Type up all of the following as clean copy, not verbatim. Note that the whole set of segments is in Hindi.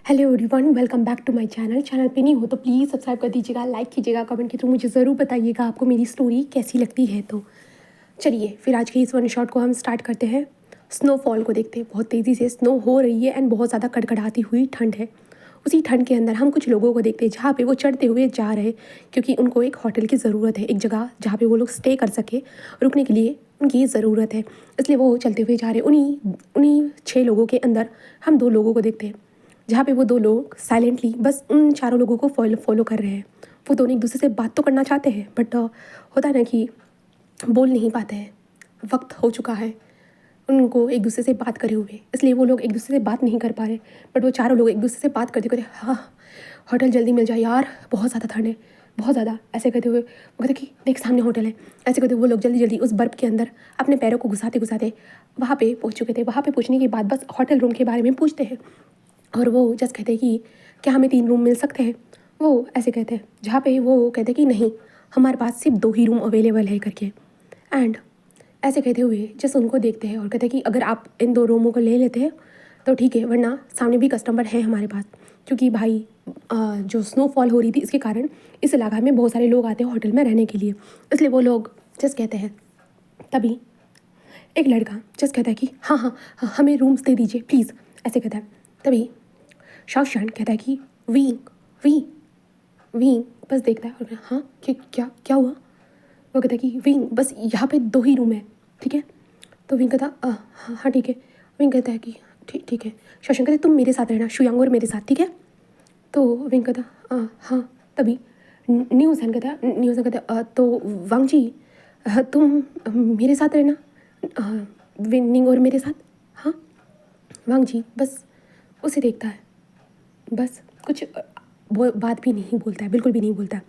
Hello everyone, welcome back to my channel पे नहीं हो तो प्लीज़ सब्सक्राइब कर दीजिएगा, लाइक कीजिएगा, कमेंट के थ्रू मुझे ज़रूर बताइएगा आपको मेरी स्टोरी कैसी लगती है। तो चलिए फिर आज के इस वन शॉट को हम स्टार्ट करते हैं। स्नोफॉल को देखते हैं। बहुत तेज़ी से स्नो हो रही है एंड बहुत ज़्यादा कड़कड़ाती हुई ठंड है। उसी ठंड के अंदर हम कुछ लोगों को देखते हैं जहाँ पे वो चढ़ते हुए जा रहे हैं, क्योंकि उनको एक होटल की ज़रूरत है, एक जगह जहाँ पे वो लोग स्टे कर सके, रुकने के लिए उनकी ज़रूरत है। इसलिए वो चलते हुए जा रहे हैं। उन्हीं उन्हीं 6 लोगों के अंदर हम 2 लोगों को देखते हैं, जहाँ पे वो 2 लोग साइलेंटली बस उन चारों लोगों को फॉलो कर रहे हैं। वो दोनों एक दूसरे से बात तो करना चाहते हैं, बट होता है ना कि बोल नहीं पाते हैं। वक्त हो चुका है उनको एक दूसरे से बात करे हुए, इसलिए वो लोग एक दूसरे से बात नहीं कर पा रहे। बट वो चारों लोग एक दूसरे से बात करते करते, हाँ होटल जल्दी मिल जाए यार, बहुत ज़्यादा ठंड है, बहुत ज़्यादा, ऐसे कहते हुए वो कहते कि देख सामने होटल है। ऐसे कहते वो लोग जल्दी जल्दी उस बर्फ़ के अंदर अपने पैरों को घुसाते घुसाते वहाँ पे पहुँच चुके थे। वहाँ पे पहुँचने के बाद बस होटल रूम के बारे में पूछते हैं, और वो जस्ट कहते हैं कि क्या हमें 3 रूम मिल सकते हैं। वो ऐसे कहते हैं, जहाँ पे वो कहते हैं कि नहीं, हमारे पास सिर्फ 2 ही रूम अवेलेबल है करके। एंड ऐसे कहते हुए जस्ट उनको देखते हैं और कहते हैं कि अगर आप इन 2 रूमों को ले लेते हैं तो ठीक है, वरना सामने भी कस्टमर है हमारे पास, क्योंकि भाई जो स्नोफॉल हो रही थी इसके कारण इस इलाका में बहुत सारे लोग आते हैं होटल में रहने के लिए, इसलिए वो लोग जस्ट कहते हैं। तभी एक लड़का जस्ट कहता है कि हाँ हाँ हाँ, हमें रूम्स दे दीजिए प्लीज़, ऐसे कहता है। तभी शाओशान कहता है कि वी वी वी बस देखता है और हाँ क्या क्या क्या हुआ। वो कहता है कि विंग बस यहाँ पे 2 ही रूम है, ठीक है। तो विंग कहता हाँ हाँ ठीक है। विंग कहता है कि ठीक ठीक है। शौशन कहता है तुम मेरे साथ रहना, शुयांग और मेरे साथ, ठीक है। तो विंग कहता हाँ। तभी न्यूज़ कहता तो वांग जी, तुम मेरे साथ रहना, विनिंग और मेरे साथ। हाँ वांग जी बस उसे देखता है, बस कुछ बात भी नहीं बोलता है, बिल्कुल भी नहीं बोलता है।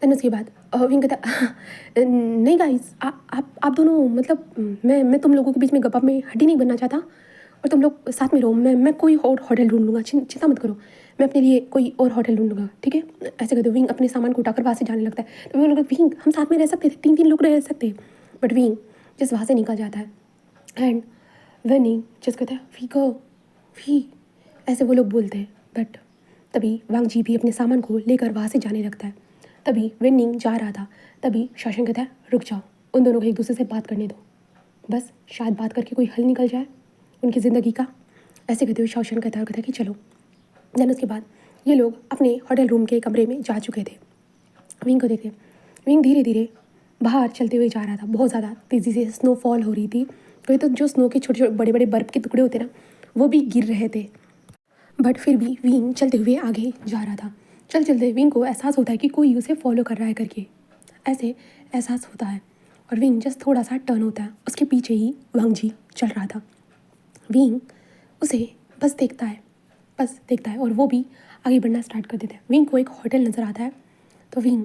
देन उसके बाद विंग कहता नहीं गाइस, आप दोनों मतलब मैं तुम लोगों के बीच में गप्पा में हड्डी नहीं बनना चाहता, और तुम लोग साथ में रहो। मैं कोई और होटल ढूंढ लूँगा, चिंता मत करो, मैं अपने लिए कोई और होटल ढूंढ लूँगा, ठीक है। ऐसे कहते विंग अपने सामान को उठाकर वहाँ से जाने लगता है। तो वो लोग, विंग हम साथ में रह सकते थे, 3 लोग रह सकते हैं। बट विंग जिस वहाँ से निकल जाता है एंड विनिंग जिस कहता है वी गो वी, ऐसे वो लोग बोलते हैं। बट तभी वांग जी भी अपने सामान को लेकर वहाँ से जाने लगता है। तभी विनिंग जा रहा था, तभी शौशन कहता है रुक जाओ, उन दोनों को एक दूसरे से बात करने दो, बस शायद बात करके कोई हल निकल जाए उनकी ज़िंदगी का। ऐसे कहते हुए शौशन कहता है और कहता है कि चलो। देन उसके बाद ये लोग अपने होटल रूम के कमरे में जा चुके थे। विंग को देखते, विंग धीरे धीरे बाहर चलते हुए जा रहा था। बहुत ज़्यादा तेज़ी से स्नोफॉल हो रही थी, कहीं तो जो स्नो के छोटे छोटे बड़े बड़े बर्फ़ के टुकड़े होते ना, वो भी गिर रहे थे। बट फिर भी विंग चलते हुए आगे जा रहा था। चलते विंग को एहसास होता है कि कोई उसे फॉलो कर रहा है करके, ऐसे एहसास होता है। और विंग जस्ट थोड़ा सा टर्न होता है, उसके पीछे ही वांग जी चल रहा था। विंग उसे बस देखता है और वो भी आगे बढ़ना स्टार्ट कर देता है। विंग को एक होटल नज़र आता है, तो विंग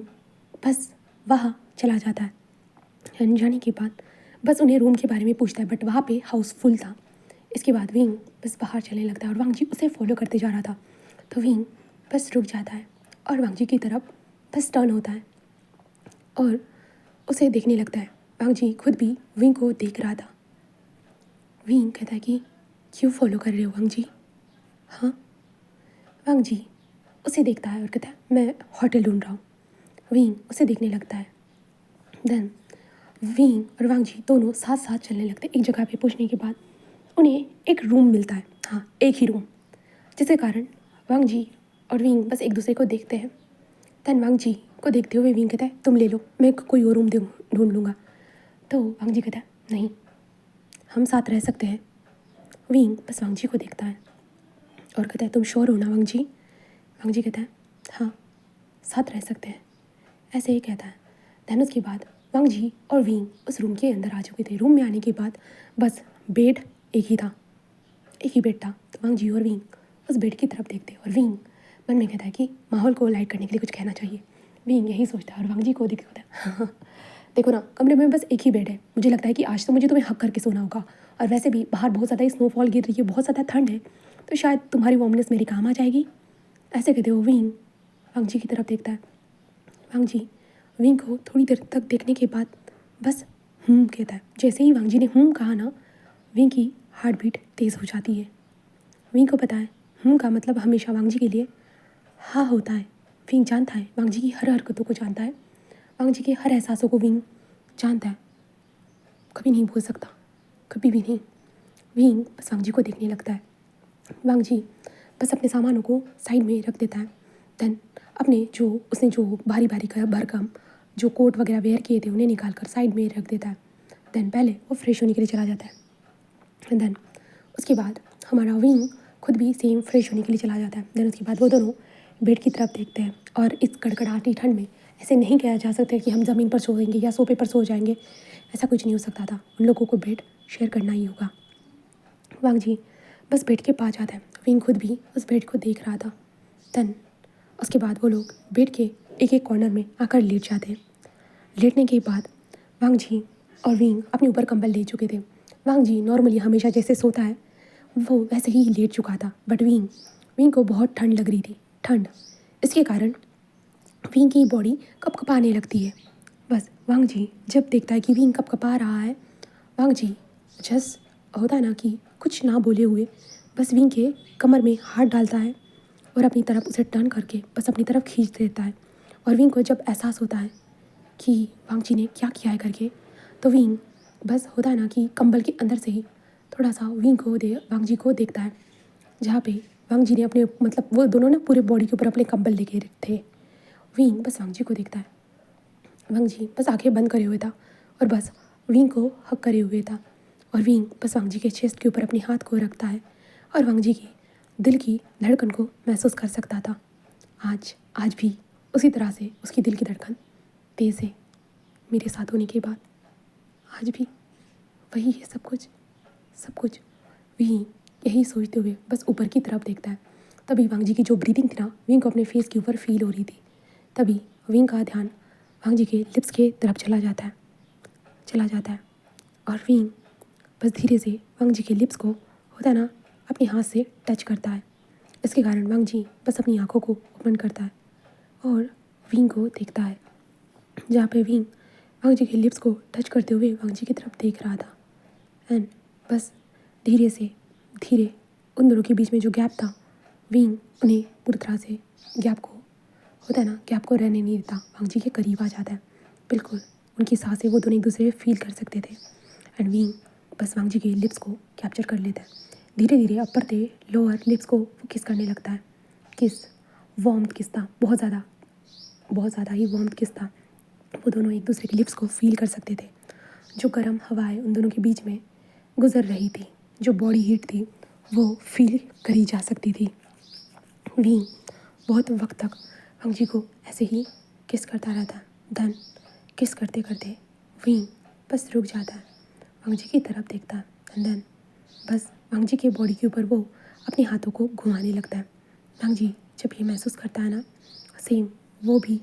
बस वहाँ चला जाता है। जाने के बाद बस उन्हें रूम के बारे में पूछता है, बट वहाँ पे हाउसफुल था। इसके बाद विंग बस बाहर चलने लगता है और वांग जी उसे फॉलो करते जा रहा था। तो विंग बस रुक जाता है और वांग जी की तरफ बस टर्न होता है और उसे देखने लगता है। वांग जी खुद भी विंग को देख रहा था। विंग कहता है कि क्यों फॉलो कर रहे हो वांग जी। हाँ वांग जी उसे देखता है और कहता है मैं होटल ढूंढ रहा हूँ। विंग उसे देखने लगता है। देन विंग और वांग जी दोनों साथ साथ चलने लगते हैं। एक जगह पे पहुँचने के बाद उन्हें एक रूम मिलता है, हाँ एक ही रूम, जिसके कारण वांग जी और विंग बस एक दूसरे को देखते हैं। देन वांग जी को देखते हुए विंग कहता है तुम ले लो, मैं कोई और रूम ढूंढ लूँगा। तो वांग जी कहता है नहीं, हम साथ रह सकते हैं। विंग बस वांग जी को देखता है और कहता है तुम श्योर हो ना वांग जी। वांग जी कहता है हाँ साथ रह सकते हैं, ऐसे ही कहता है। देन उसके बाद वांग जी और विंग उस रूम के अंदर आ चुके थे। रूम में आने के बाद बस बेड एक ही बेड था। तो वांग जी और विंग उस बेड की तरफ देखते और विंग मन में कहता है कि माहौल को लाइट करने के लिए कुछ कहना चाहिए। विंग यही सोचता है और वांग जी को देखता है हाँ देखो ना, कमरे में बस एक ही बेड है, मुझे लगता है कि आज तो मुझे तुम्हें हक करके सोना होगा, और वैसे भी बाहर बहुत ज़्यादा स्नोफॉल गिर रही है, बहुत ज़्यादा ठंड है, तो शायद तुम्हारी वार्मनेस मेरे काम आ जाएगी। ऐसे कहते हो विंग वांग जी की तरफ देखता है। वांग जी विंग को थोड़ी देर तक देखने के बाद बस कहता है। जैसे ही वांग जी ने कहा ना, विंग की हार्ट बीट तेज़ हो जाती है। विंग को पता है का मतलब हमेशा वांग जी के लिए हाँ होता है। विंग जानता है, वांग जी की हर हरकतों को जानता है, वांग जी के हर एहसासों को विंग जानता है। कभी नहीं भूल सकता, कभी भी नहीं। विंग बस वांग जी को देखने लगता है। वांग जी बस अपने सामानों को साइड में रख देता है। देन अपने जो उसने जो भारी भारी भरकम जो कोट वगैरह वेयर किए थे उन्हें निकाल कर साइड में रख देता है। देन पहले वो फ्रेश होने के लिए चला जाता है। एंड देन उसके बाद हमारा विंग खुद भी सेम फ्रेश होने के लिए चला जाता है। देन उसके बाद वो दोनों बेड की तरफ देखते हैं। और इस कड़कड़ाती ठंड में ऐसे नहीं कहा जा सकता कि हम ज़मीन पर सोएंगे या सोफे पर सो जाएंगे, ऐसा कुछ नहीं हो सकता था। उन लोगों को बेड शेयर करना ही होगा। वांग जी बस बेड के पास जाता है। विंग खुद भी उस बेड को देख रहा था। देन उसके बाद वो लोग बेड के एक एक कॉर्नर में आकर लेट जाते हैं। लेटने के बाद वांग जी और विंग अपने ऊपर कंबल ले चुके थे। वांग जी नॉर्मली हमेशा जैसे सोता है वो वैसे ही लेट चुका था। बट विंग विंग को बहुत ठंड लग रही थी। ठंड इसके कारण विंग की बॉडी कपकपाने लगती है। बस वांग जी जब देखता है कि विंग कपकपा रहा है, वांग जी जस्ट होता है ना कि कुछ ना बोले हुए बस विंग के कमर में हाथ डालता है और अपनी तरफ उसे टर्न करके बस अपनी तरफ खींच देता है। और विंग को जब एहसास होता है कि वांग जी ने क्या किया है करके, तो विंग बस होता है ना कि कंबल के अंदर से ही थोड़ा सा वांग जी को देखता है, जहाँ पे वांग जी ने अपने मतलब वो दोनों ना पूरे बॉडी के ऊपर अपने कंबल लेके थे। विंग बस वांग जी को देखता है। वांग जी बस आंखें बंद करे हुए था और बस विंग को हक करे हुए था। और विंग बस वांग जी के चेस्ट के ऊपर अपने हाथ को रखता है और वांग जी की दिल की धड़कन को महसूस कर सकता था। आज आज भी उसी तरह से उसकी दिल की धड़कन तेज़ है मेरे साथ होने के बाद। आज भी वही है सब कुछ, सब कुछ। विंग यही सोचते हुए बस ऊपर की तरफ देखता है। तभी वांग जी की जो ब्रीदिंग थी ना, विंग को अपने फेस के ऊपर फील हो रही थी। तभी विंग का ध्यान वांग जी के लिप्स के तरफ चला जाता है, चला जाता है। और विंग बस धीरे से वांग जी के लिप्स को होता है ना अपने हाथ से टच करता है। इसके कारण वांग जी बस अपनी आंखों को ओपन करता है और विंग को देखता है, जहाँ पे विंग वांग जी के लिप्स को टच करते हुए वांग जी की तरफ देख रहा था। एंड बस धीरे से धीरे उन दोनों के बीच में जो गैप था, विंग उन्हें पूरी तरह से गैप को होता है ना गैप को रहने नहीं देता। वांग जी के करीब आ जाता है। बिल्कुल उनकी सांसें वो दोनों एक दूसरे से फील कर सकते थे। एंड विंग बस वांग जी के लिप्स को कैप्चर कर लेता है। धीरे धीरे अपर से लोअर लिप्स को वो किस करने लगता है। किस वार्म किस था, बहुत ज़्यादा ही वार्म किस था। वो दोनों एक दूसरे के लिप्स को फील कर सकते थे। जो गर्म हवाएं उन दोनों के बीच में गुजर रही थी, जो बॉडी हीट थी, वो फील करी जा सकती थी। विंग बहुत वक्त तक वांग जी को ऐसे ही किस करता रहता है। देन किस करते करते विंग बस रुक जाता है, वांग जी की तरफ देखता है। एंड देन बस वांग जी के बॉडी के ऊपर वो अपने हाथों को घुमाने लगता है। वांग जी जब ये महसूस करता है ना, सेम वो भी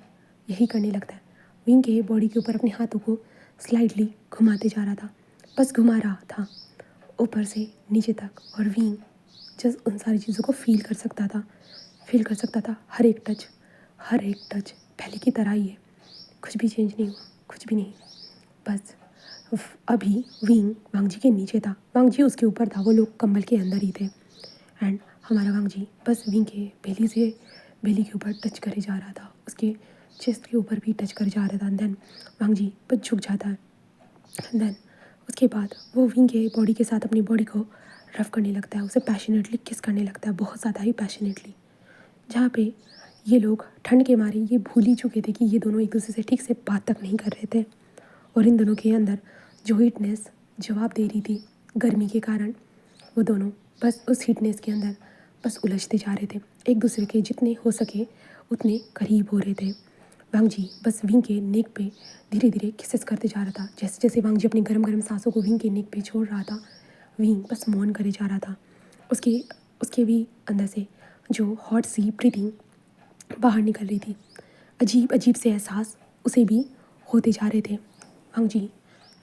यही करने लगता है। विंग के बॉडी के ऊपर अपने हाथों को स्लाइडली घुमाते जा रहा था, बस घुमा रहा था ऊपर से नीचे तक। और विंग जस्ट उन सारी चीज़ों को फील कर सकता था, फील कर सकता था। हर एक टच, हर एक टच पहले की तरह ही है, कुछ भी चेंज नहीं हुआ, कुछ भी नहीं। बस अभी विंग वांग जी के नीचे था, वांग जी उसके ऊपर था, वो लोग कंबल के अंदर ही थे। एंड हमारा वांग जी बस विंग के बेली के ऊपर टच करे जा रहा था, उसके चेस्ट के ऊपर भी टच करे जा रहा था। देन वांग जी बस झुक जाता है। देन उसके बाद वो विंग के बॉडी के साथ अपनी बॉडी को रफ करने लगता है, उसे पैशनेटली किस करने लगता है, बहुत ज़्यादा ही पैशनेटली। जहाँ पे ये लोग ठंड के मारे ये भूल ही चुके थे कि ये दोनों एक दूसरे से ठीक से बात तक नहीं कर रहे थे। और इन दोनों के अंदर जो हीटनेस जवाब दे रही थी गर्मी के कारण, वो दोनों बस उस हीटनेस के अंदर बस उलझते जा रहे थे, एक दूसरे के जितने हो सके उतने करीब हो रहे थे। वांग जी बस विंग के नेक पे धीरे धीरे किसेस करते जा रहा था। जैसे जैसे वांग जी अपनी गर्म गर्म सांसों को विंग के नेक पे छोड़ रहा था, विंग बस मौन करे जा रहा था। उसके उसके भी अंदर से जो हॉट सी ब्रीथिंग बाहर निकल रही थी, अजीब अजीब से एहसास उसे भी होते जा रहे थे। वांग जी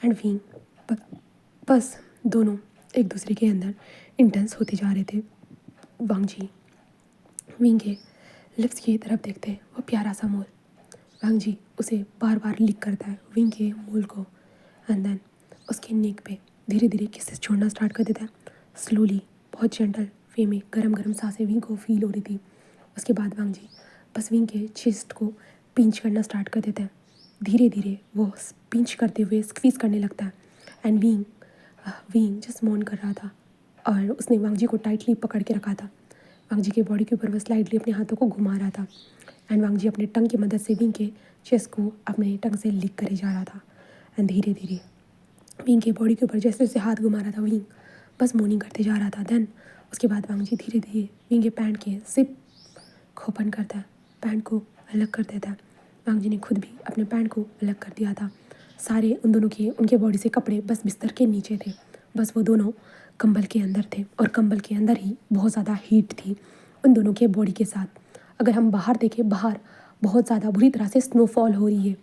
एंड विंग बस दोनों एक दूसरे के अंदर इंटेंस होते जा रहे थे। वांग जी विंग के लिप्स की तरफ देखते हैं, वो प्यारा सा मोल। वांग जी उसे बार बार लिक करता है विंग के मोल को। एंड देन उसके नेक पे धीरे धीरे किसेस छोड़ना स्टार्ट कर देता है, स्लोली, बहुत जेंटल वे में गरम गरम सांसें विंग को फील हो रही थी। उसके बाद वांग जी बस विंग के चेस्ट को पिंच करना स्टार्ट कर देता है। धीरे धीरे वो पिंच करते हुए स्क्वीज़ करने लगता है एंड विंग विंग जस्ट मौन कर रहा था और उसने वांग जी को टाइटली पकड़ के रखा था। वांग जी के बॉडी के ऊपर वो स्लाइडली अपने हाथों को घुमा रहा था एंड वांग जी अपने टंग की मदद से विंग के चेस्ट को अपने टंग से लिक करे जा रहा था। एंड धीरे धीरे विंग के बॉडी के ऊपर जैसे जैसे हाथ घुमा रहा था विंग बस मॉर्निंग करते जा रहा था। देन उसके बाद वांग जी धीरे धीरे विंग के पैंट के जिप को ओपन करता है, पैंट को अलग कर देता है। वांग जी ने खुद भी अपने पैंट को अलग कर दिया था। सारे उन दोनों के उनके बॉडी से कपड़े बस बिस्तर के नीचे थे, बस वो दोनों कंबल के अंदर थे और कंबल के अंदर ही बहुत ज़्यादा हीट थी उन दोनों के बॉडी के साथ। अगर हम बाहर देखें, बाहर बहुत ज़्यादा बुरी तरह से स्नोफॉल हो रही है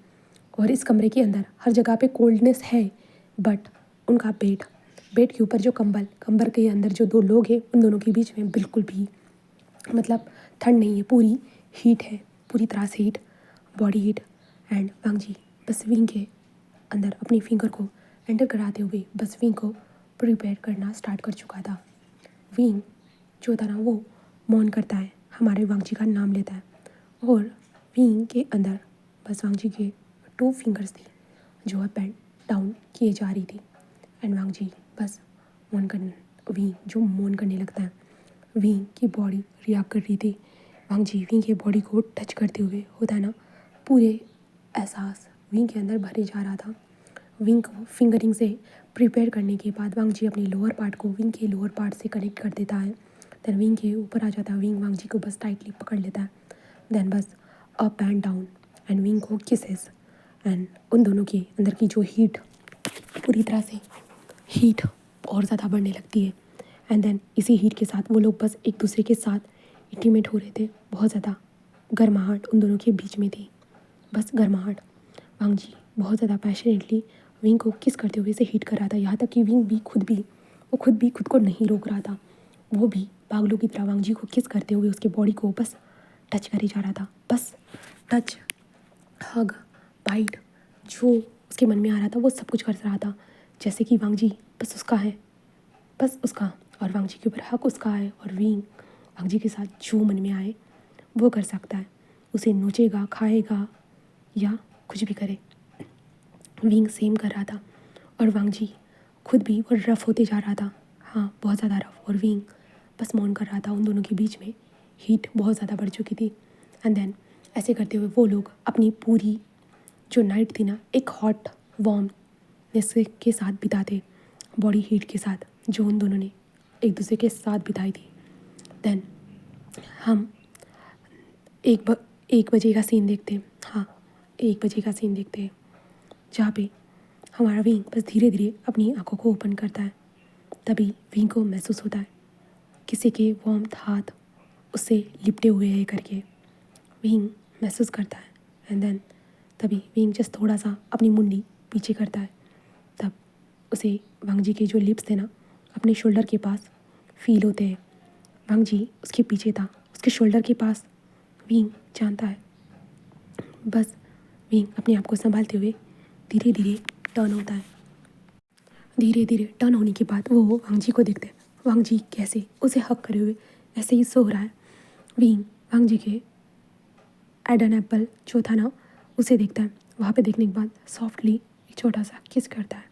और इस कमरे के अंदर हर जगह पे कोल्डनेस है, बट उनका बेड के ऊपर जो कंबल के अंदर जो दो लोग हैं उन दोनों के बीच में बिल्कुल भी मतलब ठंड नहीं है, पूरी हीट है, पूरी तरह से heat, body heat. And Wang जी बस विंग के अंदर अपनी फिंगर को एंटर कराते हुए बस विंग को प्रिपेयर करना स्टार्ट कर चुका था। विंग जो था ना वो मौन करता है, हमारे वांग जी का नाम लेता है और विंग के अंदर बस वांग जी के 2 फिंगर्स थी जो अप एंड डाउन किए जा रही थी। एंड वांग जी बस विंग जो मौन करने लगता है, विंग की बॉडी रिएक्ट कर रही थी। वांग जी विंग के बॉडी को टच करते हुए होता है ना, पूरे एहसास विंग के अंदर भरे जा रहा था। विंग को फिंगरिंग से प्रिपेयर करने के बाद वांग जी अपनी लोअर पार्ट को विंग के लोअर पार्ट से कनेक्ट कर देता है। देन विंग के ऊपर आ जाता है, विंग वांग जी को बस टाइटली पकड़ लेता है। देन बस up and down and wing को किसेस एंड उन दोनों के अंदर की जो हीट पूरी तरह से हीट और ज़्यादा बढ़ने लगती है। एंड देन इसी हीट के साथ वो लोग बस एक दूसरे के साथ इंटीमेट हो रहे थे। बहुत ज़्यादा गर्माहट उन दोनों के बीच में थी, बस गर्माहट। वांग जी बहुत ज़्यादा पैशनेटली विंग को किस करते हुए इसे हीट कर रहा था, यहाँ तक कि विंग भी खुद को नहीं रोक रहा था। वो भी पागलों की तरह वांग जी को किस करते हुए उसके बॉडी को बस टच करे जा रहा था। बस टच, हग, बाइट, जो उसके मन में आ रहा था वो सब कुछ कर रहा था। जैसे कि वांग जी बस उसका है, बस उसका, और वांग जी के ऊपर हक उसका है और विंग वांग जी के साथ जो मन में आए वो कर सकता है। उसे नोचेगा, खाएगा या कुछ भी करे। विंग सेम कर रहा था और वांग जी खुद भी वो रफ़ होते जा रहा था, हाँ बहुत ज़्यादा रफ़। और विंग बस मौन कर रहा था। उन दोनों के बीच में हीट बहुत ज़्यादा बढ़ चुकी थी। एंड देन ऐसे करते हुए वो लोग अपनी पूरी जो नाइट थी ना एक हॉट वार्मनेस के साथ बिताते, बॉडी हीट के साथ जो उन दोनों ने एक दूसरे के साथ बिताई थी। देन हम एक बजे का सीन देखते हैं, हाँ 1 बजे का सीन देखते हैं जहाँ पे हमारा विंग बस धीरे धीरे अपनी आंखों को ओपन करता है। तभी विंग को महसूस होता है किसी के वार्म हाथ उससे लिपटे हुए हैं करके। विंग महसूस करता है एंड देन तभी विंग जस्ट थोड़ा सा अपनी मुंडी पीछे करता है। तब उसे वांग जी के जो लिप्स थे ना अपने शोल्डर के पास फील होते हैं। वांग जी उसके पीछे था, उसके शोल्डर के पास। विंग जानता है, बस विंग अपने आप को संभालते हुए धीरे धीरे टर्न होता है। धीरे धीरे टर्न होने के बाद वो वांग जी को देखते हैं। वांग जी कैसे उसे हक करे हुए ऐसे ही सो रहा है। विंग वांग जी के एडन एप्पल जो था ना उसे देखता है। वहाँ पे देखने के बाद सॉफ्टली एक छोटा सा किस करता है।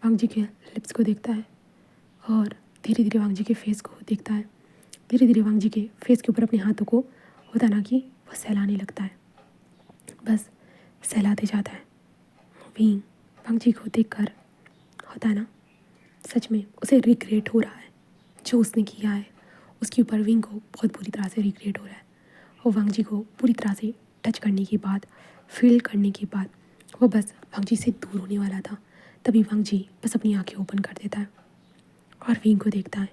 वांग जी के लिप्स को देखता है और धीरे धीरे वांग जी के फेस को देखता है। धीरे धीरे वांग जी के फेस के ऊपर अपने हाथों को होता ना कि वो सहलाने लगता है, बस सहलाते जाता है। विंग वांग जी को देखकर होता है ना सच में उसे रिग्रेट हो रहा है जो उसने किया है। उसके ऊपर विंग को बहुत बुरी तरह से रिग्रेट हो रहा है। और वांग जी को पूरी तरह से टच करने के बाद, फील करने के बाद वो बस वांग जी से दूर होने वाला था। तभी वांग जी बस अपनी आंखें ओपन कर देता है और विंग को देखता है।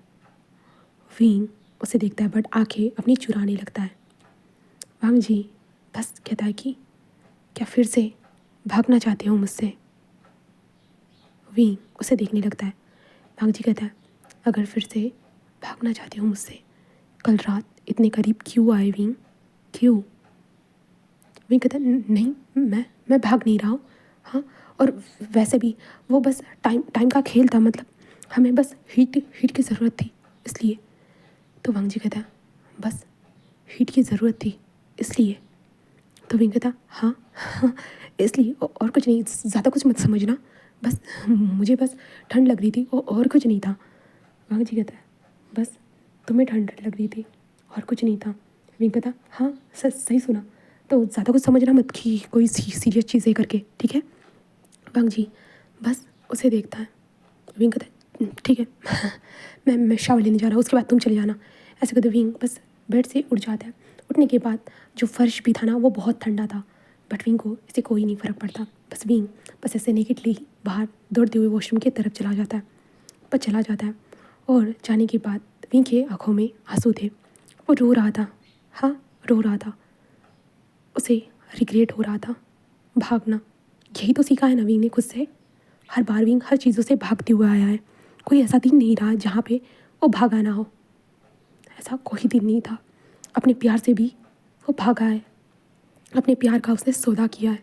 विंग उसे देखता है बट आंखें अपनी चुराने लगता है। वांग जी बस कहता है कि क्या फिर से भागना चाहते हो मुझसे। विंग उसे देखने लगता है। वांग जी कहता है अगर फिर से भागना चाहते हो मुझसे, कल रात इतने करीब क्यों आए विंग, क्यों। विंग कहता है नहीं, मैं भाग नहीं रहा हूँ, हाँ और वैसे भी वो बस टाइम का खेल था, मतलब हमें बस हीट की ज़रूरत थी इसलिए। तो वांग जी कहता है बस हीट की ज़रूरत थी इसलिए। तो विंग कहता हाँ हाँ इसलिए और कुछ नहीं, ज़्यादा कुछ मत समझना, बस मुझे बस ठंड लग रही थी और कुछ नहीं था। वांग जी कहता है बस तुम्हें ठंड लग रही थी और कुछ नहीं था। विंग कहता हाँ सही सुना, तो ज़्यादा कुछ समझना मत कि कोई सीरियस चीज़ें करके, ठीक है। वांग जी बस उसे देखता है। विंग कहता है ठीक है मैं शावर लेने जा रहा हूँ, उसके बाद तुम चले जाना। ऐसे कहते विंग बस बेड से उठ जाता है। उठने के बाद जो फर्श भी था ना वो बहुत ठंडा था, बट विंग को इससे कोई नहीं फ़र्क पड़ता। बस विंग बस ऐसे नेकेडली बाहर दौड़ते हुए वॉशरूम की तरफ चला जाता है। बस चला जाता है और जाने के बाद विंग के आँखों में आंसू थे। वो रो रहा था, हाँ रो रहा था, उसे रिग्रेट हो रहा था। भागना, यही तो सीखा है ना विंग ने खुद से। हर बार विंग हर चीज़ों से भागते हुए आया है, कोई ऐसा दिन नहीं रहा जहाँ पे वो भागा ना हो। ऐसा कोई दिन नहीं था। अपने प्यार से भी वो भागा है, अपने प्यार का उसने सौदा किया है,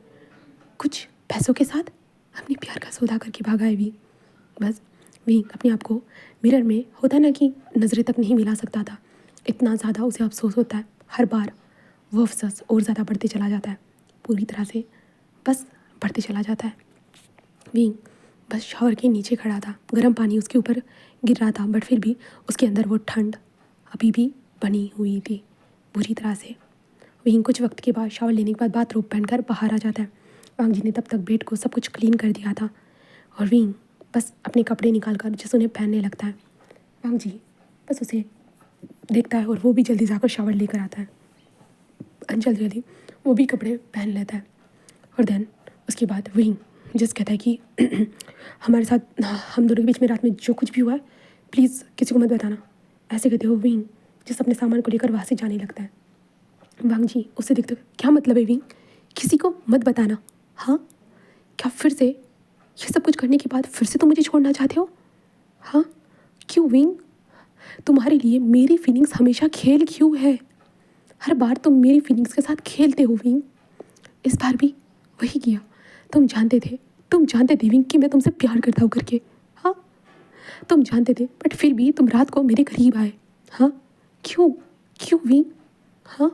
कुछ पैसों के साथ अपने प्यार का सौदा करके भागा है विंग। बस विंग अपने आप को मिरर में होता ना कि नज़रें तक नहीं मिला सकता था, इतना ज़्यादा उसे अफसोस होता है। हर बार वो अफसोस और ज़्यादा बढ़ते चला जाता है, पूरी तरह से बस बढ़ते चला जाता है। विंग बस शावर के नीचे खड़ा था, गर्म पानी उसके ऊपर गिर रहा था, बट फिर भी उसके अंदर वो ठंड अभी भी बनी हुई थी बुरी तरह से। विंग कुछ वक्त के बाद शावर लेने के बाद बाथरोब पहनकर बाहर आ जाता है। वांग जी ने तब तक बेड को सब कुछ क्लीन कर दिया था और विंग बस अपने कपड़े निकाल कर जैसे उन्हें पहनने लगता है। वांग जी बस उसे देखता है और वो भी जल्दी जाकर शावर लेकर आता है। जल्दी जल्दी वो भी कपड़े पहन लेता है और देन उसके बाद विंग जस्ट कहता है कि हमारे साथ, हम दोनों के बीच में रात में जो कुछ भी हुआ है प्लीज़ किसी को मत बताना। ऐसे कहते हो विंग जिस अपने सामान को लेकर वहाँ से जाने लगता है। वांग जी उसे देखते हुए क्या मतलब है विंग, किसी को मत बताना? हाँ क्या फिर से ये सब कुछ करने के बाद फिर से तुम मुझे छोड़ना चाहते हो? हाँ क्यों विंग, तुम्हारे लिए मेरी फीलिंग्स हमेशा खेल क्यों है? हर बार तुम मेरी फीलिंग्स के साथ खेलते हो विंग, इस बार भी वही किया। तुम जानते थे विंग कि मैं तुमसे प्यार करता हूँ करके। हाँ तुम जानते थे, बट फिर भी तुम रात को मेरे करीब आए। हाँ क्यों क्यों विंग? हाँ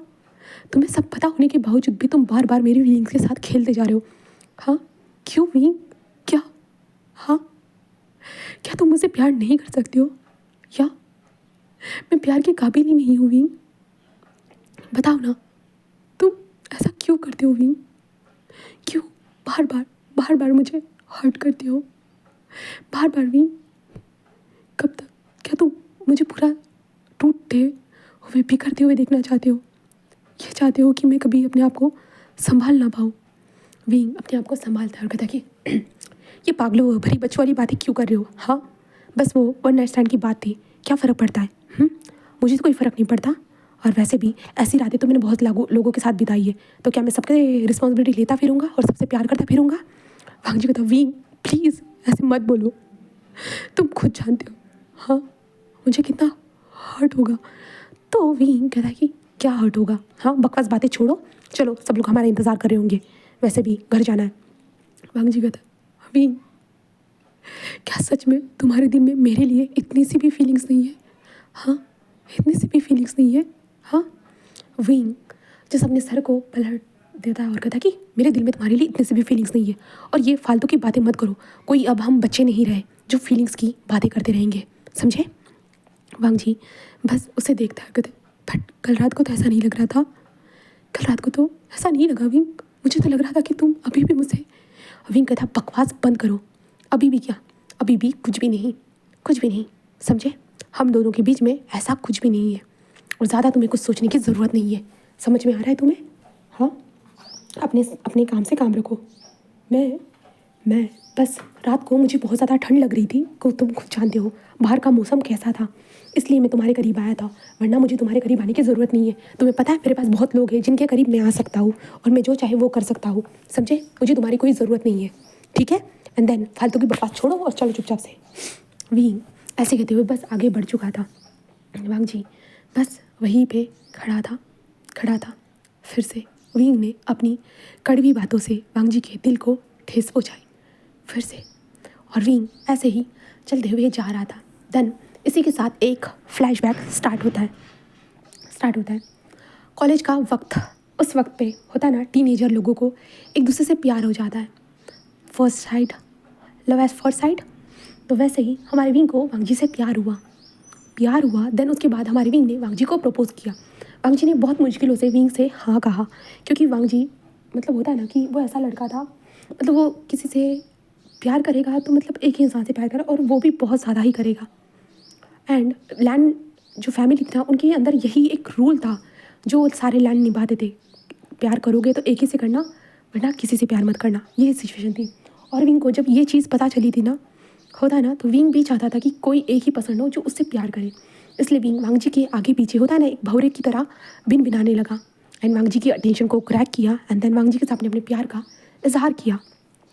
तुम्हें सब पता होने के बावजूद भी तुम बार बार मेरी फीलिंग्स के साथ खेलते जा रहे हो। हाँ क्यों विंग? क्या? हाँ क्या तुम मुझसे प्यार नहीं कर सकते हो, या मैं प्यार के काबिल ही नहीं हूँ विंग? बताओ ना, तुम ऐसा क्यों करते हो विंग? क्यों बार बार मुझे हर्ट करते हो? बार बार विंग, कब तक? क्या तुम मुझे पूरा टूटते हुए बिखरते हुए देखना चाहते हो? ये चाहते हो कि मैं कभी अपने आप को संभाल ना पाऊँ? विंग अपने आप को संभालता है और कहता है कि ये पागलों भरी बच्चों वाली बातें क्यों कर रहे हो? हाँ बस वो वन नाइट स्टैंड की बात थी, क्या फ़र्क पड़ता है? मुझे तो कोई फ़र्क नहीं पड़ता, और वैसे भी ऐसी रातें तो मैंने बहुत लोगों के साथ बिताई है, तो क्या मैं सबके रिस्पॉन्सिबिलिटी लेता फिरूंगा और सबसे प्यार करता फिरूंगा? वांग जी कहता विंग प्लीज़ ऐसे मत बोलो, तुम खुद जानते हो हाँ मुझे कितना हर्ट होगा। तो विंग कहता है कि क्या हर्ट होगा? हाँ बकवास बातें छोड़ो, चलो सब लोग हमारा इंतज़ार कर रहे होंगे, वैसे भी घर जाना है। वांग जी कहता है विंग क्या सच में तुम्हारे दिल में मेरे लिए इतनी सी भी फीलिंग्स नहीं है? हाँ इतनी सी भी फीलिंग्स नहीं है? हाँ विंग जिस अपने सर को पलट देता है और कहता है कि मेरे दिल में तुम्हारे लिए इतनी सी भी फीलिंग्स नहीं है, और ये फालतू की बातें मत करो, कोई अब हम बच्चे नहीं रहे जो फीलिंग्स की बातें करते रहेंगे, समझे? वांग जी बस उसे देखता है, कहते बट कल रात को तो ऐसा नहीं लग रहा था, कल रात को तो ऐसा नहीं लगा विंग, मुझे तो लग रहा था कि तुम अभी भी मुझसे। विंग कहता बकवास बंद करो, अभी भी क्या? अभी भी कुछ भी नहीं, कुछ भी नहीं, समझे? हम दोनों के बीच में ऐसा कुछ भी नहीं है, और ज़्यादा तुम्हें कुछ सोचने की ज़रूरत नहीं है, समझ में आ रहा है तुम्हें? हाँ अपने अपने काम से काम रखो। मैं बस रात को मुझे बहुत ज़्यादा ठंड लग रही थी, को तुम खुद जानते हो बाहर का मौसम कैसा था, इसलिए मैं तुम्हारे करीब आया था, वरना मुझे तुम्हारे करीब आने की ज़रूरत नहीं है। तुम्हें पता है मेरे पास बहुत लोग हैं जिनके करीब मैं आ सकता हूँ, और मैं जो चाहे वो कर सकता हूँ, समझे? मुझे तुम्हारी कोई ज़रूरत नहीं है, ठीक है? एंड देन फालतू की बकवास छोड़ो और चलो चुपचाप से। विंग ऐसे कहते हुए बस आगे बढ़ चुका था। वांग जी बस वहीं पे खड़ा था। फिर से विंग ने अपनी कड़वी बातों से वांग जी के दिल को ठेस पहुँचाई फिर से, और विंग ऐसे ही चलते हुए जा रहा था। देन इसी के साथ एक फ्लैशबैक स्टार्ट होता है कॉलेज का वक्त। उस वक्त पे होता है ना, टीनेजर लोगों को एक दूसरे से प्यार हो जाता है, first side, love at first side. तो वैसे ही हमारे विंग को वांगजी से प्यार हुआ। देन उसके बाद हमारे विंग ने वांगजी को प्रपोज किया। वांगजी ने बहुत मुश्किलों से विंग से हाँ कहा, क्योंकि वांगजी मतलब होता है ना कि वो ऐसा लड़का था, मतलब वो किसी से प्यार करेगा तो मतलब एक ही इंसान से प्यार करेगा, और वो भी बहुत ज़्यादा ही करेगा। एंड लैंड जो फैमिली थी ना, उनके अंदर यही एक रूल था जो सारे लैंड निभाते थे, प्यार करोगे तो एक ही से करना, वरना किसी से प्यार मत करना। ये सिचुएशन थी। और विंग को जब ये चीज़ पता चली थी ना, होता है ना, तो विंग भी चाहता था कि कोई एक ही पसंद हो जो उससे प्यार करे। इसलिए विंग वांगजी के आगे पीछे होता है ना, एक भौरे की तरह भिन भिनाने लगा एंड वांगजी की अटेंशन को क्रैक किया। एंड देन वांगजी के सामने अपने प्यार का इजहार किया,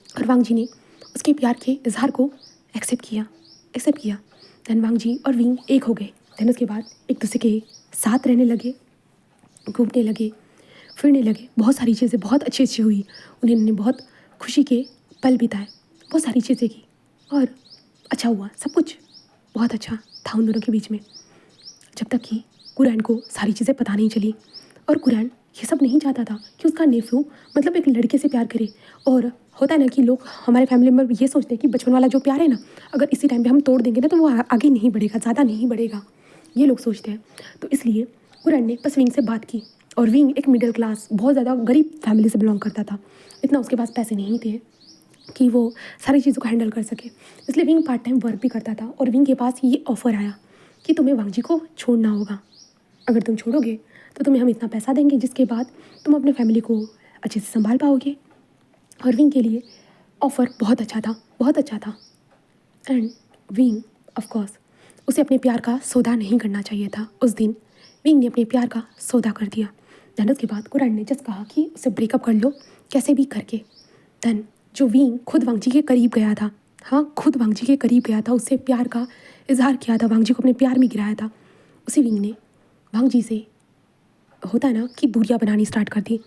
और वांगजी ने उसके प्यार के इजहार को एक्सेप्ट किया। देन वांगजी और विंग एक हो गए। देन उसके बाद एक दूसरे के साथ रहने लगे, घूमने लगे, फिरने लगे। बहुत सारी चीज़ें बहुत अच्छी हुई। उन्होंने बहुत खुशी के पल बिताए, बहुत सारी चीज़ें की, और अच्छा हुआ। सब कुछ बहुत अच्छा था उन दोनों के बीच में, जब तक कि कुरैन को सारी चीज़ें पता नहीं चली। और कुरैन ये सब नहीं चाहता था कि उसका नेफ्यू मतलब एक लड़के से प्यार करे। और होता है ना कि लोग हमारे फैमिली में ये सोचते हैं कि बचपन वाला जो प्यार है ना, अगर इसी टाइम पे हम तोड़ देंगे ना तो वो आगे नहीं बढ़ेगा, ज़्यादा नहीं बढ़ेगा, ये लोग सोचते हैं। तो इसलिए कुरैन ने बस विंग से बात की। और विंग एक मिडिल क्लास, बहुत ज़्यादा गरीब फैमिली से बिलोंग करता था। इतना उसके पास पैसे नहीं थे कि वो सारी चीज़ों को हैंडल कर सके। इसलिए विंग पार्ट टाइम वर्क भी करता था। और विंग के पास ये ऑफ़र आया कि तुम्हें वांगजी को छोड़ना होगा। अगर तुम छोड़ोगे तो तुम्हें हम इतना पैसा देंगे जिसके बाद तुम अपने फैमिली को अच्छे से संभाल पाओगे। और विंग के लिए ऑफ़र बहुत अच्छा था। एंड विंग ऑफ कोर्स, उसे अपने प्यार का सौदा नहीं करना चाहिए था। उस दिन विंग ने अपने प्यार का सौदा कर दिया। देन उसके बाद कुरैन ने जस्ट कहा कि उसे ब्रेकअप कर लो कैसे भी करके। देन जो विंग खुद वांगजी के करीब गया था, खुद वांगजी के करीब गया था, उससे प्यार का इजहार किया था, वांगजी को अपने प्यार में गिराया था, उसी विंग ने वांगजी से होता है ना कि दूरियां बनानी स्टार्ट कर दी।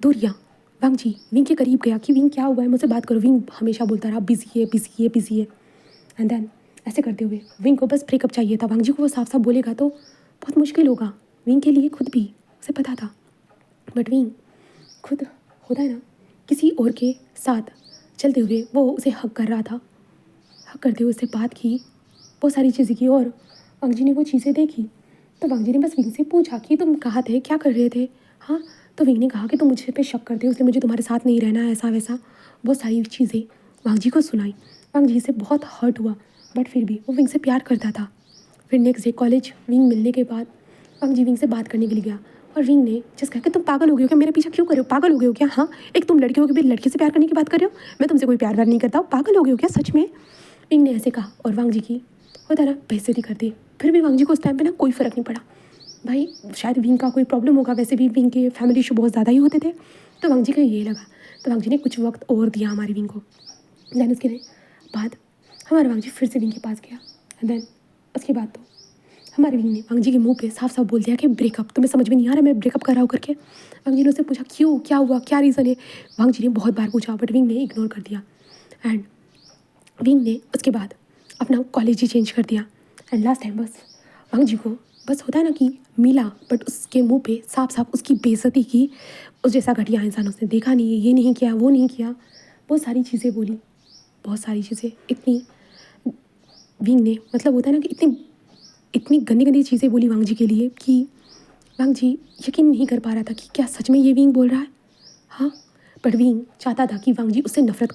दूरियां, वांगजी विंग के करीब गया कि विंग क्या हुआ है, मुझसे बात करो। विंग हमेशा बोलता रहा बिजी है। एंड देन ऐसे करते हुए विंग को बस ब्रेकअप चाहिए था। वांगजी को वो साफ साफ बोलेगा तो बहुत मुश्किल होगा विंग के लिए, खुद भी उसे पता था। बट विंग खुद होता है ना किसी और के साथ चलते हुए वो उसे हक कर रहा था, हक करते हुए उससे बात की, बहुत सारी चीज़ें की। और वांगजी ने वो चीज़ें देखी तो वांगजी ने बस विंग से पूछा कि तुम कहाँ थे, क्या कर रहे थे। तो विंग ने कहा कि तुम मुझे पे शक करते हो इसलिए मुझे तुम्हारे साथ नहीं रहना, ऐसा वैसा बहुत सारी चीज़ें वांगजी को सुनाई। वांगजी से बहुत हर्ट हुआ, बट फिर भी वो विंग से प्यार करता था। फिर नेक्स्ट डे कॉलेज विंग मिलने के बाद वांगजी विंग से बात करने के लिए गया। और विंग ने जस्ट कहा कि तुम पागल हो गए हो क्या, मेरे पीछे क्यों कर रहे हो, पागल हो गए हो क्या। एक तुम लड़की हो के भी लड़के से प्यार करने की बात कर रहे हो, मैं तुमसे कोई प्यार नहीं करता हूँ, पागल हो गए हो क्या सच में। विंग ने ऐसे कहा और वांगजी की होता ना बेइज्जती कर दी। फिर भी वांगजी को उस टाइम पे ना कोई फ़र्क नहीं पड़ा। भाई शायद विंग का कोई प्रॉब्लम होगा, वैसे भी विंग के फैमिली इशू बहुत ज़्यादा ही होते थे। तो वांगजी को ये लगा, तो वांगजी ने कुछ वक्त और दिया हमारी विंग को। देन उसके बाद हमारा वांगजी फिर से विंग के पास गया। देन उसके बाद तो हमारे विंग ने वांगजी के मुंह पे साफ साफ बोल दिया कि ब्रेकअप, तुम्हें समझ में नहीं आ रहा मैं ब्रेकअप कर रहा हूँ करके। वांगजी ने उससे पूछा क्यों, क्या हुआ, क्या रीज़न है। वांगजी ने बहुत बार पूछा बट विंग ने इग्नोर कर दिया। एंड विंग ने उसके बाद अपना कॉलेज ही चेंज कर दिया। एंड लास्ट टाइम बस वांगजी को बस होता है ना कि मिला, बट उसके मुंह पे साफ साफ उसकी बेइज्जती की। उस जैसा घटिया इंसान उसने देखा नहीं, ये नहीं किया, वो नहीं किया, बहुत सारी चीज़ें बोली, बहुत सारी चीज़ें इतनी विंग ने मतलब होता है ना कि इतनी गंदी गंदी चीज़ें बोली वांगजी के लिए कि वांगजी यकीन नहीं कर पा रहा था कि क्या सच में ये विंग बोल रहा है। बट विंग चाहता था कि वांगजी उससे नफरत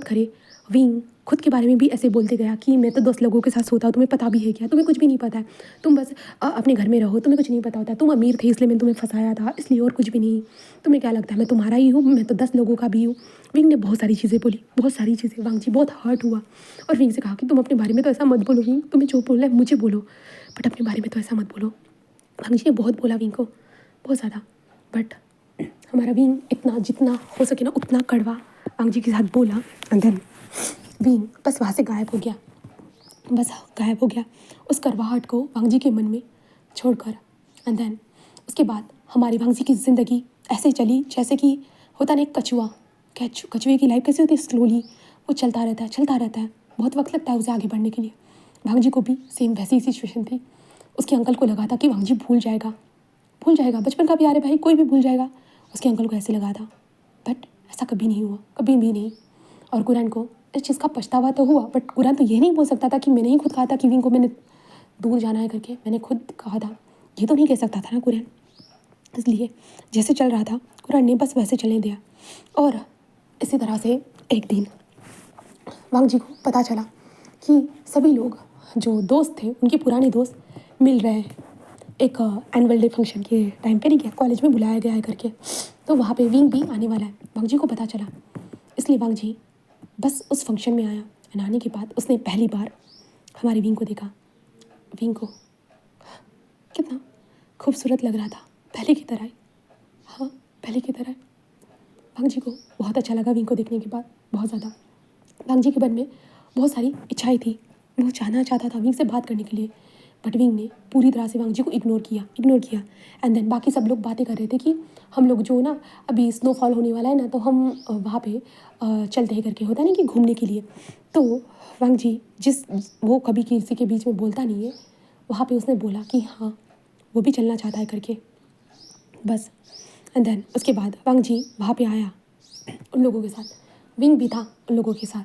करे। विंग खुद के बारे में भी ऐसे बोलते गया कि मैं तो 10 लोगों के साथ सोता हूँ, तुम्हें पता भी है क्या, तुम्हें कुछ भी नहीं पता है, तुम बस अपने घर में रहो, तुम्हें कुछ नहीं पता होता, तुम अमीर थे इसलिए मैंने तुम्हें फंसाया था, इसलिए और कुछ भी नहीं, तुम्हें क्या लगता है मैं तुम्हारा ही हूँ, मैं तो 10 लोगों का भी हूँ। विंग ने बहुत सारी चीज़ें बोली, बहुत सारी चीज़ें। वांगजी बहुत हर्ट हुआ और विंग से कहा कि तुम अपने बारे में तो ऐसा मत बोलो विंग, तुम्हें जो बोलना है मुझे बोलो, बट अपने बारे में तो ऐसा मत बोलो। वांगजी ने बहुत बोला विंग को, बहुत ज़्यादा। बट हमारा विंग इतना जितना हो सके ना उतना कड़वा वांगजी के साथ बोला। एंड देन विंग बस वहाँ से गायब हो गया उस कड़वाहट को वांगजी के मन में छोड़कर। एंड देन उसके बाद हमारी वांगजी की ज़िंदगी ऐसे चली जैसे कि होता ना एक कछुए की लाइफ कैसे होती है, स्लोली वो चलता रहता है, बहुत वक्त लगता है उसे आगे बढ़ने के लिए। भांग जी को भी सेम वैसी ही सिचुएशन थी। उसके अंकल को लगा था कि भांग जी भूल जाएगा, बचपन का प्यार है भाई, कोई भी भूल जाएगा। उसके अंकल को ऐसे लगा था, बट ऐसा कभी नहीं हुआ, कभी भी नहीं। और कुरान को इस चीज़ का पछतावा तो हुआ, बट कुरान तो ये नहीं बोल सकता था कि मैंने ही खुद कहा था कि विंग को मैंने दूर जाना है करके, मैंने खुद कहा था, ये तो नहीं कह सकता था ना कुरान। इसलिए जैसे चल रहा था कुरान ने बस वैसे चलने दिया। और इसी तरह से एक दिन वांग जी को पता चला कि सभी लोग जो दोस्त थे, उनके पुराने दोस्त मिल रहे हैं एक एनुअल डे फंक्शन के टाइम पे, नहीं क्या कॉलेज में बुलाया गया है करके, तो वहाँ पे विंग भी आने वाला है। वांग जी को पता चला, इसलिए वांग जी बस उस फंक्शन में आया। आने के बाद उसने पहली बार हमारी विंग को देखा। विंग को कितना खूबसूरत लग रहा था, पहले की तरह ही। हाँ, पहले की तरह। वांग जी को बहुत अच्छा लगा विंग को देखने के बाद, बहुत ज़्यादा। वांग जी के मन में बहुत सारी इच्छाएं थी, वो जानना चाहता था विंग से बात करने के लिए, बट विंग ने पूरी तरह से वांग जी को इग्नोर किया। एंड देन बाकी सब लोग बातें कर रहे थे कि हम लोग जो ना अभी स्नोफॉल होने वाला है ना, तो हम वहाँ पे चलते हैं करके, होता है ना कि घूमने के लिए। तो वांग जी वो कभी किसी के बीच में बोलता नहीं है, वहाँ पे उसने बोला कि हाँ वो भी चलना चाहता है करके, बस। एंड देन उसके बाद वांग जी वहाँ पे आया उन लोगों के साथ, विंग भी था उन लोगों के साथ,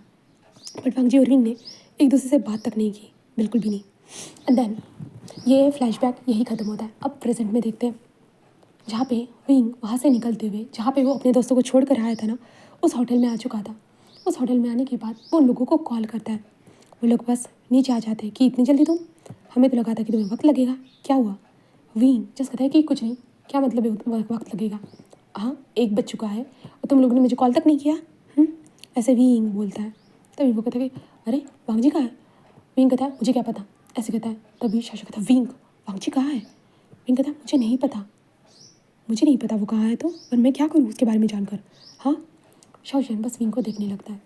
बट वांग जी और विंग ने एक दूसरे से बात तक नहीं की, बिल्कुल भी नहीं। एंड देन ये फ्लैशबैक यही ख़त्म होता है। अब प्रेजेंट में देखते हैं, जहाँ पे विंग वहाँ से निकलते हुए, जहाँ पे वो अपने दोस्तों को छोड़ कर आया था ना, उस होटल में आ चुका था। उस होटल में आने के बाद वो उन लोगों को कॉल करता है। वो लोग बस नीचे आ जाते हैं कि इतनी जल्दी तुम, हमें तो लगा था कि तुम्हें वक्त लगेगा, क्या हुआ। विंग जस्ट कहता है कि कुछ नहीं, क्या मतलब है वक्त लगेगा, हाँ 1 बज चुका है और तुम लोगों ने मुझे कॉल तक नहीं किया। ऐसे विंग बोलता है। तभी वो कहता है कि अरे वांग जी कहाँ है। विंग कहता है मुझे क्या पता, ऐसे कहता है। तभी शाशु कहता है विंग वांग जी कहाँ है। विंग कहता है मुझे नहीं पता वो कहाँ है, तो पर मैं क्या करूँ उसके बारे में जानकर। हाँ, शाओशन बस विंग को देखने लगता है।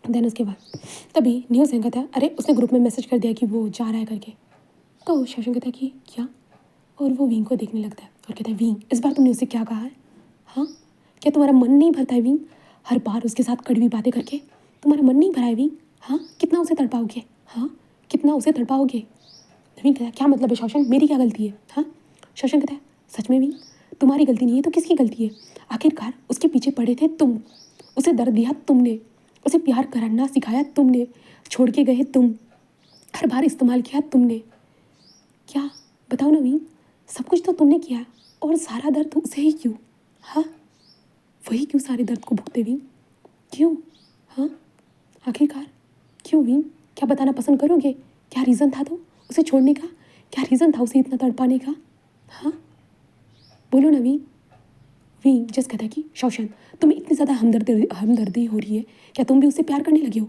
देन उसके बाद तभी न्यूज़ सेन कहता है अरे उसने ग्रुप में मैसेज कर दिया कि वो जा रहा है करके। तो शाओशन कहता है कि क्या, और वो विंग को देखने लगता है और कहता है विंग इस बार तुमने उसे क्या कहा है। हाँ, क्या तुम्हारा मन नहीं भरता है विंग, हर बार उसके साथ कड़वी बातें करके तुम्हारा मन नहीं भरा है विंग। हाँ, कितना उसे तड़पाओगे, हाँ कितना उसे तड़पाओगे। विंग कहता है क्या मतलब है शाओशन, मेरी क्या गलती है। हाँ, शाओशन कहता है सच में विंग तुम्हारी गलती नहीं है तो किसकी गलती है। आखिरकार उसके पीछे पड़े थे तुम, उसे दर्द दिया तुमने, उसे प्यार करना सिखाया तुमने, छोड़ के गए तुम, हर बार इस्तेमाल किया तुमने। क्या बताओ ना विंग, सब कुछ तो तुमने किया और सारा दर्द उसे ही क्यों। हाँ, वही क्यों सारे दर्द को भुगते विंग, क्यों। हाँ, आखिरकार क्यों विंग, क्या बताना पसंद करोगे, क्या रीज़न था तो उसे छोड़ने का, क्या रीज़न था उसे इतना तड़पाने का। हाँ, बोलो ना विंग। विंग जस्ट कहता है कि शौशन तुम्हें इतनी ज़्यादा हमदर्दी हो रही है, क्या तुम भी उससे प्यार करने लगे हो।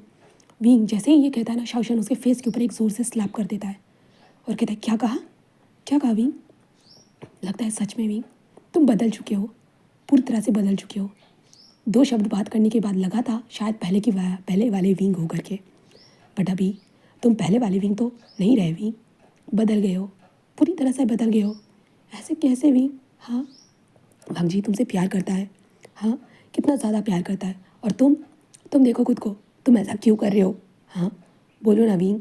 विंग जैसे ही ये कहता है ना, शौशन उसके फेस के ऊपर एक ज़ोर से स्लैप कर देता है और कहता है क्या कहा विंग। लगता है सच में विंग तुम बदल चुके हो, पूरी तरह से बदल चुके हो। 2 शब्द बात करने के बाद लगा था शायद पहले वाले विंग हो करके, बट अभी तुम पहले वाले विंग तो नहीं रहे विंग, बदल गए हो, पूरी तरह से बदल गए हो। ऐसे कैसे विंग। हाँ, वांग जी तुमसे प्यार करता है, हाँ कितना ज़्यादा प्यार करता है, और तुम देखो खुद को, तुम ऐसा क्यों कर रहे हो। हाँ, बोलो ना विंग,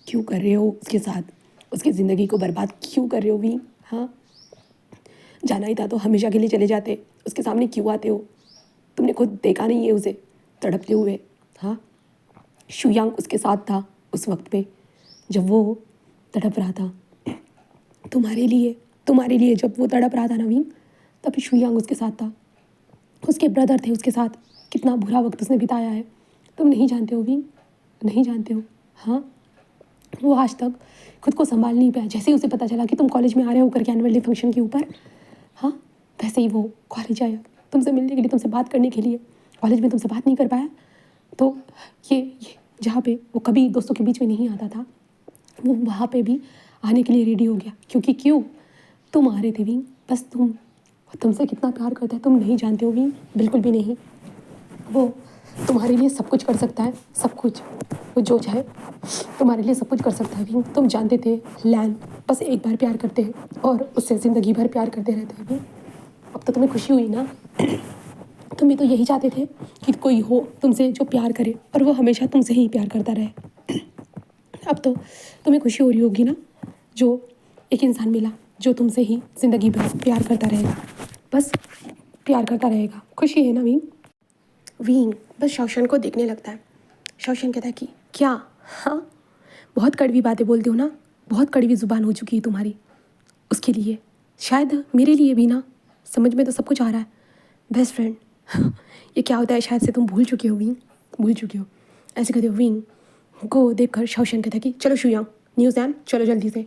क्यों कर रहे हो उसके साथ, उसकी ज़िंदगी को बर्बाद क्यों कर रहे हो विंग। हाँ, जाना ही था तो हमेशा के लिए चले जाते, उसके सामने क्यों आते हो, तुमने खुद देखा नहीं है उसे तड़पते हुए। हाँ, शुयांग उसके साथ था उस वक्त पे जब वो तड़प रहा था, तुम्हारे लिए जब वो तड़प रहा था ना विंग, तभी शुयांग उसके साथ था, उसके ब्रदर थे उसके साथ, कितना बुरा वक्त उसने बिताया है तुम नहीं जानते हो विंग, नहीं जानते हो। हाँ, वो आज तक खुद को संभाल नहीं पाया, जैसे ही उसे पता चला कि तुम कॉलेज में आ रहे हो करके एनुअल डे फंक्शन के ऊपर, हाँ वैसे ही वो कॉलेज आया तुमसे मिलने के लिए, तुमसे बात करने के लिए। कॉलेज में तुमसे बात नहीं कर पाया तो ये जहाँ पे वो कभी दोस्तों के बीच में नहीं आता था, वो वहाँ पे भी आने के लिए रेडी हो गया, क्योंकि क्यों, तुम आ रहे थे विंग, बस तुमसे कितना प्यार करता है तुम नहीं जानते हो विंग, बिल्कुल भी नहीं। वो तुम्हारे लिए सब कुछ कर सकता है, सब कुछ, वो जो चाहे तुम्हारे लिए सब कुछ कर सकता है विंग। तुम जानते थे लैन बस एक बार प्यार करते हैं और उससे ज़िंदगी भर प्यार करते रहते हैं विंग। अब तो तुम्हें खुशी हुई ना, तुम भी तो यही चाहते थे कि कोई हो तुमसे जो प्यार करे और वो हमेशा तुमसे ही प्यार करता रहे। अब तो तुम्हें खुशी हो रही होगी ना, जो एक इंसान मिला जो तुमसे ही ज़िंदगी भर प्यार करता रहेगा, बस प्यार करता रहेगा। खुशी है ना विंग? विंग बस शौशन को देखने लगता है। शौशन कहता है कि क्या? हाँ, बहुत कड़वी बातें बोलते हो ना, बहुत कड़वी ज़ुबान हो चुकी है तुम्हारी। उसके लिए शायद मेरे लिए भी ना, समझ में तो सब कुछ आ रहा है बेस्ट फ्रेंड। ये क्या होता है शायद से तुम भूल चुके हो विंग, भूल चुके हो। ऐसे कहते हो। विंग को देखकर शौशन कहता है कि चलो शुयांग, न्यूज़ैन चलो जल्दी से।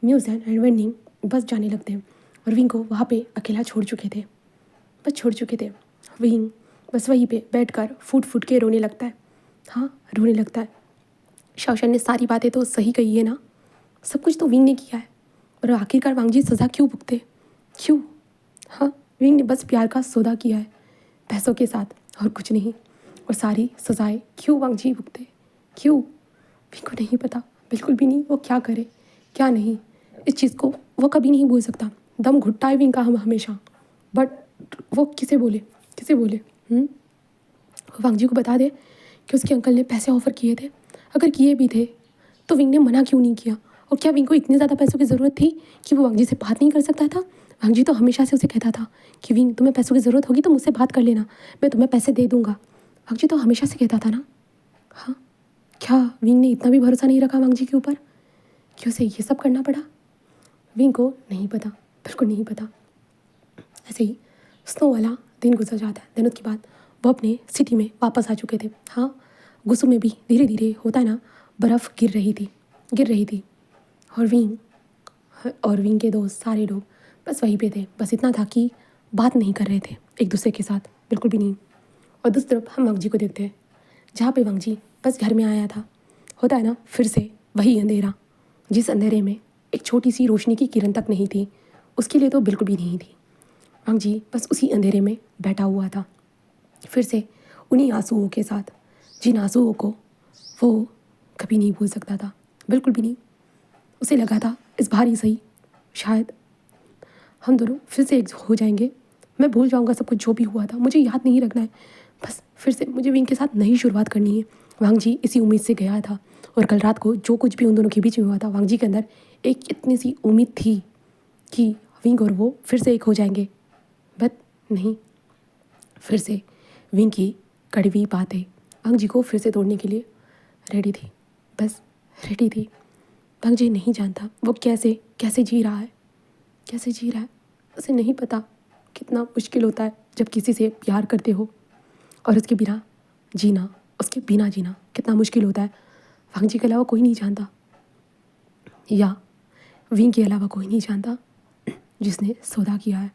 न्यूज़ैन एंड वेंडिंग बस जाने लगते हैं और विंग को वहाँ पे अकेला छोड़ चुके थे, बस छोड़ चुके थे। विंग बस वहीं पे बैठकर फूट फूट के रोने लगता है। हाँ, रोने लगता है। शौशन ने सारी बातें तो सही कही है ना, सब कुछ तो विंग ने किया है, और आखिरकार वांग जी सज़ा क्यों भुगते? क्यों? हाँ, विंग ने बस प्यार का सौदा किया है पैसों के साथ और कुछ नहीं, और सारी सज़ाएं क्यों वांग जी भुगते? क्यों? विंग को नहीं पता, बिल्कुल भी नहीं। वो क्या करे क्या नहीं, इस चीज़ को वो कभी नहीं भूल सकता। दम घुटता है विंग का हम हमेशा, बट वो किसे बोले, किसे बोले? वांग जी को बता दे कि उसके अंकल ने पैसे ऑफ़र किए थे। अगर किए भी थे तो विंग ने मना क्यों नहीं किया? और क्या विंग को इतनी ज़्यादा पैसों की ज़रूरत थी कि वो वांग जी से बात नहीं कर सकता था? वांग जी तो हमेशा से उसे कहता था कि विंग तुम्हें पैसों की ज़रूरत होगी तो मुझसे बात कर लेना, मैं तुम्हें पैसे दे दूँगा। वांग जी तो हमेशा से कहता था ना। हाँ, क्या विंग ने इतना भी भरोसा नहीं रखा वांग जी के ऊपर कि उसे ये सब करना पड़ा? विंग को नहीं पता, बिल्कुल नहीं पता। ऐसे ही स्नो वाला दिन गुजर जाता है। दिन उसके बाद वो अपने सिटी में वापस आ चुके थे। हाँ, गुस्सू में भी धीरे धीरे होता है ना, बर्फ़ गिर रही थी, गिर रही थी। और विंग के दोस्त सारे लोग बस वहीं पे थे। बस इतना था कि बात नहीं कर रहे थे एक दूसरे के साथ, बिल्कुल भी नहीं। और दूसरी तरफ हम वांग जी को देखते हैं, जहाँ पे वांग जी बस घर में आया था। होता है ना फिर से वही अंधेरा, जिस अंधेरे में एक छोटी सी रोशनी की किरण तक नहीं थी, उसके लिए तो बिल्कुल भी नहीं थी। वांग जी बस उसी अंधेरे में बैठा हुआ था, फिर से उन्हीं आंसुओं के साथ, जिन आंसुओं को वो कभी नहीं भूल सकता था, बिल्कुल भी नहीं। उसे लगा था इस बार ही सही, शायद हम दोनों फिर से एक हो जाएंगे। मैं भूल जाऊंगा सब कुछ जो भी हुआ था, मुझे याद नहीं रखना है। बस फिर से मुझे विंग के साथ नई शुरुआत करनी है। वांग जी इसी उम्मीद से गया था, और कल रात को जो कुछ भी उन दोनों के बीच में हुआ था, वांग जी के अंदर एक इतनी सी उम्मीद थी कि विंग और वो फिर से एक हो जाएंगे। बट नहीं, फिर से विंग की कड़वी बातें वांग जी को फिर से तोड़ने के लिए रेडी थी, बस रेडी थी। वांग जी नहीं जानता वो कैसे कैसे जी रहा है, कैसे जी रहा है। उसे नहीं पता कितना मुश्किल होता है जब किसी से प्यार करते हो और उसके बिना जीना, उसके बिना जीना कितना मुश्किल होता है। वांग जी के अलावा कोई नहीं जानता, या विंग के अलावा कोई नहीं जानता, जिसने सौदा किया है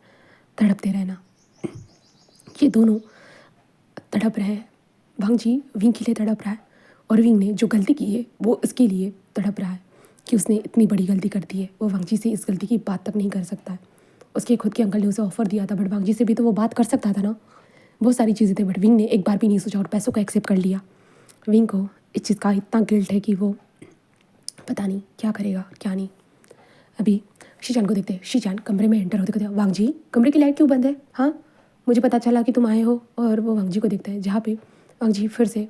तड़पते रहना। ये दोनों तड़प रहे हैं। वांग जी विंग के लिए तड़प रहा है, और विंग ने जो गलती की है वो इसके लिए तड़प रहा है कि उसने इतनी बड़ी गलती कर दी है। वो वांग जी से इस गलती की बात तक नहीं कर सकता है। उसके खुद के अंकल ने उसे ऑफ़र दिया था, बट वांग जी से भी तो वो बात कर सकता था ना। बहुत सारी चीज़ें थी, बट विंग ने एक बार भी नहीं सोचा और पैसों को एक्सेप्ट कर लिया। विंग को इस चीज़ का इतना गिल्ट है कि वो पता नहीं क्या करेगा क्या नहीं। अभी शीचान को देखते हैं। शीचान कमरे में एंटर होते कहते हैं, वांग जी कमरे की लाइट क्यों बंद है? हाँ, मुझे पता चला कि तुम आए हो। और वो वांग जी को देखता है, जहाँ पे वांग जी फिर से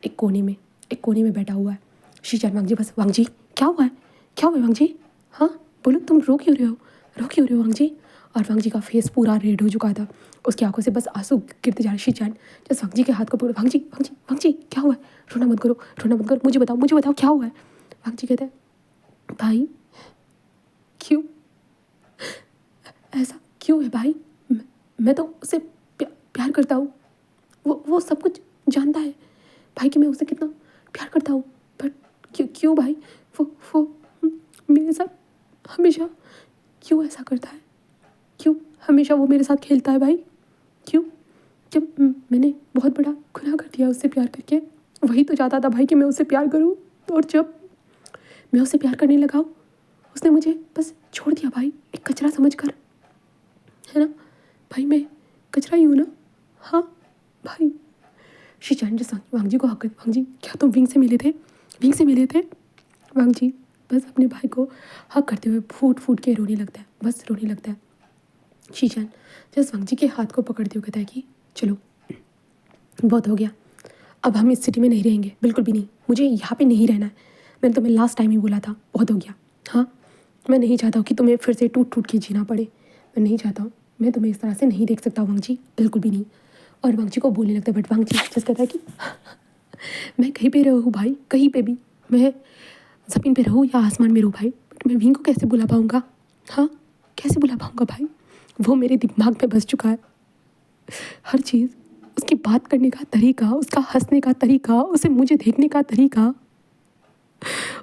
एक कोने में बैठा हुआ है। शीचान वांग जी बस, वांग जी क्या हुआ है, क्या हुआ है वांग जी? हाँ बोलो, तुम रो क्यों रहे हो, रो क्यों रहे हो वांग जी? और वांग जी का फेस पूरा रेड हो चुका था, उसकी आंखों से बस आंसू गिरते जा रहे। शीचान जस्ट वांग जी के हाथ को पकड़ो, वांग जी वांग जी वांग जी क्या हुआ है? रोना मत करो, रोना मत करो, मुझे बताओ क्या हुआ है? वांग जी कहते हैं, भाई क्यों, ऐसा क्यों है भाई? मैं तो उसे प्यार करता हूँ, वो सब कुछ जानता है भाई कि मैं उसे कितना प्यार करता हूँ, बट क्यों भाई? वो मेरे साथ हमेशा क्यों ऐसा करता है? क्यों हमेशा वो मेरे साथ खेलता है भाई? क्यों? जब मैंने बहुत बड़ा गुनाह कर दिया उससे प्यार करके, वही तो चाहता था भाई कि मैं उससे प्यार करूँ, और जब मैं उससे प्यार करने लगा उसने मुझे बस छोड़ दिया भाई, एक कचरा समझकर, है ना भाई? मैं कचरा ही हूँ ना? हाँ भाई। शीचान जैसा वांग जी को हक, वांग जी क्या तुम विंग से मिले थे? विंग से मिले थे? वांग जी बस अपने भाई को हक करते हुए फूट फूट के रोने लगता है, बस रोने लगता है। शीचान जस्ट वांग जी के हाथ को पकड़ते हुए कहता है कि चलो बहुत हो गया, अब हम इस सिटी में नहीं रहेंगे, बिल्कुल भी नहीं, मुझे यहाँ पे नहीं रहना है। मैंने तुम्हें लास्ट टाइम ही बोला था, बहुत हो गया। हाँ, मैं नहीं चाहता हूँ कि तुम्हें फिर से टूट टूट के जीना पड़े। मैं नहीं चाहता हूँ, मैं तुम्हें इस तरह से नहीं देख सकता वांगजी, बिल्कुल भी नहीं। और वांगजी को बोलने लगता है, बट वांगजी जस्ट कहता है कि मैं कहीं पे रहूँ भाई, कहीं पे भी, मैं ज़मीन पे रहूँ या आसमान में रहूँ भाई, बट मैं विंग को कैसे बुला पाऊँगा? हाँ, कैसे बुला पाऊँगा भाई? वो मेरे दिमाग में बस चुका है, हर चीज़, उसकी बात करने का तरीका, उसका हंसने का तरीका, उसे मुझे देखने का तरीका,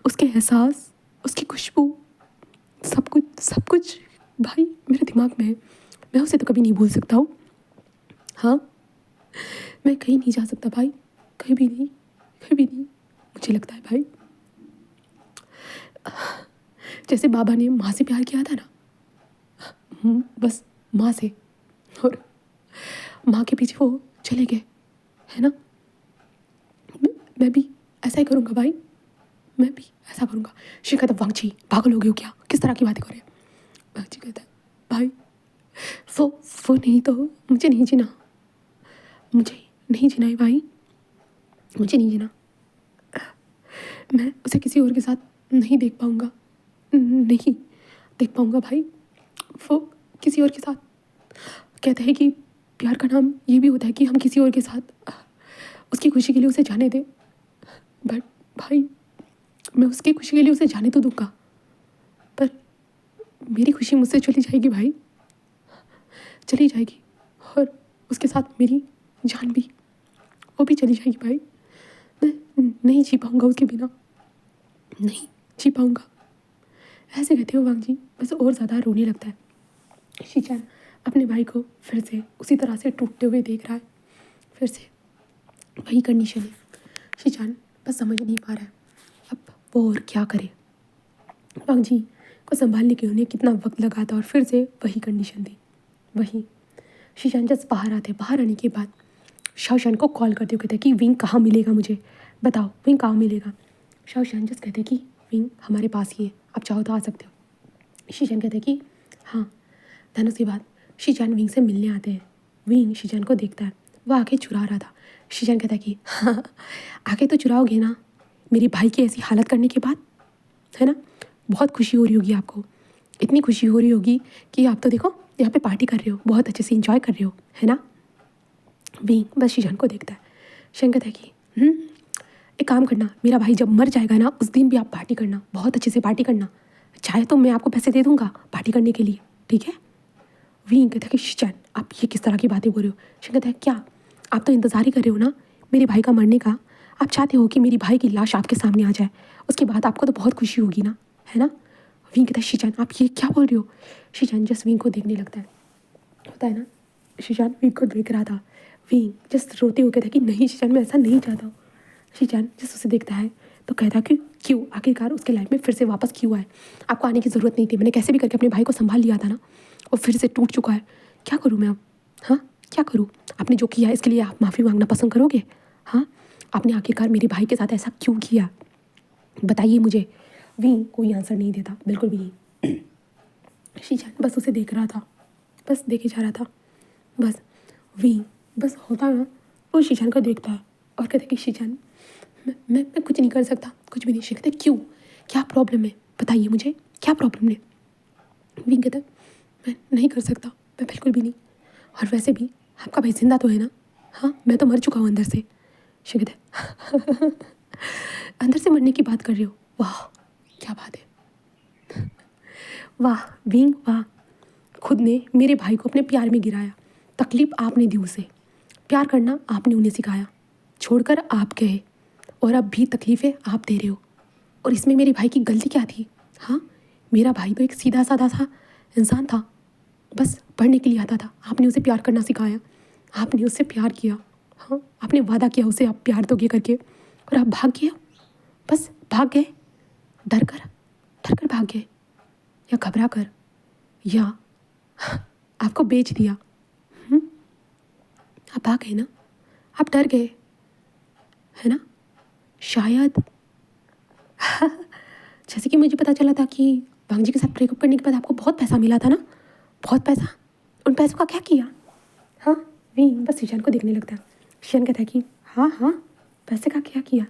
उसके एहसास, उसकी खुशबू, सब कुछ भाई मेरे दिमाग में है। मैं उसे तो कभी नहीं भूल सकता हूँ। हाँ, मैं कहीं नहीं जा सकता भाई, कहीं भी नहीं, कहीं भी नहीं। मुझे लगता है भाई, जैसे बाबा ने माँ से प्यार किया था ना, बस माँ से, और माँ के पीछे वो चले गए, है ना। मैं भी ऐसा ही करूँगा भाई, मैं भी ऐसा करूँगा। श्री कहता, वांगची पागल हो गए हो क्या, किस तरह की बातें कर रहे हैं? वांगची कहता है, भाई वो वो नहीं तो मुझे नहीं जीना, मुझे नहीं जीना है भाई, मुझे नहीं जीना। मैं उसे किसी और के साथ नहीं देख पाऊँगा, नहीं देख पाऊँगा भाई। वो किसी और के साथ, कहते हैं कि प्यार का नाम ये भी होता है कि हम किसी और के साथ उसकी खुशी के लिए उसे जाने दें, बट भाई मैं उसकी खुशी के लिए उसे जाने तो दूंगा, पर मेरी खुशी मुझसे चली जाएगी भाई, चली जाएगी, और उसके साथ मेरी जान भी, वो भी चली जाएगी भाई। मैं नहीं जी पाऊँगा उसके बिना, नहीं जी पाऊँगा। ऐसे कहते हो वांग जी, बस और ज़्यादा रोने लगता है। शीचान अपने भाई को फिर से उसी तरह से टूटते हुए देख रहा है, फिर से वही कंडीशन है। शीचान बस समझ नहीं पा रहा है अब वो और क्या करे। वांग जी को संभालने के उन्हें कितना वक्त लगा था, और फिर से वही कंडीशन थी, वही। शीशान जब बाहर आते, बाहर आने के बाद शाओशान को कॉल करते हुए कहते हैं कि विंग कहाँ मिलेगा, मुझे बताओ विंग कहाँ मिलेगा। शाओशान जस्ट कहते हैं कि विंग हमारे पास ही है, आप चाहो तो आ सकते हो। शीशान कहते हैं कि हाँ। धन उसके बाद शीशान विंग से मिलने आते हैं। विंग शीशान को देखता है, वो आके चुरा रहा था। शीशान कहता है कि हाँ, आके तो चुराओगे ना मेरी भाई की ऐसी हालत करने के बाद, है ना। बहुत खुशी हो रही होगी आपको, इतनी खुशी हो रही होगी कि आप तो देखो यहाँ पे पार्टी कर रहे हो, बहुत अच्छे से इंजॉय कर रहे हो, है ना। विंग बस शीशान को देखता है। शीशान कहता है कि एक काम करना, मेरा भाई जब मर जाएगा ना उस दिन भी आप पार्टी करना, बहुत अच्छे से पार्टी करना, चाहे तो मैं आपको पैसे दे दूंगा पार्टी करने के लिए, ठीक है। विंग कहता है कि शीशान आप ये किस तरह की बातें बोल रहे हो। शीशान कहता है क्या आप तो इंतज़ार ही कर रहे हो ना मेरे भाई का मरने का, आप चाहते हो कि मेरी भाई की लाश आपके सामने आ जाए, उसके बाद आपको तो बहुत खुशी होगी ना, है ना। विंग कहता है शीशान आप ये क्या बोल रहे हो। शीशान जस्ट विंग को देखने लगता है, होता है ना। शीशान विंग को देख रहा था। विंग जस्ट रोते हुए कहता है कि नहीं शीशान मैं ऐसा नहीं चाहता हूँ। शीशान जस्ट उसे देखता है तो कहता है कि क्यों, आखिरकार उसके लाइफ में फिर से वापस क्यों आए, आपको आने की ज़रूरत नहीं थी, मैंने कैसे भी करके अपने भाई को संभाल लिया था ना, वो फिर से टूट चुका है, क्या करूँ मैं अब। हाँ क्या करूँ, आपने जो किया इसके लिए आप माफ़ी मांगना पसंद करोगे। हाँ आपने आखिरकार मेरे भाई के साथ ऐसा क्यों किया, बताइए मुझे। विंग कोई आंसर नहीं देता, बिल्कुल भी नहीं। शीशान बस उसे देख रहा था, बस देखे जा रहा था, बस। विंग बस होता है ना, वो शीशान को देखता है और कहता है कि शीशान मैं कुछ नहीं कर सकता, कुछ भी नहीं। शी कहते क्यों, क्या प्रॉब्लम है, बताइए मुझे क्या प्रॉब्लम है। विंग कहता है मैं नहीं कर सकता, मैं बिल्कुल भी नहीं, और वैसे भी आपका भाई जिंदा तो है ना। हाँ मैं तो मर चुका हूँ अंदर से। शी कहते अंदर से मरने की बात कर रहे हो, वाह क्या बात है, वाह विंग वाह। खुद ने मेरे भाई को अपने प्यार में गिराया, तकलीफ़ आपने दी उसे, प्यार करना आपने उन्हें सिखाया, छोड़कर आप गए और अब भी तकलीफ़ें आप दे रहे हो, और इसमें मेरे भाई की गलती क्या थी। हाँ मेरा भाई तो एक सीधा साधा सा इंसान था, बस पढ़ने के लिए आता था, आपने उसे प्यार करना सिखाया, आपने उससे प्यार किया। हाँ आपने वादा किया उसे आप प्यार दोगे करके, और आप भाग गए, बस भाग गए, डर कर भाग गए, या घबरा कर, या आपको बेच दिया। आप भाग गए ना, आप डर गए, है ना शायद। जैसे कि मुझे पता चला था कि भांग जी के साथ ब्रेकअप करने के बाद आपको बहुत पैसा मिला था ना, बहुत पैसा, उन पैसों का क्या किया। हाँ विंग बस शीशान को देखने लगता है। शीशान कहता है कि हाँ हाँ पैसे का क्या किया,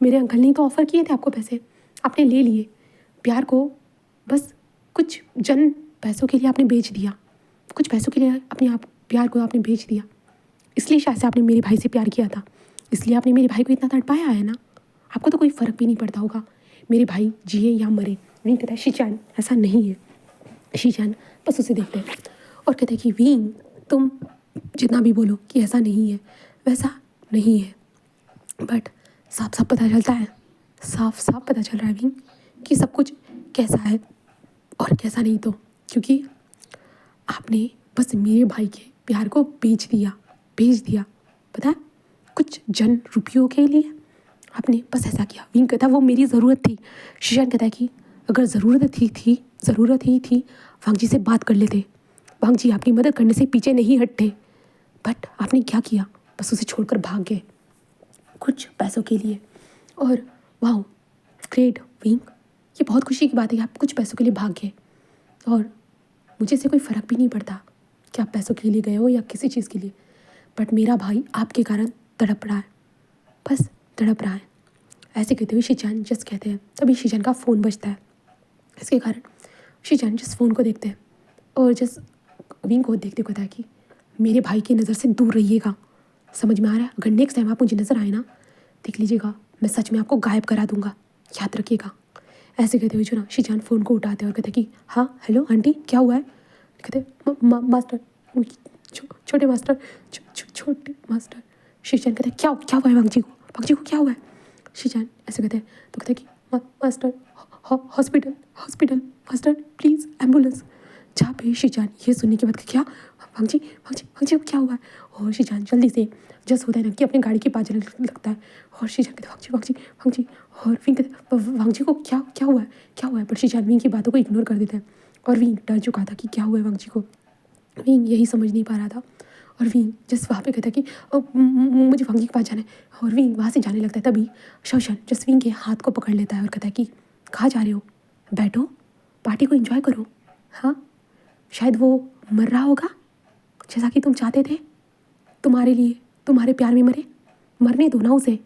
मेरे अंकल ने तो ऑफ़र किए थे आपको पैसे, आपने ले लिए, प्यार को बस कुछ जन पैसों के लिए आपने बेच दिया, कुछ पैसों के लिए अपने आप प्यार को आपने बेच दिया। इसलिए शायद से आपने मेरे भाई से प्यार किया था, इसलिए आपने मेरे भाई को इतना तड़पाया है ना। आपको तो कोई फ़र्क भी नहीं पड़ता होगा मेरे भाई जिए या मरे। नहीं कहता है शीचान ऐसा नहीं है। शीचान बस उसे देखते हैं और कहते हैं कि वींग तुम जितना भी बोलो कि ऐसा नहीं है वैसा नहीं है, बट साफ साफ पता चलता है, साफ साफ पता चल रहा है वींग कि सब कुछ कैसा है और कैसा नहीं। तो क्योंकि आपने बस मेरे भाई के प्यार को बेच दिया पता है, कुछ जन रुपयों के लिए आपने बस ऐसा किया। विंग कहता वो मेरी ज़रूरत थी। शीशान कहता है कि अगर ज़रूरत ही थी वांग जी से बात कर लेते, वांग जी आपकी मदद करने से पीछे नहीं हटते, बट आपने क्या किया, बस उसे छोड़कर भाग गए कुछ पैसों के लिए। और वाह ग्रेट विंग, ये बहुत खुशी की बात है कि आप कुछ पैसों के लिए भाग गए और मुझे से कोई फ़र्क भी नहीं पड़ता कि आप पैसों के लिए गए हो या किसी चीज़ के लिए, बट मेरा भाई आपके कारण तड़प रहा है, बस तड़प रहा है। ऐसे कहते हुए शीचान जस्ट कहते हैं, तभी शीचान का फ़ोन बजता है। इसके कारण शीचान जिस फ़ोन को देखते हैं और जिस विंग को देखते कहता है कि मेरे भाई की नज़र से दूर रहिएगा, समझ में आ रहा है। अगर नेक्स्ट टाइम आप मुझे नज़र आए ना, देख लीजिएगा मैं सच में आपको गायब करा दूंगा, याद रखिएगा। ऐसे कहते हुए जो ना शीचान फ़ोन को उठाते हैं और कहते हैं कि हाँ हेलो आंटी क्या हुआ है। कहते मास्टर छोटे मास्टर छोटे मास्टर। शीचान कहते हैं क्या हुआ है वांग जी को क्या हुआ है। शीचान ऐसे कहते हैं तो कहते हैं कि master hospital master please ambulance. जहाँ पे शीचान ये सुनने के बाद क्या वांग जी को क्या हुआ है। और शीचान जल्दी से जस्ट होता है ना कि अपने गाड़ी के पास जाने लगता है और शीचान कहते वांग जी और विंग कहते वांग जी को क्या हुआ है। पर शीचान विंग की बातों को इग्नोर कर देता है और विंग डर चुका था कि क्या हुआ है वांग जी को। विंग यही समझ नहीं पा रहा था और विंग जस्ट वहाँ पे कहता है कि मुझे वांग जी के पास जाना है और विंग वहाँ से जाने लगता है। तभी शौशन जस्ट विंग के हाथ को पकड़ लेता है और कहता है कि कहाँ जा रहे हो, बैठो पार्टी को एंजॉय करो। हाँ शायद वो मर रहा होगा जैसा कि तुम चाहते थे, तुम्हारे लिए तुम्हारे प्यार में मरने दो ना उसे,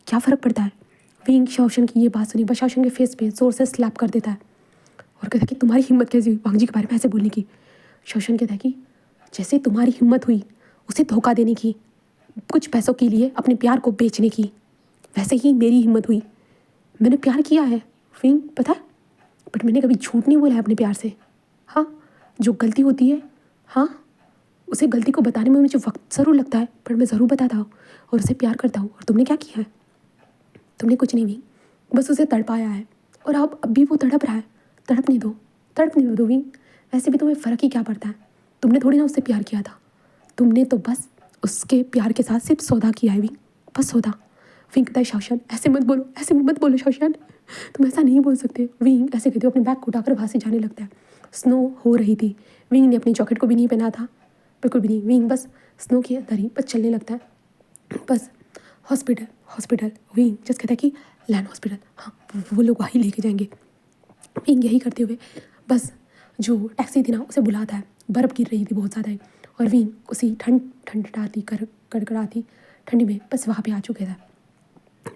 क्या फ़र्क पड़ता है। विंग शौशन की ये बात सुनी बस शौशन के फेस पे ज़ोर से स्लैप कर देता है और कहता है कि तुम्हारी हिम्मत कैसी हुई वांग जी के बारे में ऐसे बोलने की। शौशन कहता है कि जैसे तुम्हारी हिम्मत हुई उसे धोखा देने की, कुछ पैसों के लिए अपने प्यार को बेचने की, वैसे ही मेरी हिम्मत हुई। मैंने प्यार किया है विंग पता है, बट मैंने कभी झूठ नहीं बोला है अपने प्यार से। हाँ जो गलती होती है हाँ उसे गलती को बताने में मुझे वक्त ज़रूर लगता है, पर मैं ज़रूर बताता हूँ और उसे प्यार करता हूँ। और तुमने क्या किया है, तुमने कुछ नहीं विंग, बस उसे तड़पाया है और अब भी वो तड़प रहा है, तड़पने दो विंग। वैसे भी तुम्हें फ़र्क ही क्या पड़ता है, तुमने थोड़ी ना उससे प्यार किया था, तुमने तो बस उसके प्यार के साथ सिर्फ सौदा किया है विंग, बस सौदा। विंग कहता है शौशन ऐसे मत बोलो शौशन, तुम ऐसा नहीं बोल सकते। विंग ऐसे कहते हो अपने बैग को उठाकर वहाँ से जाने लगता है। स्नो हो रही थी, विंग ने अपनी जैकेट को भी नहीं पहना था, बिल्कुल भी नहीं। विंग बस स्नो के अंदर ही बस चलने लगता है। बस हॉस्पिटल विंग जस्ट कहता है कि लैंड हॉस्पिटल, हाँ वो लोग वहीं लेके जाएंगे। विंग यही करते हुए बस जो टैक्सी थी ना उसे बुलाता है। बर्फ़ गिर रही थी बहुत ज़्यादा ही और विंग उसी ठंडती कड़कड़ाती ठंडी में बस वहाँ पे आ चुके थे।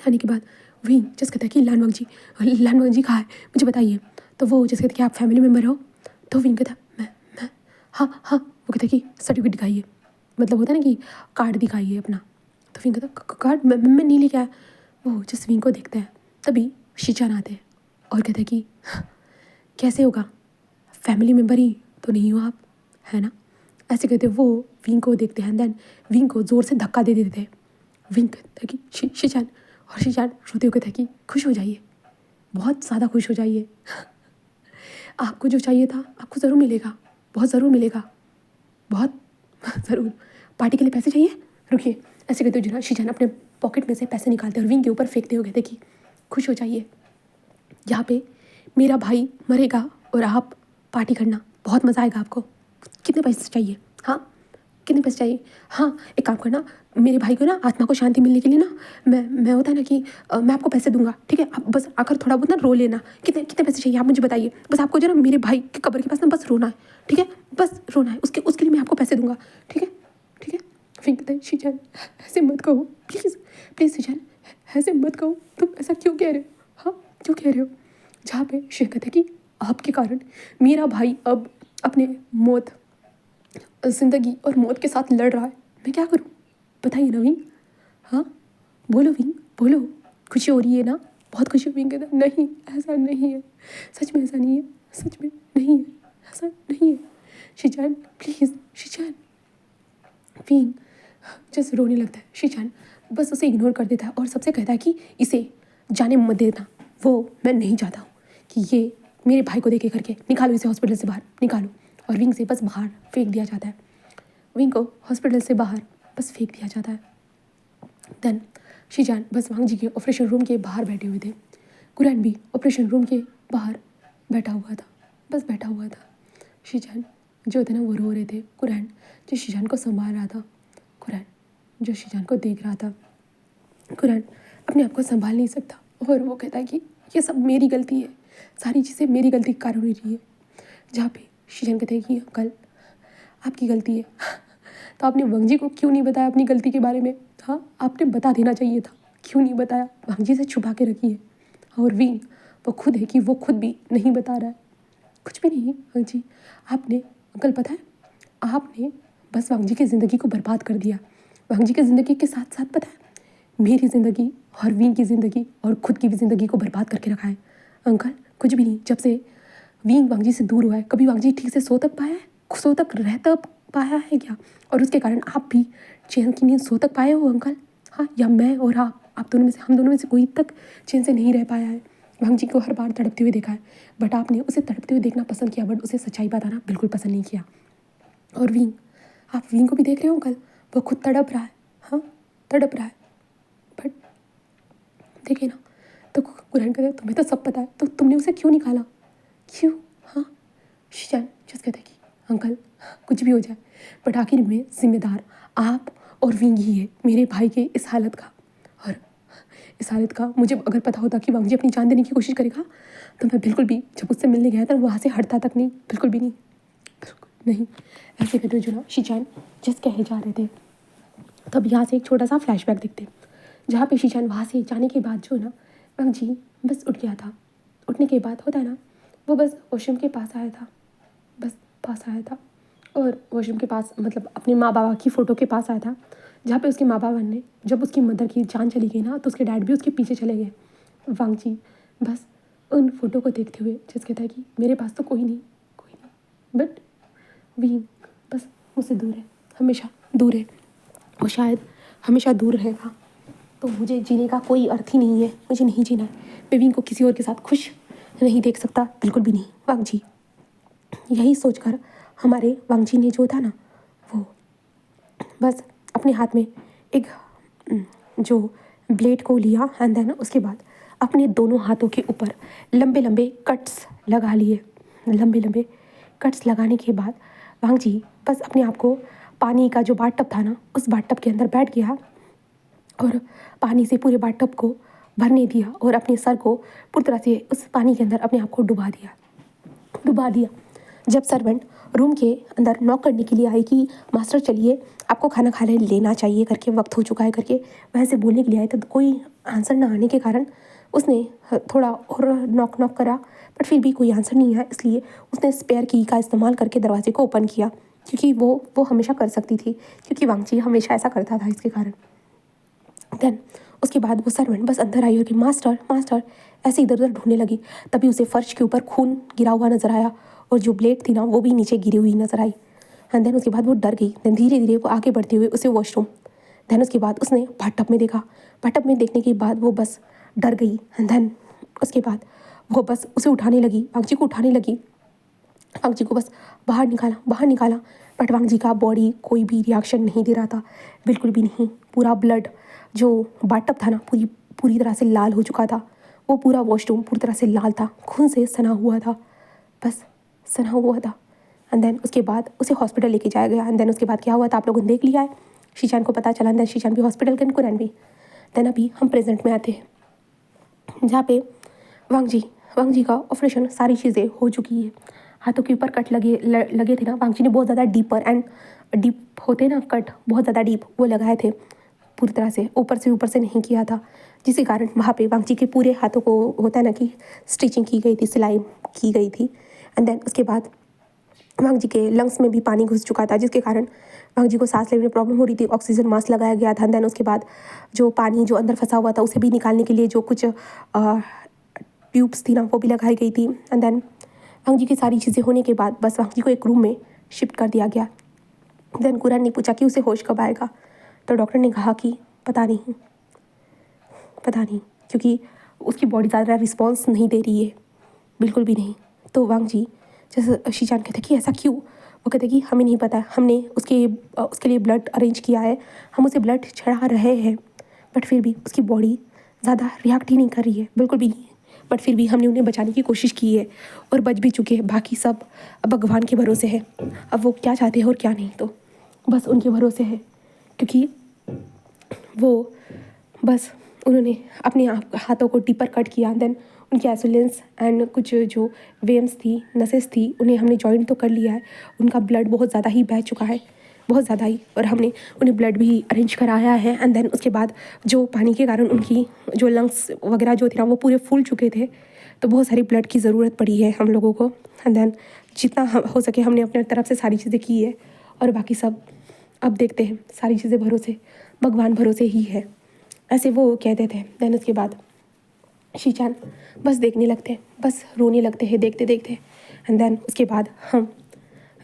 आने के बाद विंग जस्ट कहता है कि लानवांग जी कहाँ है मुझे बताइए। तो वो जैसे कहते कि आप फैमिली मेम्बर हो। तो विंग कहता मैं हाँ वो कहता है कि सर्टिफिकेट दिखाइए, मतलब होता है ना कि कार्ड दिखाइए अपना। तो विंग कहता कार्ड मैं नहीं लेके आया। वो जस्ट विंग को देखता है। तभी शीचान आते हैं और कहते हैं कि कैसे होगा, फैमिली मेम्बर ही तो नहीं हो आप, है ना। ऐसे कहते वो विंग को देखते हैं, देन विंग को ज़ोर से धक्का दे देते हैं। विंग कहता है कि शीचान, और शीचान रोते हुए कहता है कि खुश हो जाइए, बहुत ज़्यादा खुश हो जाइए। आपको जो चाहिए था आपको ज़रूर मिलेगा, बहुत ज़रूर मिलेगा, बहुत ज़रूर। पार्टी के लिए पैसे चाहिए, रुकिए। ऐसे कहते हुए शीचान अपने पॉकेट में से पैसे निकालते हैं और विंग के ऊपर फेंकते हुए कहते कि खुश हो जाइए, यहाँ पे मेरा भाई मरेगा और आप पार्टी करना, बहुत मज़ा आएगा आपको। कितने पैसे चाहिए, हाँ कितने पैसे चाहिए। हाँ एक काम करना, मेरे भाई को ना आत्मा को शांति मिलने के लिए ना मैं होता है ना कि मैं आपको पैसे दूंगा, ठीक है। आप बस आकर थोड़ा बहुत ना रो लेना। कितने कितने पैसे चाहिए आप मुझे बताइए, बस आपको जो ना मेरे भाई के कब्र के पास ना बस रोना है, ठीक है, बस रोना है, उसके लिए मैं आपको पैसे दूंगा, ठीक है। फिर कहते हैं शीचान ऐसे मत कहो प्लीज़ शीचान, ऐसे मत कहो, तुम ऐसा क्यों कह रहे हो। हाँ क्यों कह रहे हो? जहाँ पे शीजान कहता है कि आपके कारण मेरा भाई अब अपने मौत, ज़िंदगी और मौत के साथ लड़ रहा है, मैं क्या करूँ? बताइए ना विंग। हाँ, बोलो विंग, बोलो। खुशी हो रही है ना? बहुत खुशी। विंग कहता है नहीं, ऐसा नहीं है, सच में ऐसा नहीं है, सच में नहीं है, ऐसा नहीं है। शीजान प्लीज़, शीजान। विंग जैसे रोने लगता है। शीजान बस उसे इग्नोर कर देता है और सबसे कहता है कि इसे जाने मत देना, वो मैं नहीं चाहता हूँ कि ये मेरे भाई को देखे करके, निकालो इसे हॉस्पिटल से बाहर, निकालो। और विंग से बस बाहर फेंक दिया जाता है। विंग को हॉस्पिटल से बाहर बस फेंक दिया जाता है। देन शीजान बस वांग जी के ऑपरेशन रूम के बाहर बैठे हुए थे। कुरैन भी ऑपरेशन रूम के बाहर बैठा हुआ था, बस बैठा हुआ था। शीजान जो थे ना वो रो रहे थे। कुरैन जो शीजान को संभाल रहा था, कुरैन जो शीजान को देख रहा था। कुरैन अपने आप को संभाल नहीं सकता और वो कहता है कि ये सब मेरी गलती है, सारी चीज़ें मेरी गलती के कारण हुई रही है। जहाँ पे शीजान कहते हैं कि अंकल आपकी गलती है, तो आपने वांग जी को क्यों नहीं बताया अपनी गलती के बारे में? हाँ, आपने बता देना चाहिए था, क्यों नहीं बताया? वांग जी से छुपा के रखी है। और विंग वो खुद है कि वो खुद भी नहीं बता रहा है, कुछ भी नहीं। वांग जी आपने, अंकल पता है आपने बस वांग जी की ज़िंदगी को बर्बाद कर दिया। वांग जी की ज़िंदगी के साथ साथ पता है मेरी ज़िंदगी और विंग की ज़िंदगी और खुद की भी ज़िंदगी को बर्बाद करके रखा है। अंकल कुछ भी नहीं, जब से विंग वांग जी से दूर हुआ है, कभी वांग जी ठीक से सो तक पाया है? सो तक रह तक पाया है क्या? और उसके कारण आप भी चैन की नींद सो तक पाए हो अंकल? हाँ, या मैं और आप दोनों में से, हम दोनों में से कोई तक चैन से नहीं रह पाया है? वांग जी को हर बार तड़पते हुए देखा है, बट आपने उसे तड़पते हुए देखना पसंद किया, बट उसे सच्चाई बताना बिल्कुल पसंद नहीं किया। और विंग, आप विंग को भी देख रहे हो अंकल, वो खुद तड़प रहा है। हाँ, तड़प रहा है, बट देखिए ना। तो कुरैन कहते तुम्हें तो सब पता है, तो तुमने उसे क्यों निकाला? क्यों? हाँ, शीजान जस्ट कहते कि अंकल कुछ भी हो जाए, बट आखिर में जिम्मेदार आप और विंग ही है मेरे भाई के इस हालत का। और इस हालत का मुझे अगर पता होता कि वांग जी अपनी जान देने की कोशिश करेगा, तो मैं बिल्कुल भी, जब उससे मिलने गया था वहाँ से हटता तक नहीं, बिल्कुल भी नहीं, बिल्कुल नहीं। ऐसे कहते जो ना शीजान जिस कहे जा रहे थे, तब यहाँ से एक छोटा सा फ्लैशबैक देखते, जहाँ पे शीजान वहाँ से जाने के बाद जो ना वांग जी बस उठ गया था। उठने के बाद होता है ना, वो बस वॉशरूम के पास आया था, बस पास आया था। और वॉशरूम के पास मतलब अपने माँ बाबा की फ़ोटो के पास आया था, जहाँ पे उसके माँ बाबा ने, जब उसकी मदर की जान चली गई ना, तो उसके डैड भी उसके पीछे चले गए। वांग जी बस उन फोटो को देखते हुए जिस कहता है कि मेरे पास तो कोई नहीं, कोई नहीं, बट विंग बस मुझसे दूर है, हमेशा दूर है, वो शायद हमेशा दूर रहेगा। तो मुझे जीने का कोई अर्थ ही नहीं है, मुझे नहीं जीना है। मैं विंग को किसी और के साथ खुश नहीं देख सकता, बिल्कुल भी नहीं। वांग जी यही सोचकर हमारे वांग जी ने जो था ना, वो बस अपने हाथ में एक जो ब्लेड को लिया एंड देन उसके बाद अपने दोनों हाथों के ऊपर लंबे लंबे कट्स लगा लिए। लंबे लंबे कट्स लगाने के बाद वांग जी बस अपने आप को पानी का जो बाथ टब था ना, उस बाथ टब के अंदर बैठ गया और पानी से पूरे बाथ टब को भरने दिया और अपने सर को पूरी तरह से उस पानी के अंदर अपने आप को डुबा दिया। जब सर्वेंट रूम के अंदर नॉक करने के लिए आई कि मास्टर चलिए आपको खाना खा लेना चाहिए करके, वक्त हो चुका है करके वैसे बोलने के लिए आए थे, तो कोई आंसर ना आने के कारण उसने थोड़ा और नॉक करा, बट फिर भी कोई आंसर नहीं आया। इसलिए उसने स्पेयर की का इस्तेमाल करके दरवाजे को ओपन किया, क्योंकि वो हमेशा कर सकती थी, क्योंकि वांग जी हमेशा ऐसा करता था इसके कारण। देन उसके बाद वो सर्वेंट बस अंदर आई और कि मास्टर मास्टर ऐसे इधर उधर ढूंढने लगी। तभी उसे फर्श के ऊपर खून गिरा हुआ नजर आया और जो ब्लेड थी ना वो भी नीचे गिरी हुई नजर आई। एंड देन उसके बाद वो डर गई। देन धीरे धीरे वो आगे बढ़ते हुए उसे वॉशरूम, देन उसके बाद उसने बाथटब में देखा। बाथटब में देखने के बाद वो बस डर गई। एंड देन उसके बाद वो बस उसे उठाने लगी, वांग जी को उठाने लगी। वांग जी को बस बाहर निकाला, बट वांग जी का बॉडी कोई भी रिएक्शन नहीं दे रहा था, बिल्कुल भी नहीं। पूरा ब्लड जो बाथटब था ना पूरी तरह से लाल हो चुका था। वो पूरा वॉशरूम पूरी तरह से लाल था, खून से सना हुआ था, बस सना हुआ था। एंड देन उसके बाद उसे हॉस्पिटल लेके जाया गया। एंड देन उसके बाद क्या हुआ था आप लोगों ने देख लिया है, शीशान को पता चला। देन शीशान भी हॉस्पिटल के, कुरैन भी। देन अभी हम प्रेजेंट में आते हैं, जहाँ पे वांग जी का ऑपरेशन सारी चीज़ें हो चुकी है। हाथों के ऊपर कट लगे थे ना, वांग जी ने बहुत ज़्यादा डीपर एंड डीप होते ना कट, बहुत ज़्यादा डीप वो लगाए थे। पूरी तरह से ऊपर से नहीं किया था, जिसके कारण वहाँ पे वांगजी के पूरे हाथों को होता है ना कि स्टिचिंग की गई थी, सिलाई की गई थी। एंड देन उसके बाद वांगजी के लंग्स में भी पानी घुस चुका था, जिसके कारण वांगजी को सांस लेने में प्रॉब्लम हो रही थी। ऑक्सीजन मास्क लगाया गया था। देन उसके बाद जो पानी जो अंदर फंसा हुआ था उसे भी निकालने के लिए जो कुछ ट्यूब्स थी ना वो भी लगाई गई थी। एंड देन वांगजी की सारी चीज़ें होने के बाद बस वांगजी को एक रूम में शिफ्ट कर दिया गया। देन कुरान ने पूछा कि उसे होश कब आएगा, तो डॉक्टर ने कहा कि पता नहीं, क्योंकि उसकी बॉडी ज़्यादा रिस्पॉन्स नहीं दे रही है, बिल्कुल भी नहीं। तो वांगजी जैसे शीचान कहते कि ऐसा क्यों, वो कहते कि हमें नहीं पता, हमने उसके लिए ब्लड अरेंज किया है, हम उसे ब्लड चढ़ा रहे हैं, बट फिर भी उसकी बॉडी ज़्यादा रिएक्ट ही नहीं कर रही है, बिल्कुल भी नहीं। बट फिर भी हमने उन्हें बचाने की कोशिश की है और बच भी चुके हैं। बाकी सब अब भगवान के भरोसे है, अब वो क्या चाहते हैं और क्या नहीं, तो बस उनके भरोसे है, क्योंकि वो बस उन्होंने अपने हाथों को डीपर कट किया। देन उनकी एसुलेंस एंड कुछ जो वेम्स थी, नसेस थी, उन्हें हमने जॉइन तो कर लिया है। उनका ब्लड बहुत ज़्यादा ही बह चुका है, बहुत ज़्यादा ही, और हमने उन्हें ब्लड भी अरेंज कराया है। एंड देन उसके बाद जो पानी के कारण उनकी जो लंग्स वगैरह जो थे ना वो पूरे फूल चुके थे, तो बहुत सारी ब्लड की ज़रूरत पड़ी है हम लोगों को। एंड देन जितना हो सके हमने अपने तरफ से सारी चीज़ें की है, और बाकी सब अब देखते हैं, सारी चीज़ें भरोसे, भगवान भरोसे ही है, ऐसे वो कहते थे। देन उसके बाद शीचान बस देखने लगते हैं, बस रोने लगते हैं देखते देखते। एंड देन उसके बाद हम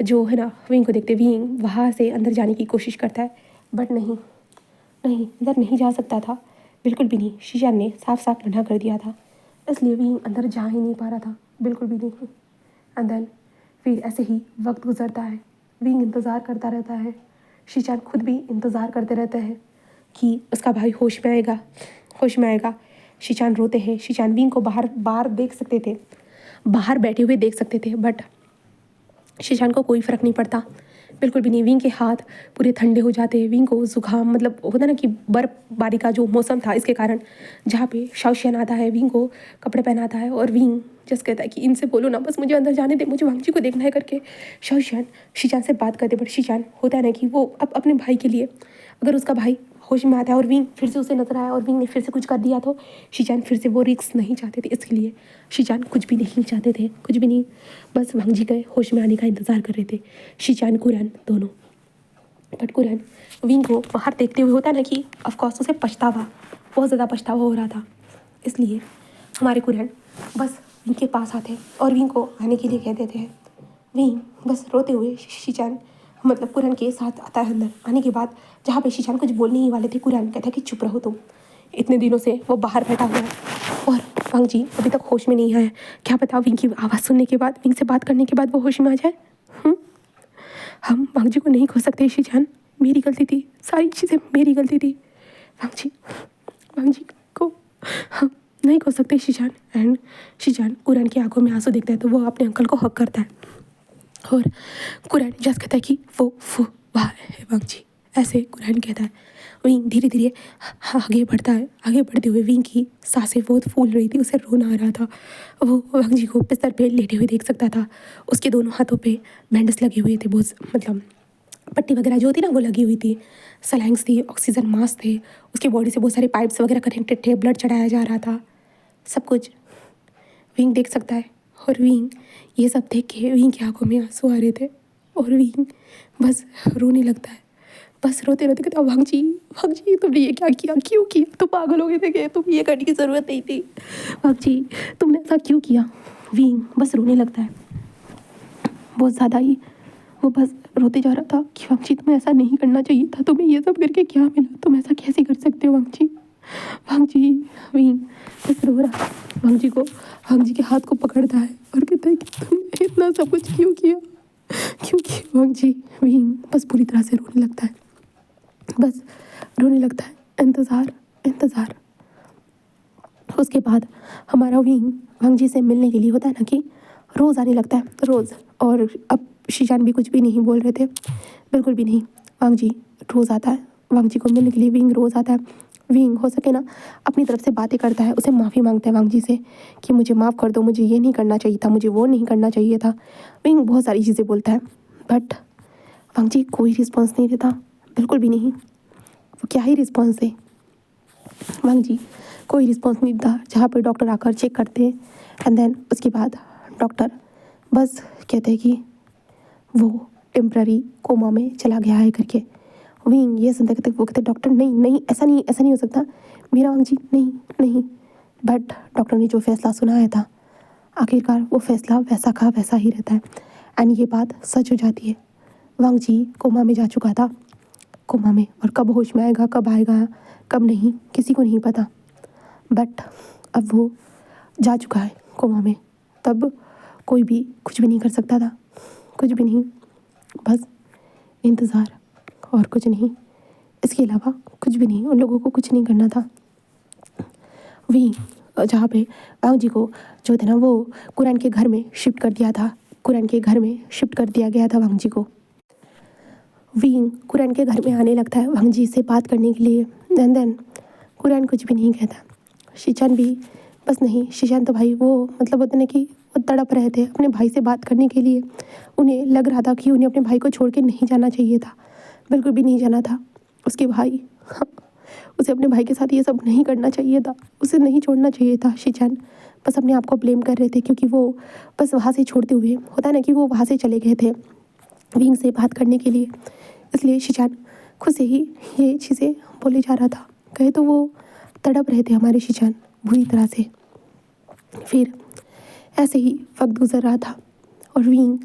जो है ना विंग को देखते, विंग वहाँ से अंदर जाने की कोशिश करता है, बट नहीं अंदर नहीं जा सकता था, बिल्कुल भी नहीं। शीचान ने साफ साफ मना कर दिया था, इसलिए विंग अंदर जा ही नहीं पा रहा था, बिल्कुल भी नहीं। एंड देन फिर ऐसे ही वक्त गुजरता है, विंग इंतज़ार करता रहता है, शीचान खुद भी इंतज़ार करते रहते हैं कि उसका भाई होश में आएगा। शीचान रोते हैं। शीचान विंग को बाहर देख सकते थे, बाहर बैठे हुए देख सकते थे, बट शीचान को कोई फ़र्क नहीं पड़ता, बिल्कुल भी नहीं। विंग के हाथ पूरे ठंडे हो जाते हैं, विंग को ज़ुकाम, मतलब होता ना कि बर्फ़बारी का जो मौसम था, इसके कारण जहाँ पे शाओशियान आता है विंग को कपड़े पहनाता है, और विंग जस्ट कहता है कि इनसे बोलो ना, बस मुझे अंदर जाने दे, मुझे वांगजी को देखना है करके। शाओशियान शीचान से बात करते, बट शीचान होता है ना कि वो अब अपने भाई के लिए, अगर उसका भाई होश में आता है और विंग फिर से उसे नजर आया और विंग ने फिर से कुछ कर दिया, तो शीचान फिर से वो रिस्क नहीं चाहते थे, इसके लिए शीचान कुछ भी नहीं चाहते थे, कुछ भी नहीं, बस वांगजी के होश में आने का इंतज़ार कर रहे थे, शीचान कुरान दोनों। बट कुरान विंग को बाहर देखते हुए होता है ना कि ऑफकोर्स उसे पछतावा, बहुत ज़्यादा पछतावा हो रहा था, इसलिए हमारे कुरान बस विंग के पास आते और विंग को आने के लिए कह देते हैं। विंग बस रोते हुए शीचान मतलब कुरान के साथ आता है अंदर। आने के बाद जहाँ पे शीचान कुछ बोलने ही वाले थे, कुरान कहता है कि चुप रहो तुम, इतने दिनों से वो बाहर बैठा हुआ है और वांगजी अभी तक होश में नहीं आया, क्या पता विंग की आवाज़ सुनने के बाद, विंग से बात करने के बाद वो होश में आ जाए। हम वांगजी को नहीं खो सकते शीचान, मेरी गलती थी, सारी चीज़ें मेरी गलती थी। वांगजी को हम नहीं खो सकते शीचान। एंड शीचान कुरान की आंखों में आंसू देखता है, तो वो अपने अंकल को हक करता है और कुरान जस्ट कहता है कि वो वाह है वांगजी, ऐसे कुरान कहता है। विंग धीरे धीरे आगे बढ़ता है, आगे बढ़ते हुए विंग की सांसें बहुत फूल रही थी, उसे रोना आ रहा था। वो वांगजी को बिस्तर पे लेटे हुए देख सकता था, उसके दोनों हाथों पे बैंडेज लगे हुए थे, बहुत मतलब पट्टी वगैरह जो होती ना वो लगी हुई थी, सलाइंस थी, ऑक्सीजन मास्क थे, उसकी बॉडी से बहुत सारे पाइप्स वगैरह कनेक्टेड थे, ब्लड चढ़ाया जा रहा था, सब कुछ विंग देख सकता है। और विंग ये सब देख के विंग की आंखों में आंसू आ रहे थे और विंग बस रोने लगता है, बस रोते रोते कहता वांगजी तुमने ये क्या किया, क्यों किया, तुम पागल हो गए थे क्या, तुम ये करने की ज़रूरत नहीं थी, वांगजी तुमने ऐसा क्यों किया। विंग बस रोने लगता है बहुत ज़्यादा ही, वो बस रोते जा रहा था कि वांगजी तुम्हें ऐसा नहीं करना चाहिए था, तुम्हें ये सब करके क्या मिला, तुम ऐसा कैसे कर सकते हो वांगजी। विंग बस रो रहा, वांगजी के हाथ को पकड़ता है और कहता है कि तुमने इतना सब कुछ क्यों किया वांगजी। विंग बस पूरी तरह से रोने लगता है, इंतज़ार। उसके बाद हमारा विंग वांगजी से मिलने के लिए होता है ना कि रोज़ आने लगता है, रोज़। और अब शीचान भी कुछ भी नहीं बोल रहे थे, बिल्कुल भी नहीं। वांगजी रोज़ आता है, वांगजी को मिलने के लिए विंग रोज़ आता है। विंग हो सके ना अपनी तरफ से बातें करता है, उसे माफ़ी मांगता है वांगजी से कि मुझे माफ़ कर दो, मुझे ये नहीं करना चाहिए था, मुझे वो नहीं करना चाहिए था। विंग बहुत सारी चीज़ें बोलता है, बट वांगजी कोई रिस्पॉन्स नहीं देता, बिल्कुल भी नहीं। वो क्या ही रिस्पॉन्स दे। वांग जी कोई रिस्पॉन्स नहीं था, जहाँ पर डॉक्टर आकर चेक करते हैं एंड देन उसके बाद डॉक्टर बस कहते हैं कि वो टेम्प्ररी कोमा में चला गया है करके। विंग ये सुनते कहते वो कहते डॉक्टर नहीं नहीं ऐसा नहीं हो सकता मेरा वांग जी, नहीं नहीं। बट डॉक्टर ने जो फैसला सुनाया था आखिरकार वो फैसला वैसा का वैसा ही रहता है एंड ये बात सच हो जाती है। वांग जी कोमा में जा चुका था, कोमा में, और कब होश में आएगा कब आएगा कब नहीं किसी को नहीं पता। बट अब वो जा चुका है कोमा में, तब कोई भी कुछ भी नहीं कर सकता था, कुछ भी नहीं, बस इंतज़ार और कुछ नहीं, इसके अलावा कुछ भी नहीं, उन लोगों को कुछ नहीं करना था। वहीं जहाँ पे वांग जी को जो था ना वो कुरान के घर में शिफ्ट कर दिया था, कुरान के घर में शिफ्ट कर दिया गया था वांग जी को। विंग कुरान के घर में आने लगता है वांग जी से बात करने के लिए एंड देन कुरान कुछ भी नहीं कहता। शिचान भी बस नहीं, शिचान तो भाई वो मतलब होता ना कि वो तड़प रहे थे अपने भाई से बात करने के लिए। उन्हें लग रहा था कि उन्हें अपने भाई को छोड़ के नहीं जाना चाहिए था, बिल्कुल भी नहीं जाना था। उसके भाई उसे अपने भाई के साथ ये सब नहीं करना चाहिए था, उसे नहीं छोड़ना चाहिए था। शिचान बस अपने आप को ब्लेम कर रहे थे क्योंकि वो बस वहाँ से छोड़ते हुए होता है ना कि वो वहाँ से चले गए थे विंग से बात करने के लिए, इसलिए शिचान खुद से ही ये चीज़ें बोले जा रहा था। कहे तो वो तड़प रहे थे हमारे शिचान बुरी तरह से। फिर ऐसे ही वक्त गुजर रहा था और विंग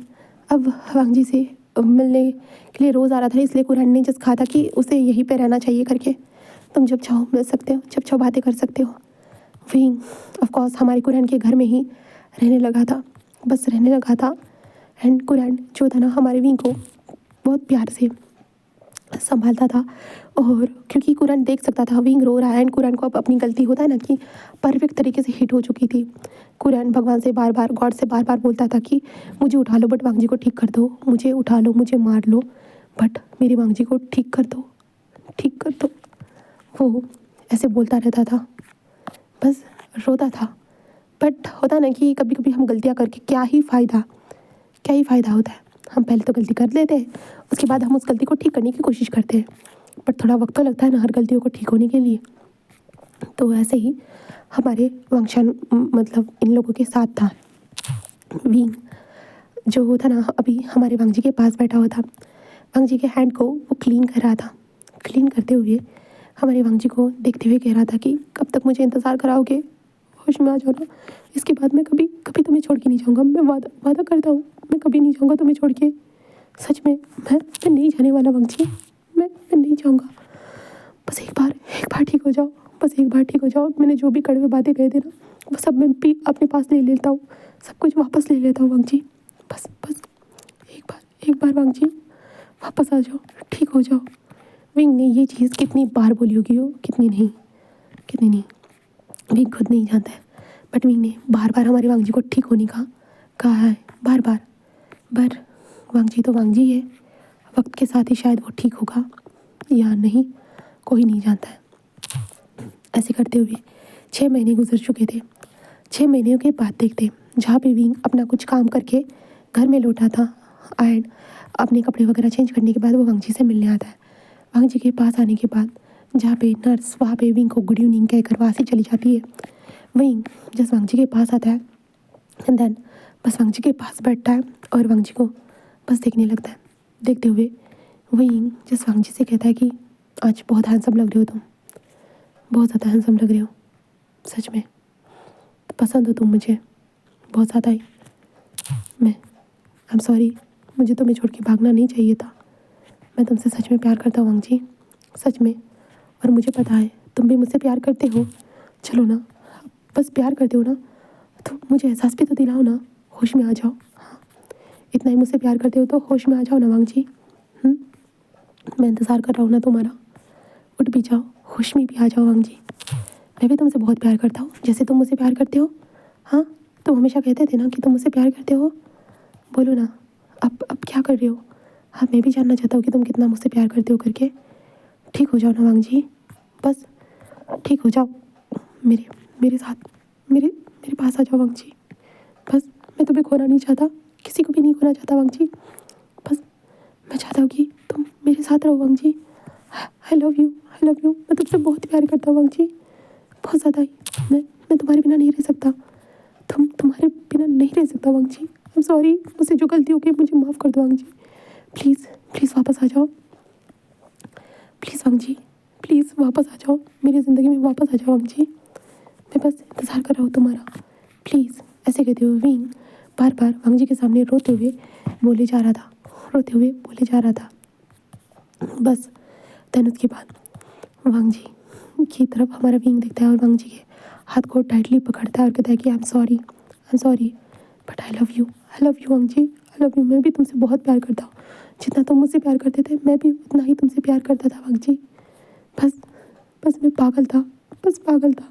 अब वांग जी से मिलने के लिए रोज़ आ रहा था, इसलिए कुरान ने जस्ट कहा था कि उसे यहीं पे रहना चाहिए करके, तुम जब चाहो मिल सकते हो, जब चाहो बातें कर सकते हो। विंग ऑफ कोर्स हमारे कुरान के घर में ही रहने लगा था, बस रहने लगा था एंड कुरान जो था ना हमारे विंग को बहुत प्यार से संभालता था। और क्योंकि कुरान देख सकता था विंग रो रहा है एंड कुरान को अब अपनी गलती होता है ना कि परफेक्ट तरीके से हिट हो चुकी थी। कुरान भगवान से बार बार, गॉड से बार बार बोलता था कि मुझे उठा लो बट वांग जी को ठीक कर दो, मुझे उठा लो, मुझे मार लो बट मेरे वांग जी को ठीक कर दो, ठीक कर दो। वो ऐसे बोलता रहता था, बस रोता था। बट होता ना कि कभी कभी हम गलतियाँ करके क्या ही फ़ायदा होता है। हम पहले तो गलती कर लेते हैं, उसके बाद हम उस गलती को ठीक करने की कोशिश करते हैं, बट थोड़ा वक्त तो लगता है ना हर गलतियों को ठीक होने के लिए। तो ऐसे ही हमारे वंशान मतलब इन लोगों के साथ था। विंग जो था ना अभी हमारे वांग जी के पास बैठा हुआ था, वांग जी के हैंड को वो क्लीन कर रहा था। क्लीन करते हुए हमारे वांग जी को देखते हुए कह रहा था कि कब तक मुझे इंतज़ार कराओगे, होश में आ जाओ ना, इसके बाद मैं कभी कभी तुम्हें छोड़ के नहीं जाऊँगा, मैं वादा करता हूँ मैं कभी नहीं जाऊँगा तुम्हें छोड़ के, सच में मैं नहीं जाने वाला वांग जी, मैं नहीं जाऊँगा। बस एक बार ठीक हो जाओ, बस एक बार ठीक हो जाओ, मैंने जो भी कड़वे बातें कहे थे ना वो सब मैं भी अपने पास ले लेता हूँ, सब कुछ वापस ले लेता हूँ वांग जी, बस एक बार वांग जी वापस आ जाओ, ठीक हो जाओ। विंग ने ये चीज़ कितनी बार बोली होगी हो, कितनी नहीं विंग खुद नहीं जानता है, बट विंग ने बार बार हमारे वांग जी को ठीक होने का कहा है, बार बार। पर वांग जी तो वांग जी है, वक्त के साथ ही शायद वो ठीक होगा या नहीं, कोई नहीं जानता है। ऐसे करते हुए 6 महीने गुजर चुके थे। 6 महीने के बाद देखते जहाँ पे विंग अपना कुछ काम करके घर में लौटा था एंड अपने कपड़े वगैरह चेंज करने के बाद वो वांग जी से मिलने आता है। वांग जी के पास आने के बाद जहाँ पे नर्स वहाँ पे विंग को गुड इवनिंग कहकर वहाँ से चली जाती है। विंग जस्ट वांग जी के पास आता है एंड देन बस वांग जी के पास बैठता है और वांग जी को बस देखने लगता है। देखते हुए विंग जस्ट वांग जी से कहता है कि आज बहुत हैंडसम लग रहे हो तुम, बहुत ज़्यादा हैंडसम लग रहे हो, सच में पसंद हो तुम मुझे बहुत ज़्यादा ही। मैं आई एम सॉरी, मुझे तुम्हें छोड़ के भागना नहीं चाहिए था, मैं तुमसे सच में प्यार करता हूँ वांग जी, सच में, और मुझे पता है तुम भी मुझसे प्यार करते हो। चलो ना, बस प्यार करते हो ना तो मुझे एहसास भी तो दिलाओ ना, होश में आ जाओ। हाँ, इतना ही मुझसे प्यार करते हो तो होश में आ जाओ ना वांग जी। मैं इंतज़ार कर रहा हूँ ना तुम्हारा, उठ भी जाओ, होश में भी आ जाओ वांग जी। मैं भी तुमसे बहुत प्यार करता हूँ जैसे तुम मुझसे प्यार करते हो। हाँ, तुम हमेशा कहते थे ना कि तुम मुझसे प्यार करते हो, बोलो ना अब क्या कर रहे हो। हाँ, मैं भी जानना चाहता हूँ कि तुम कितना मुझसे प्यार करते हो करके। ठीक हो जाओ ना वांग जी, बस ठीक हो जाओ, मेरे साथ मेरे पास आ जाओ वांग जी। बस मैं तुम्हें खोना नहीं चाहता, किसी को भी नहीं खोना चाहता वांग जी, बस मैं चाहता हूँ कि तुम मेरे साथ रहो वांग जी। आई आई लव यू, मैं तुमसे बहुत प्यार करता हूँ वांग जी, बहुत ज़्यादा ही। मैं तुम्हारे बिना नहीं रह सकता, तुम्हारे बिना नहीं रह सकता वांग जी। आई एम सॉरी, मुझसे जो गलती हो गई मुझे माफ़ कर दो वांग जी। प्लीज़ प्लीज़ वापस आ जाओ, प्लीज़ वांग जी, प्लीज़ वापस आ जाओ, मेरी ज़िंदगी में वापस आ जाओ वांग जी। मैं बस इंतज़ार कर रहा हूँ तुम्हारा, प्लीज़। ऐसे कहते हुए विंग बार बार वांग जी के सामने रोते हुए बोले जा रहा था, रोते हुए बोले जा रहा था। बस देन उसके बाद वांग जी की तरफ हमारा विंग देखता है और वांग जी के हाथ को टाइटली पकड़ता है और कहता है कि I am sorry but I love you Wang ji, I love you. मैं भी तुमसे बहुत प्यार करता हूँ, जितना तुम मुझसे प्यार करते थे मैं भी उतना ही तुमसे प्यार करता था वांग जी। बस बस मैं पागल था, बस पागल था।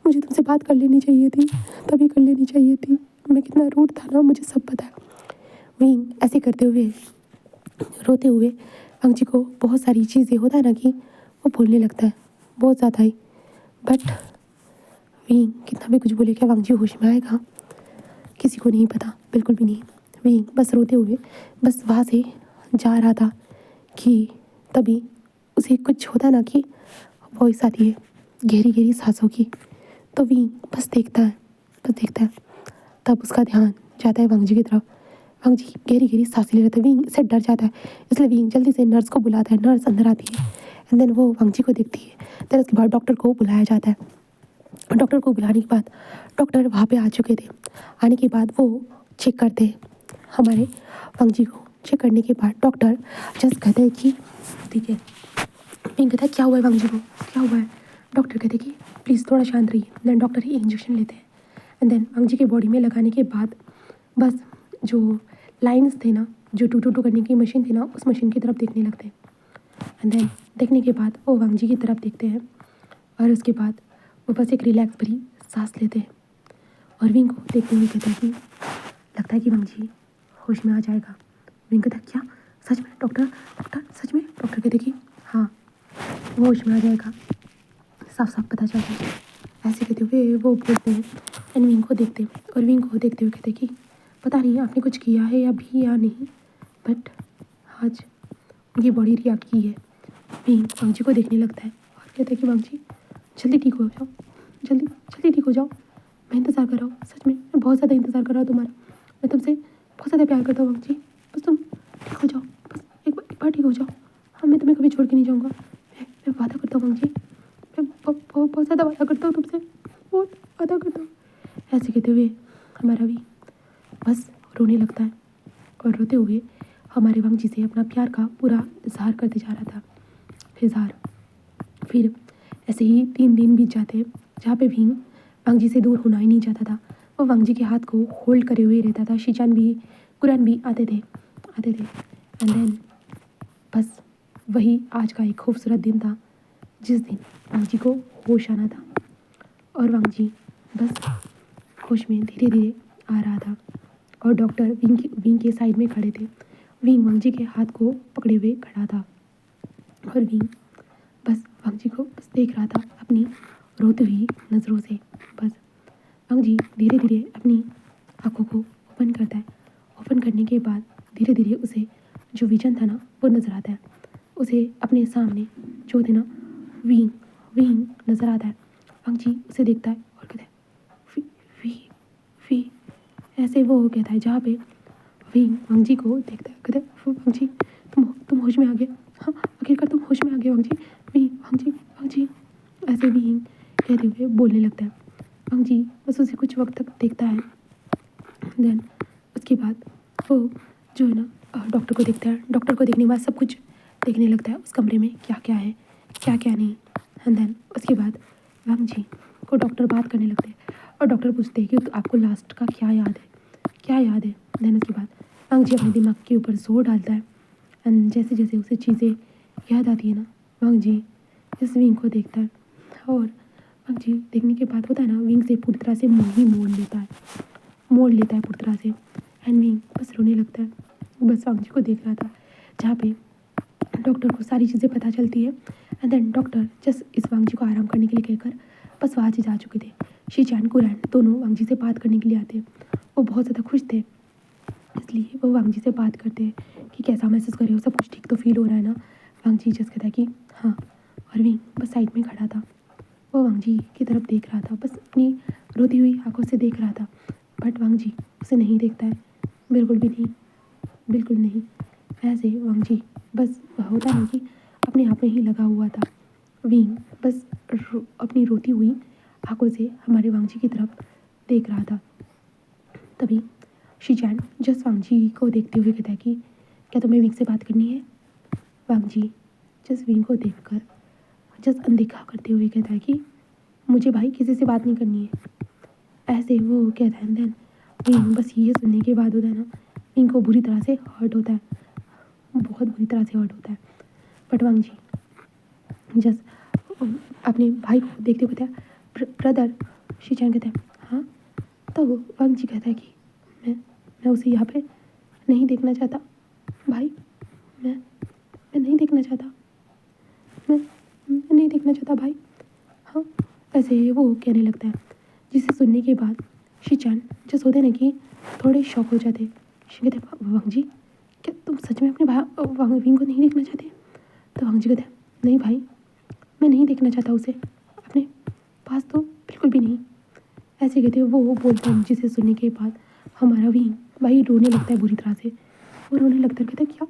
मुझे तुमसे बात कर लेनी चाहिए थी, तभी कर लेनी चाहिए थी। मैं कितना रूड था ना, मुझे सब पता है। विंग ऐसे करते हुए रोते हुए वांग जी को बहुत सारी चीज़ें होता है ना कि वो भूलने लगता है, बहुत ज़्यादा ही। बट विंग कितना भी कुछ बोले क्या वांग जी होश में आएगा, किसी को नहीं पता, बिल्कुल भी नहीं। विंग बस रोते हुए बस वहाँ से जा रहा था कि तभी उसे कुछ होता है ना कि वॉइस आती है गहरी गहरी सांसों की। तो विंग बस देखता है, बस देखता है। तब उसका ध्यान जाता है वांग जी की तरफ। वांग जी गहरी गहरी सांसें ले रहे थे, विंग से डर जाता है, इसलिए विंग जल्दी से नर्स को बुलाता है। नर्स अंदर आती है एंड देन वो वांग जी को देखती है। देन उसके बाद डॉक्टर को बुलाया जाता है। डॉक्टर को बुलाने के बाद डॉक्टर वहाँ पे आ चुके थे। आने के बाद वो चेक करते हैं हमारे वांग जी को। चेक करने के बाद डॉक्टर जस्ट कहते हैं कि ठीक है। विंग कहता है क्या हुआ है वांग जी को, क्या हुआ है। डॉक्टर कहते हैं कि प्लीज़ थोड़ा शांत रहिए। देन डॉक्टर ही इंजेक्शन लेते हैं एंड देन वांग जी के बॉडी में लगाने के बाद बस जो लाइंस थे ना, जो टू टू टू करने की मशीन थी ना, उस मशीन की तरफ देखने लगते हैं। एंड देन देखने के बाद वो वांग जी की तरफ देखते हैं और उसके बाद वो बस एक रिलैक्स भरी सांस लेते हैं और विंग को देखते हुए कहते हैं कि लगता है कि वांग जी होश में आ जाएगा। विंग कहता है क्या, सच में डॉक्टर, डॉक्टर सच में। डॉक्टर कहते कि हाँ वो होश में आ जाएगा, साफ साफ पता चल रहा है। ऐसे कहते हुए वो बोलते हैं एंड विंग को देखते हैं और विंग को देखते हुए कहते कि पता नहीं आपने कुछ किया है या भी या नहीं, बट आज उनकी बॉडी रिएक्ट की है। विंग वांग जी को देखने लगता है और कहता है कि वांग जी जल्दी ठीक हो जाओ, जल्दी जल्दी ठीक हो जाओ। मैं इंतज़ार कर रहा हूँ, सच में मैं बहुत ज़्यादा इंतज़ार कर रहा हूँ तुम्हारा। मैं तुमसे बहुत ज़्यादा प्यार करता हूँ वांग जी, बस तुम ठीक हो जाओ, बस एक बार ठीक हो जाओ। हाँ मैं तुम्हें कभी छोड़ के नहीं जाऊँगा, मैं वादा करता हूँ वांग जी, मैं बहुत ज़्यादा वादा करता हूँ तुमसे, बहुत वादा करता हूँ। ऐसे कहते हुए हमारा भी बस रोने लगता है और रोते हुए हमारे वांग जी से अपना प्यार का पूरा इजहार करते जा रहा था। इजहार फिर ऐसे ही 3 दिन बीत जाते जहाँ पे भीम वांग जी से दूर होना ही नहीं चाहता था। वो वांग जी के हाथ को होल्ड करे हुए रहता था। शीचान भी, कुरान भी आते थे एंड देन बस वही आज का एक खूबसूरत दिन था जिस दिन वांग जी को होश आना था और वांग जी बस होश में धीरे धीरे आ रहा था और डॉक्टर विंग के साइड में खड़े थे। विंग वांग जी के हाथ को पकड़े हुए खड़ा था और विंग बस वांग जी को बस देख रहा था अपनी रोती हुई नज़रों से। बस वांग जी धीरे धीरे अपनी आंखों को ओपन करता है। ओपन करने के बाद धीरे धीरे उसे जो विजन था ना वो नज़र आता है। उसे अपने सामने जो थे ना विंग विंग नज़र आता है। वांग जी उसे देखता है और कहता है वी वी वी। ऐसे वो हो गया था जहाँ पे विंग वांग जी को देखता है, कहता है वांग जी तुम होश में आ गए, हाँ आखिरकार तुम होश में आ गए वांग जी, वांग जी। ऐसे विंग कहते हुए बोलने लगता है। वांग जी बस उसे कुछ वक्त तक देखता है। देन उसके बाद वो जो है ना डॉक्टर को देखता है। डॉक्टर को देखने के बाद सब कुछ देखने लगता है उस कमरे में क्या क्या है क्या क्या नहीं। एंड देन उसके बाद वांग जी को डॉक्टर बात करने लगते हैं और डॉक्टर पूछते हैं कि तो आपको लास्ट का क्या याद है, क्या याद है। देन उसके बाद वांग जी अपने दिमाग के ऊपर जोर डालता है एंड जैसे जैसे उसे चीज़ें याद आती है ना वांग जी इस विंग को देखता है और वांग जी देखने के बाद होता है ना विंग से पूरी तरह से मुँह ही मोड़ लेता है, मोड़ लेता है पूरी तरह से एंड विंग बस रोने लगता है। बस वांग जी को देख रहा था जहाँ पे डॉक्टर को सारी चीज़ें पता चलती है एंड देन डॉक्टर जस्ट इस वांग जी को आराम करने के लिए कहकर बस वहाँ से जा चुके थे। शीचान कुरान दोनों वांग जी से बात करने के लिए आते। वो बहुत ज़्यादा खुश थे इसलिए वो वांग जी से बात करते हैं कि कैसा महसूस कर रहे हो, सब कुछ ठीक तो फील हो रहा है ना। वांग जी जस्ट कहता है कि हाँ और विंग बस साइड में खड़ा था। वो वांग जी की तरफ देख रहा था, बस अपनी रोती हुई आंखों से देख रहा था। बट वांग जी उसे नहीं देखता है, बिल्कुल भी नहीं, बिल्कुल नहीं। ऐसे वांग जी बस होता नहीं कि अपने आप में ही लगा हुआ था। विंग बस अपनी रोती हुई आंखों से हमारे वांग जी की तरफ देख रहा था। तभी शिचैन जस वांग जी को देखते हुए कहता है कि क्या तुम्हें विंग से बात करनी है। वांग जी जस विंग को देखकर जस अनदेखा करते हुए कहता है कि मुझे भाई किसी से बात नहीं करनी है। ऐसे वो कहता है। देन विंग बस ये सुनने के बाद होता है ना, विंग को बुरी तरह से हर्ट होता है, बहुत बुरी तरह से हर्ट होता है। बट वांग जी जस अपने भाई को देखते हुए कहता है ब्रदर। शिचैन कहता है हाँ। तो वांग जी कहता है कि मैं उसे यहाँ पे नहीं देखना चाहता भाई, मैं नहीं देखना चाहता, मैं नहीं देखना चाहता भाई। हाँ, ऐसे वो कहने लगता है, जिसे सुनने के बाद शिचैन जैसे होते ना कि थोड़े शॉक हो जाते। शिचैन कहते हैं वांग जी क्या तुम सच में अपने भाई वांग विंग को नहीं देखना चाहते। तो वांग जी कहते हैं नहीं भाई, मैं नहीं देखना चाहता उसे अपने पास, तो बिल्कुल भी नहीं। ऐसे कहते वो बोलते हैं, जिसे सुनने के बाद हमारा विंग भाई रोने लगता है बुरी तरह से। वो रोने लगता है, कहता है क्या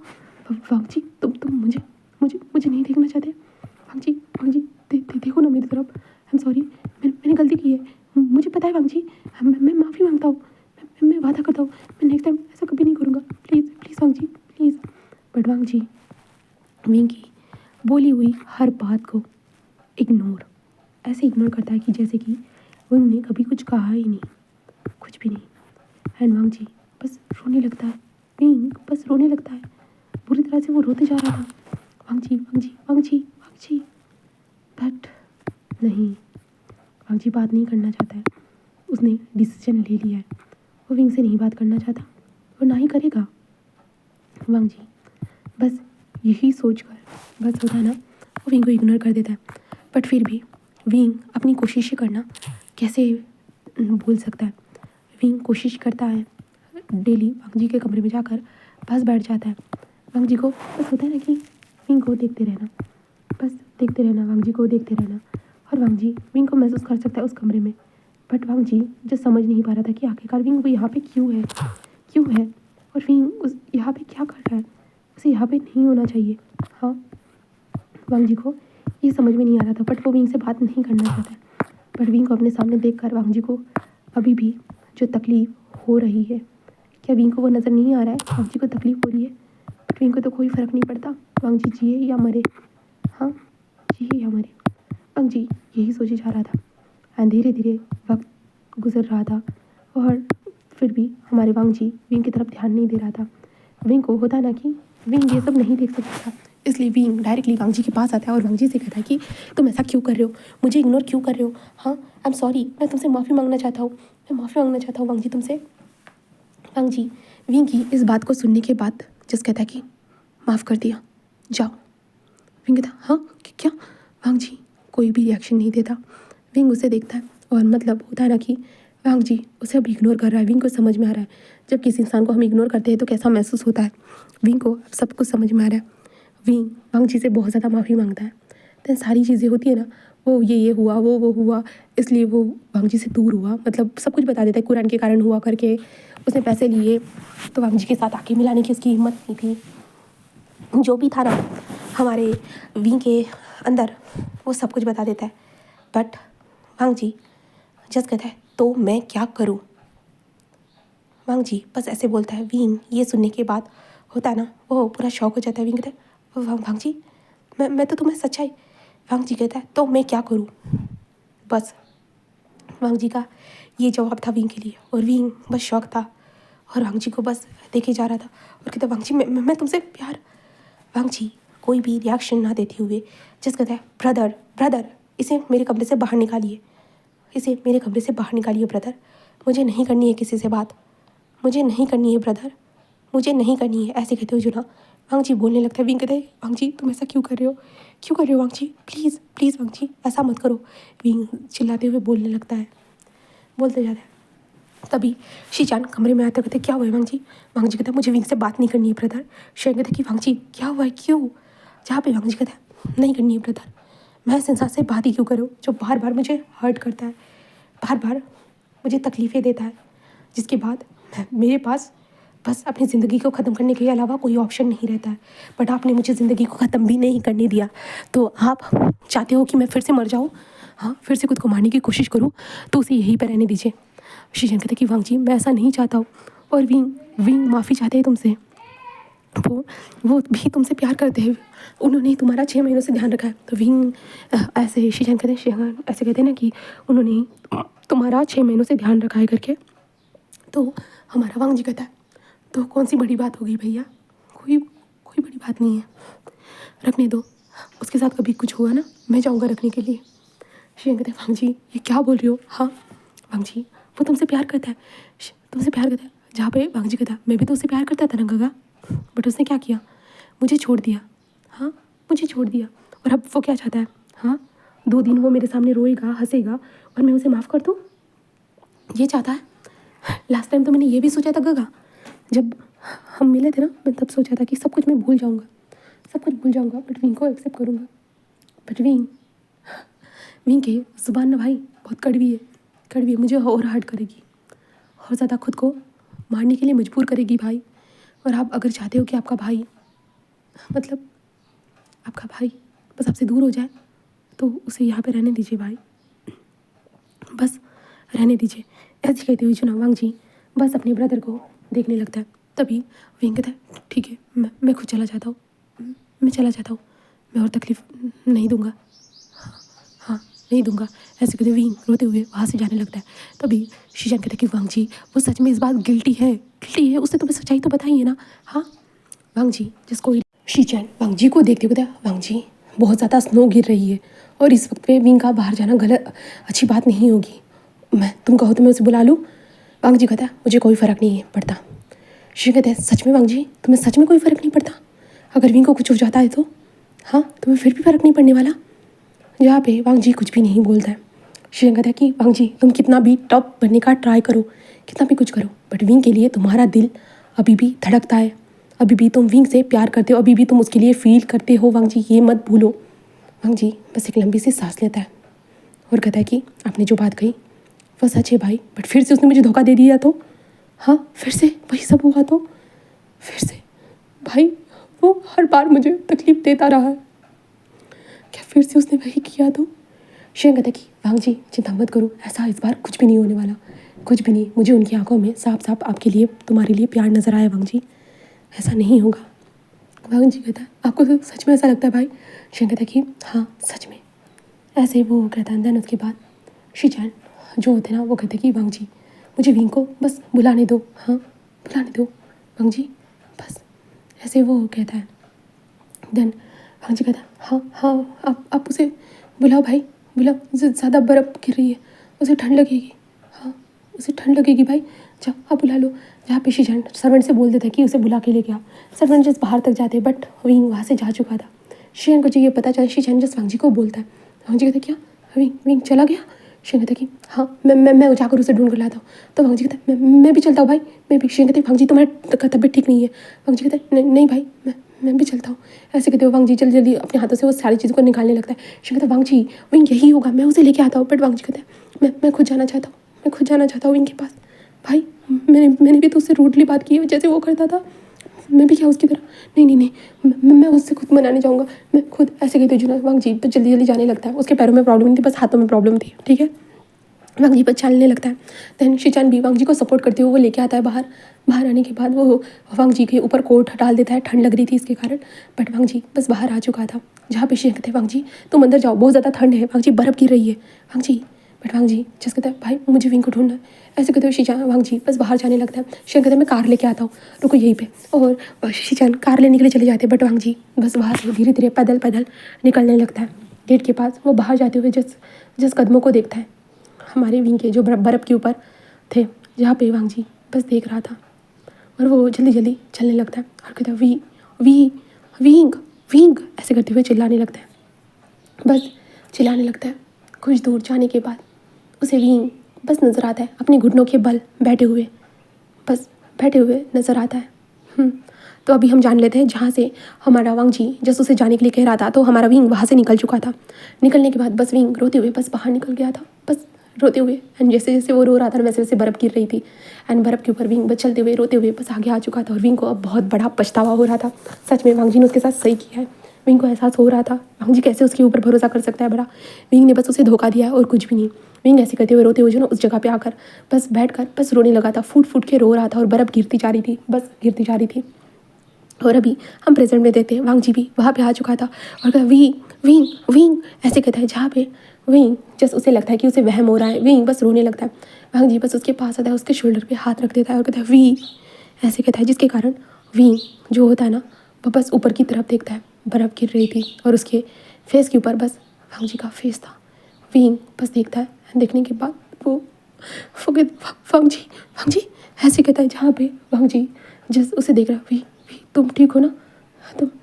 वांग जी तुम मुझे मुझे मुझे नहीं देखना चाहते। वांग जी देखो ना मेरी तरफ। आई एम सॉरी, मैंने गलती की है, मुझे पता है वांग जी। मैं माफ़ी मांगता हूँ, मैं वादा करता हूँ मैं नेक्स्ट टाइम ऐसा कभी नहीं करूँगा। Please please Wang ji please. But Wang ji Wing की बोली हुई हर बात को ऐसे इग्नोर करता है कि जैसे कि विंग ने कभी कुछ कहा ही नहीं, कुछ भी नहीं। एंड वांग जी बस रोने लगता है, विंग बस रोने लगता है, बुरी तरह से वो रोते जा रहा था। वांग जी वांग जी वांग जी वांग जी। बट नहीं, वांग जी बात नहीं करना चाहता है। उसने डिसीजन ले लिया है, वो विंग से नहीं बात करना चाहता, वो ना ही करेगा। वांग जी बस यही सोच कर बस होता है ना, वो विंग को इग्नोर कर देता है। बट फिर भी विंग अपनी कोशिशें करना कैसे भूल सकता है। विंग कोशिश करता है, डेली वांग जी के कमरे में जाकर बस बैठ जाता है। वांग जी को बस होता है ना कि विंग को देखते रहना, बस देखते रहना, वांग जी को देखते रहना। और वांग जी विंग को महसूस कर सकता है उस कमरे में। बट वांग जी जो समझ नहीं पा रहा था कि आखिरकार विंग वो यहाँ पे क्यों है और विंग उस यहाँ पे क्या कर रहा है, उसे यहाँ पे नहीं होना चाहिए। हाँ, वांग जी को ये समझ में नहीं आ रहा था। बट वो विंग से बात नहीं करना चाहता है। बट विंग को अपने सामने देख कर वांग जी को अभी भी जो तकलीफ़ हो रही है, क्या विंग को वो नज़र नहीं आ रहा है वांग जी को तकलीफ़ हो रही है। बट विंग को तो कोई फ़र्क नहीं पड़ता, वांग जी जिए या मरे। हाँ, जिए या मरे, वांग जी यही सोचे जा रहा था। एंड धीरे धीरे वक्त गुजर रहा था और फिर भी हमारे वांग जी विंग की तरफ ध्यान नहीं दे रहा था। विंग को होता ना कि विंग ये सब नहीं देख सकता था, इसलिए विंग डायरेक्टली वांग जी के पास आता है और वांग जी से कहता है कि तुम ऐसा क्यों कर रहे हो, मुझे इग्नोर क्यों कर रहे हो। हाँ, आई एम सॉरी, मैं तुमसे माफ़ी मांगना चाहता हूँ, मैं माफ़ी मांगना चाहता हूँ वांग जी तुमसे। वांग जी विंग की इस बात को सुनने के बाद जस्ट कहता है कि माफ़ कर दिया, जाओ। विंग कहता हाँ क्या। वांग जी कोई भी रिएक्शन नहीं देता। विंग उसे देखता है और मतलब होता है ना कि वांग जी उसे अब इग्नोर कर रहा है। विंग को समझ में आ रहा है जब किसी इंसान को हम इग्नोर करते हैं तो कैसा महसूस होता है। विंग को अब सब कुछ समझ में आ रहा है। विंग वांग जी से बहुत ज़्यादा माफ़ी मांगता है। तो सारी चीज़ें होती है ना, वो ये हुआ, वो हुआ, इसलिए वो वांग जी से दूर हुआ, मतलब सब कुछ बता देता है, कुरान के कारण हुआ करके उसने पैसे लिए तो वांग जी के साथ आके मिलाने की उसकी हिम्मत नहीं थी। जो भी था ना हमारे विंग के अंदर, वो सब कुछ बता देता है। बट वांग जी जस्ट कहता है तो मैं क्या करूं। वांग जी बस ऐसे बोलता है। विंग ये सुनने के बाद होता है ना, वो पूरा शॉक हो जाता है। विंग कहता है वांग जी मैं तो तुम्हें सच्चाई। वांग जी कहता है तो मैं क्या करूं। बस वांग जी का ये जवाब था विंग के लिए और विंग बस शॉक था और वांग जी को बस देखे जा रहा था और कहता वांग जी मैं तुमसे प्यार। वांग जी कोई भी रिएक्शन ना देते हुए जस्ट कहता है ब्रदर इसे मेरे कमरे से बाहर निकालिए, इसे मेरे कमरे से बाहर निकालिए ब्रदर, मुझे नहीं करनी है किसी से बात, मुझे नहीं करनी है ब्रदर, मुझे नहीं करनी है। ऐसे कहते हुए जो ना वांग जी बोलने लगता है। विंग कहते हैं वांग जी तुम ऐसा क्यों कर रहे हो वांग जी, प्लीज़ प्लीज़ वांग जी ऐसा मत करो। विंग चिल्लाते हुए बोलने लगता है, बोलते जाता है। तभी शिचान कमरे में आते कहते क्या हुआ है वांग जी। वांग जी कहते हैं मुझे विंग से बात नहीं करनी है ब्रदर। शेन कहते कि वांग जी क्या हुआ है, क्यों। जहाँ पे वांग जी कहता है नहीं करनी है ब्रदर, मैं इस इंसान से बात ही क्यों करूँ जो बार बार मुझे हर्ट करता है, बार बार मुझे तकलीफ़ें देता है, जिसके बाद मेरे पास बस अपनी ज़िंदगी को ख़त्म करने के अलावा कोई ऑप्शन नहीं रहता है। बट आपने मुझे ज़िंदगी को ख़त्म भी नहीं करने दिया, तो आप चाहते हो कि मैं फिर से मर जाऊँ, हाँ, फिर से खुद को मारने की कोशिश करूँ, तो उसे यहीं पर रहने दीजिए। शीजन कहते कि वांग जी मैं ऐसा नहीं चाहता हूँ, और विंग विंग माफ़ी चाहते हैं तुमसे। वो भी तुमसे प्यार करते हैं, उन्होंने तुम्हारा 6 महीनों से ध्यान रखा है। तो विंग ऐसे शीजन कहते हैं, शिहान ऐसे कहते हैं ना कि उन्होंने तुम्हारा 6 महीनों से ध्यान रखा है करके। तो हमारा वांग जी कहता है तो कौन सी बड़ी बात होगी भैया, कोई कोई बड़ी बात नहीं है, रखने दो। उसके साथ कभी कुछ हुआ ना, मैं जाऊँगा रखने के लिए। शियान कहते हैं वांग जी ये क्या बोल रही हो। हाँ वांग जी वो तुमसे प्यार करता है, तुमसे प्यार करता है। जहाँ पे वांग जी कहता है मैं भी तो उससे प्यार करता था ना गगा, बट उसने क्या किया, मुझे छोड़ दिया। हाँ मुझे छोड़ दिया, और अब वो क्या चाहता है। हाँ 2 दिन वो मेरे सामने रोएगा हंसेगा और मैं उसे माफ़ कर दूँ, ये चाहता है। लास्ट टाइम तो मैंने ये भी सोचा था गगा, जब हम मिले थे ना, मैं तब सोचा था कि सब कुछ मैं भूल जाऊँगा, सब कुछ भूल जाऊँगा, बट विंग को एक्सेप्ट करूँगा। बट विंग की ज़ुबान ना भाई बहुत कड़वी है, कड़वी है, मुझे और हर्ट करेगी, और ज़्यादा खुद को मारने के लिए मजबूर करेगी भाई। और आप अगर चाहते हो कि आपका भाई, मतलब आपका भाई बस आपसे दूर हो जाए, तो उसे यहाँ पे रहने दीजिए भाई, बस रहने दीजिए। ऐसे कहते हुए चुना वांग जी बस अपने ब्रदर को देखने लगता है। तभी विंग कहता है ठीक है मैं खुद चला जाता हूँ, मैं चला जाता हूँ, मैं और तकलीफ़ नहीं दूंगा, हाँ नहीं दूंगा। ऐसे कहते विंग रोते हुए वहाँ से जाने लगता है। तभी शीशा कहता है कि वांग जी वो सच में इस बात गिल्टी है, उसने तुम्हें सच्चाई तो बताई है ना। हाँ वांग जी जिसको शीचैन वांग जी को देखते हुए वांग जी बहुत ज़्यादा स्नो गिर रही है, और इस वक्त पे विंग का बाहर जाना गलत अच्छी बात नहीं होगी। तुम कहो तो मैं उसे बुला लूँ। वांग जी कहता है मुझे कोई फ़र्क नहीं पड़ता। शी कहते हैं सच में वांग जी तुम्हें सच में कोई फ़र्क नहीं पड़ता, अगर विंग को कुछ हो जाता है तो। हाँ तुम्हें फिर भी फ़र्क नहीं पड़ने वाला। जहाँ पे वांग जी कुछ भी नहीं बोलता है। शी कहता है कि वांग जी तुम कितना भी टॉप बनने का ट्राई करो, कितना भी कुछ करो, बट विंग के लिए तुम्हारा दिल अभी भी धड़कता है, अभी भी तुम विंग से प्यार करते हो, अभी भी तुम उसके लिए फील करते हो वांग जी, ये मत भूलो। वांग जी बस एक लंबी सी सांस लेता है और कहता है कि आपने जो बात कही वो सच है भाई, बट फिर से उसने मुझे धोखा दे दिया तो। हाँ फिर से वही सब हुआ तो, फिर से भाई वो हर बार मुझे तकलीफ़ देता रहा है, क्या फिर से उसने वही किया तो। शेन कहता है कि वांग जी चिंता मत करो, ऐसा इस बार कुछ भी नहीं होने वाला, कुछ भी नहीं। मुझे उनकी आंखों में साफ साफ आपके लिए तुम्हारे लिए प्यार नज़र आया वांग जी, ऐसा नहीं होगा। वांग जी कहता है आपको तो सच में ऐसा लगता है भाई। शेन कहता है कि हाँ सच में, ऐसे ही वो कहता है। देन उसके बाद शीचैन जो होते ना वो कहते कि वांग जी मुझे विंग को बस बुलाने दो, हाँ बुलाने दो वांग जी बस, ऐसे वो कहता है। देन वांग जी कहता है हाँ हाँ आप उसे बुलाओ भाई, बुलाओ, ज़्यादा बर्फ़ गिर रही है, उसे ठंड लगेगी, हाँ उसे ठंड लगेगी भाई, जाओ आप बुला लो। जहाँ पे शीचैन सर्वेंट से बोल देता है कि उसे बुला के लेके आओ। सर्वेंट जस्ट बाहर तक जाते हैं, बट विंग वहाँ से जा चुका था। शीचैन को जी ये पता चला, शीचैन जस्ट वांग जी को बोलता है। वांग जी कहता है क्या विंग विंग चला गया। शेन कहता है कि हाँ मैं जाकर उसे ढूंढ कर लाता हूँ। तो वांग जी कहता है मैं भी चलता हूँ भाई, मैं भी। शेन कहते हैं वांग जी तुम्हारी तबीयत ठीक नहीं है। वांग जी कहता है नहीं भाई मैं भी चलता हूँ। ऐसे कहते हो वांग जी जल्दी जल्दी अपने हाथों से वो सारी चीज़ों को निकालने लगता है। शेन कहता है वांग जी विंग यही होगा, मैं उसे लेके आता हूँ। बट वांग जी कहता है मैं खुद जाना चाहता हूँ, मैं खुद जाना चाहता हूँ विंग के पास। भाई मैंने भी तो उससे रूडली बात की है जैसे वो करता था, मैं भी क्या उसकी तरह। नहीं मैं उससे खुद मनाने जाऊँगा, मैं खुद। ऐसे कहते जुना वांग जी तो जल्दी जल्दी जाने लगता है। उसके पैरों में प्रॉब्लम नहीं थी, बस हाथों में प्रॉब्लम थी, ठीक है। वांग जी बस चलने लगता है। देन शीचैन भी वांग जी को सपोर्ट करते हुए वो लेके आता है बाहर। बाहर आने के बाद वो वांग जी के ऊपर कोट डाल देता है, ठंड लग रही थी इसके कारण। बट वांग जी बस बाहर आ चुका था। जहाँ पे शी कहते हैं वांग जी तुम अंदर जाओ, बहुत ज़्यादा ठंड है, वांग जी बर्फ़ गिर रही है वांग जी। बट वांग जी जिस कहता है भाई मुझे विंग को ढूंढना है। ऐसे कहते हुए शीचैन वांग जी बस बाहर जाने लगता है। शी कहते हैं मैं कार लेके आता हूँ, रुको यहीं पे। और शीचैन कार लेने के लिए चले जाते हैं, बट वांग जी बस वहाँ से धीरे धीरे पैदल पैदल निकलने लगता है। गेट के पास वो बाहर जाते हुए जिस कदमों को देखता है हमारे विंग के जो बर्फ़ के ऊपर थे, जहाँ पे वांग जी बस देख रहा था। और वो जल्दी जल्दी चलने लगता है और कहता है वी विंग विंग, ऐसे करते हुए चिल्लाने लगता है, बस चिल्लाने लगता है। कुछ दूर जाने के बाद उसे विंग बस नज़र आता है अपने घुटनों के बल बैठे हुए, बस बैठे हुए नज़र आता है। तो अभी हम जान लेते हैं जहाँ से हमारा वांग जी जस्ट उसे जाने के लिए कह रहा था, तो हमारा विंग वहाँ से निकल चुका था। निकलने के बाद बस विंग रोते हुए बस बाहर निकल गया था, बस रोते हुए। एंड जैसे जैसे वो रो रहा था वैसे वैसे बर्फ़ गिर रही थी। एंड बर्फ़ के ऊपर विंग बस चलते हुए रोते हुए बस आगे आ चुका था। और विंग को अब बहुत बड़ा पछतावा हो रहा था। सच में वांग जी ने उसके साथ सही किया है। विंग को एहसास हो रहा था वांग जी कैसे उसके ऊपर भरोसा कर सकता है बड़ा। विंग ने बस उसे धोखा दिया और कुछ भी नहीं। विंग ऐसे करते हुए रोते हुए जो ना उस जगह पे आकर बस बैठ कर बस रोने लगा था, फूट फूट के रो रहा था। और बर्फ़ गिरती जा रही थी, बस गिरती जा रही थी। और अभी हम प्रेजेंट में देखते हैं वांग जी भी वहाँ पे आ चुका था और कहता विंग विंग विंग ऐसे कहता है, जहाँ पे विंग जस्ट उसे लगता है कि उसे वहम हो रहा है। विंग बस रोने लगता है। वांग जी बस उसके पास आता है, उसके शोल्डर पे हाथ रख देता है और कहता है वी ऐसे कहता है, जिसके कारण विंग जो होता है ना वो बस ऊपर की तरफ देखता है। बर्फ़ गिर रही थी और उसके फेस के ऊपर बस वांग जी का फेस था। विंग बस देखता है, देखने के बाद वो वांग जी ऐसे कहता है, जहाँ पे वांग जी जस्ट उसे देख रहा है। वी तुम ठीक हो ना,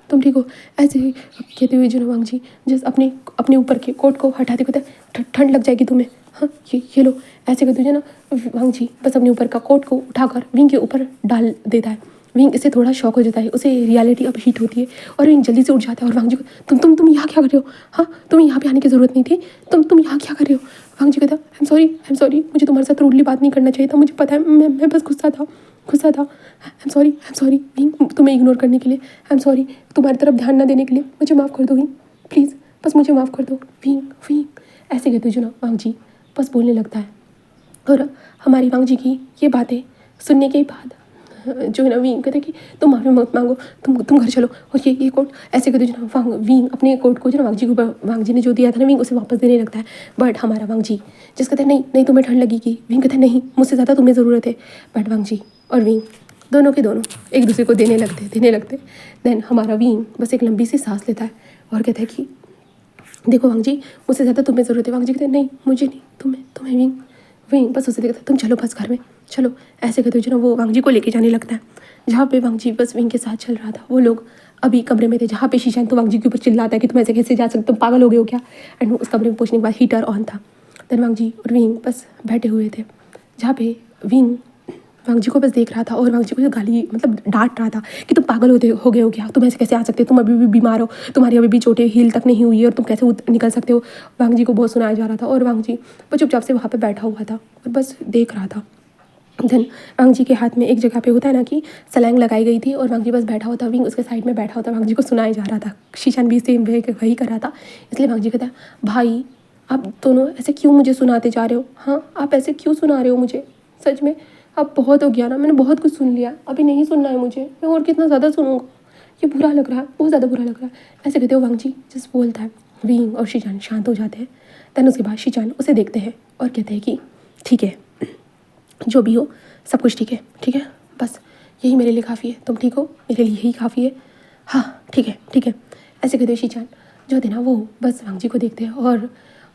तुम ठीक हो, ऐसे ही कहते हुए जो ना वांग जी जस्ट अपने अपने ऊपर के कोट को हटाते कहते हैं ठंड लग जाएगी तुम्हें, हाँ ये लो। ऐसे कहते हुए जो ना वांग जी बस अपने ऊपर का कोट को उठाकर विंग के ऊपर डाल देता है। विंग इससे थोड़ा शॉक हो जाता है, उसे रियलिटी अब हिट होती है और विंग जल्दी से उठ जाता है। और वांग जी को तुम यहाँ क्या कर रहे हो, हाँ तुम्हें यहाँ पे आने की ज़रूरत नहीं थी, तुम यहाँ क्या कर रहे हो। वांग जी कहता आई एम सॉरी, मुझे तुम्हारे साथ रूडली बात नहीं करना चाहिए था, मुझे पता है मैं बस गुस्सा था। आई एम सॉरी विंग, तुम्हें इग्नोर करने के लिए। आई एम सॉरी, तुम्हारी तरफ ध्यान ना देने के लिए। मुझे माफ़ कर दो विंग, प्लीज़ बस मुझे माफ़ कर दो विंग विंग ऐसे कहते जो ना वांग जी बस बोलने लगता है। और हमारी वांग जी की ये बातें सुनने के बाद जो है ना विंग कहते कि तुम माफ़ी मत मांगो, तुम घर चलो। और ये कोट ऐसे कहते जो ना वांग विंग अपने कोट को जो ना वांग जी के ऊपर वांग जी ने जो दिया था ना विंग उसे वापस देने लगता है। बट हमारा वांग जी जिस कहते हैं नहीं तुम्हें ठंड लगेगी। विंग कहते हैं नहीं, मुझसे ज़्यादा तुम्हें ज़रूरत है। बट वांग जी और विंग दोनों के दोनों एक दूसरे को देने लगते। देन हमारा विंग बस एक लंबी सी सांस लेता है और कहता है कि देखो वांग जी मुझसे ज़्यादा तुम्हें ज़रूरत है। वांग जी कहते हैं नहीं मुझे नहीं, तुम्हें विंग विंग बस उसे देखता है, तुम चलो बस घर में चलो। ऐसे कहते हुए जो ना वो वांग जी को लेके जाने लगता है। जहाँ पे वांग जी बस विंग के साथ चल रहा था, वो लोग अभी कमरे में थे जहाँ पे शीशान तो वांग जी के ऊपर चिल्लाता है कि तुम ऐसे कैसे जा सकते, तुम पागल हो गए हो क्या। एंड उस कमरे में पहुँचने के बाद हीटर ऑन था। देन वांग जी और विंग बस बैठे हुए थे, जहाँ पे विंग वांग जी को बस देख रहा था और वांग जी को गाली मतलब डांट रहा था कि तुम पागल हो गए हो क्या, तुम ऐसे कैसे आ सकते हो, तुम अभी भी बीमार हो, तुम्हारी अभी भी चोटें हील तक नहीं हुई है और तुम कैसे निकल सकते हो। वांग जी को बहुत सुनाया जा रहा था और वांग जी वो चुपचाप से वहाँ पे बैठा हुआ था और बस देख रहा था। देन वांग जी के हाथ में एक जगह पे होता है ना कि सलैंग लगाई गई थी और वांग जी बस बैठा हुआ था, विंग उसके साइड में बैठा हुआ था। वांग जी को सुनाया जा रहा था, शीशान भी सेम वही कर रहा था। इसलिए वांग जी कहता है भाई आप दोनों ऐसे क्यों मुझे सुनाते जा रहे हो, हाँ आप ऐसे क्यों सुना रहे हो मुझे, सच में अब बहुत हो गया ना, मैंने बहुत कुछ सुन लिया, अभी नहीं सुनना है मुझे, मैं और कितना ज़्यादा सुनूंगा, ये बुरा लग रहा है, बहुत ज़्यादा बुरा लग रहा है। ऐसे कहते हो वांग जी जिस बोलता है, विंग और शीजान शांत हो जाते हैं। दैन उसके बाद शीजान उसे देखते हैं और कहते हैं कि ठीक है जो भी हो सब कुछ ठीक है बस यही मेरे लिए काफ़ी है, तुम ठीक हो मेरे लिए यही काफ़ी है, हाँ ठीक है। ऐसे कहते हो शीजान जो थे ना वो बस वांग जी को देखते हैं और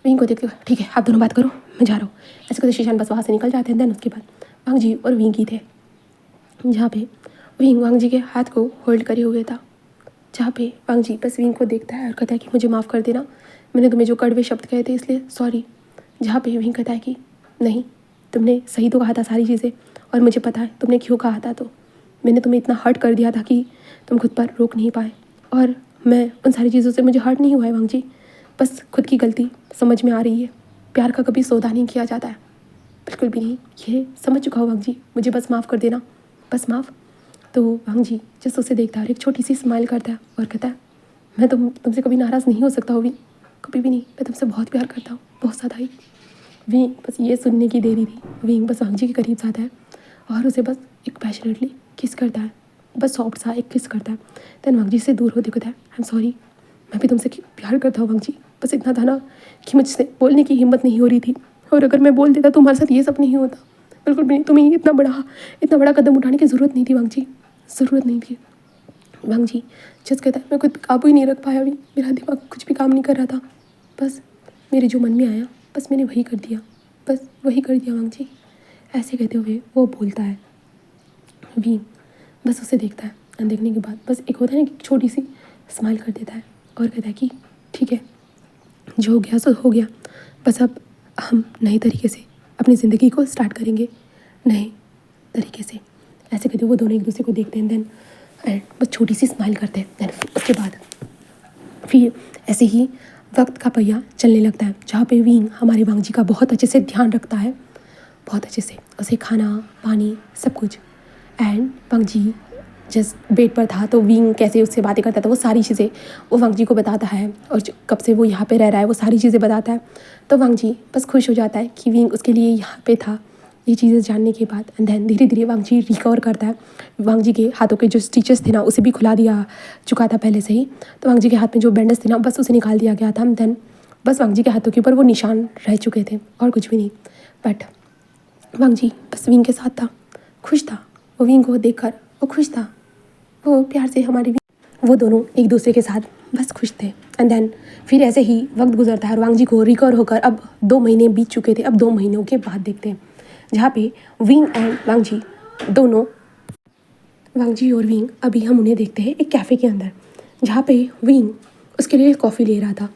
विंग को देखते हो, ठीक है आप दोनों बात करो मैं जा रहा हूँ। ऐसे कहते शीजान बस वहाँ से निकल जाते हैं। दैन उसके बाद वांग जी और विंग ही थे, जहाँ पे विंग वांग जी के हाथ को होल्ड करे हुए था। जहाँ पे वांग जी बस विंग को देखता है और कहता है कि मुझे माफ़ कर देना, मैंने तुम्हें जो कड़वे शब्द कहे थे इसलिए सॉरी। जहाँ पे विंग कहता है कि नहीं तुमने सही तो कहा था सारी चीज़ें और मुझे पता है तुमने क्यों कहा था, तो मैंने तुम्हें इतना हर्ट कर दिया था कि तुम खुद पर रोक नहीं पाए और मैं उन सारी चीज़ों से मुझे हर्ट नहीं हुआ है वांग जी, बस खुद की गलती समझ में आ रही है। प्यार का कभी सौदा नहीं किया जाता है, बिल्कुल भी नहीं, ये समझ चुका हूँ वांग जी, मुझे बस माफ़ कर देना, बस माफ़। तो वांग जी जस्ट उसे देखता है और एक छोटी सी स्माइल करता है और कहता है मैं तुमसे कभी नाराज़ नहीं हो सकता होगी, कभी भी नहीं, मैं तुमसे बहुत प्यार करता हूँ, बहुत ज़्यादा ही। विंग बस ये सुनने की देरी थी, विंग बस वांग जी के करीब जाता है और उसे बस एक पैशनेटली किस करता है, बस सॉफ्ट सा एक किस करता है। देन वांग जी से दूर होते कहता है आई एम सॉरी, मैं भी तुमसे प्यार करता हूँ वांग जी, बस इतना था ना कि मुझसे बोलने की हिम्मत नहीं हो रही थी और अगर मैं बोल देता तो तुम्हारे साथ ये सब नहीं होता, बिल्कुल भी नहीं, तुम्हें इतना बड़ा कदम उठाने की ज़रूरत नहीं थी वांग जी, ज़रूरत नहीं थी। वांग जी जस्ट कहता है मैं खुद पे काबू ही नहीं रख पाया, अभी मेरा दिमाग कुछ भी काम नहीं कर रहा था, बस मेरे जो मन में आया बस मैंने वही कर दिया, बस वही कर दिया वांग जी। ऐसे कहते हुए वो बोलता है, विंग बस उसे देखता है और देखने के बाद बस एक होता है ना कि छोटी सी स्माइल कर देता है और कहता है कि ठीक है जो हो गया सो हो गया, बस अब हम नए तरीके से अपनी ज़िंदगी को स्टार्ट करेंगे, नए तरीके से। ऐसे कहते वो दोनों एक दूसरे को देखते हैं। देन एंड बस छोटी सी स्माइल करते हैं। देन उसके बाद फिर ऐसे ही वक्त का पहिया चलने लगता है, जहाँ पे विंग हमारे वांग जी का बहुत अच्छे से ध्यान रखता है, बहुत अच्छे से उसे खाना पानी सब कुछ। And Wang ji just bed पर था तो विंग कैसे उससे बातें करता था वो सारी चीज़ें वो वांग जी को बताता है, और कब से वो यहाँ पे रह रहा है वो सारी चीज़ें बताता है। तो वांग जी बस खुश हो जाता है कि विंग उसके लिए यहाँ पे था, ये चीज़ें जानने के बाद। एंड देन धीरे धीरे वांग जी रिकवर करता है। वांग जी के हाथों के जो स्टिचेस थे ना उसे भी खुला दिया चुका था पहले से ही, तो वांग जी के हाथ में जो बैंडेज थे ना बस उसे निकाल दिया गया था। देन बस वांग जी के हाथों के ऊपर वो निशान रह चुके थे और कुछ भी नहीं। बट वांग जी बस विंग के साथ था, खुश था, वो विंग को देखकर वो खुश था, वो प्यार से हमारे वो दोनों एक दूसरे के साथ बस खुश थे। एंड देन फिर ऐसे ही वक्त गुजरता है और वांग जी को रिकवर होकर अब 2 महीने बीत चुके थे। अब 2 महीनों के बाद देखते हैं जहाँ पे विंग एंड वांग जी दोनों, वांग जी और विंग अभी हम उन्हें देखते हैं एक कैफ़े के अंदर, जहाँ पे विंग उसके लिए कॉफ़ी ले रहा था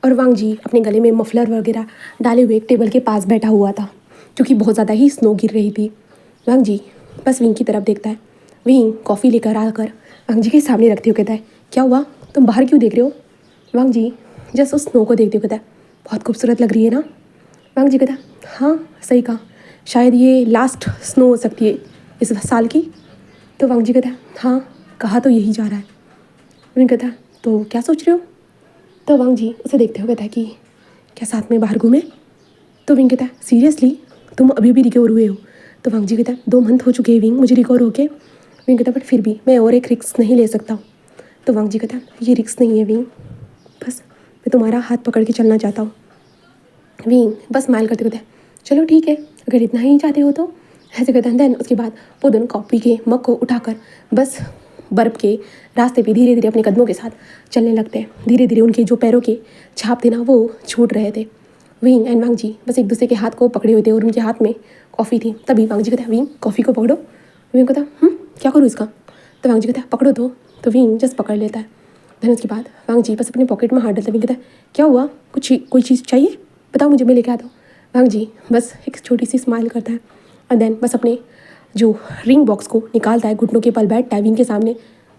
और वांग जी अपने गले में मफलर वगैरह डाले हुए एक टेबल के पास बैठा हुआ था, क्योंकि बहुत ज़्यादा ही स्नो गिर रही थी। वांग जी बस विंग की तरफ देखता है, विंग कॉफ़ी लेकर आकर वांग जी के सामने रखते हुए कहता है, क्या हुआ, तुम बाहर क्यों देख रहे हो? वांग जी जस्ट उस स्नो को देखते हुए कहता है, बहुत खूबसूरत लग रही है ना? वांग जी कहता है, हाँ सही कहा, शायद ये लास्ट स्नो हो सकती है इस साल की। तो वांग जी कहता है, हाँ कहा तो यही जा रहा है। विंग कहता है, तो क्या सोच रहे हो? तो वांग जी उसे देखते हुए कहता है कि क्या साथ में बाहर घूमें? तो विंग कहता है, सीरियसली तुम अभी भी रिकवर हुए हो? तो वांग जी कहता है, 2 मंथ हो चुके हैं विंग मुझे रिकवर होके। विंग कहता है, बट फिर भी मैं और एक रिस्क नहीं ले सकता हूँ। तो वांग जी कहता है, ये रिस्क नहीं है विंग, बस मैं तुम्हारा हाथ पकड़ के चलना चाहता हूँ। विंग बस स्माइल करते कहते हैं, चलो ठीक है अगर इतना ही चाहते हो तो, ऐसे कहते हैं। देन उसके बाद वो दोनों कॉफ़ी के मग को उठाकर बस बर्फ़ के रास्ते पे धीरे धीरे अपने कदमों के साथ चलने लगते हैं। धीरे धीरे उनके जो पैरों के छाप थे ना वो छूट रहे थे। विंग एंड वांग जी बस एक दूसरे के हाथ को पकड़े हुए थे और उनके हाथ में कॉफ़ी थी। तभी वांग जी कहता है, विंग कॉफ़ी को पकड़ो। विंग कहता है, क्या करूँ इसका? तो वांग जी कहता है, पकड़ो तो विंग जस्ट पकड़ लेता है। देन उसके बाद वांग जी बस अपने पॉकेट में हाथ डालता है। विंग कहता है, क्या हुआ, कुछ कोई चीज़ चाहिए, बताओ मुझे, मैं लेके आता हूँ। वांग जी बस एक छोटी सी स्माइल करता है और देन बस अपने जो रिंग बॉक्स को निकालता है, घुटनों के पल बैठता है विंग के सामने,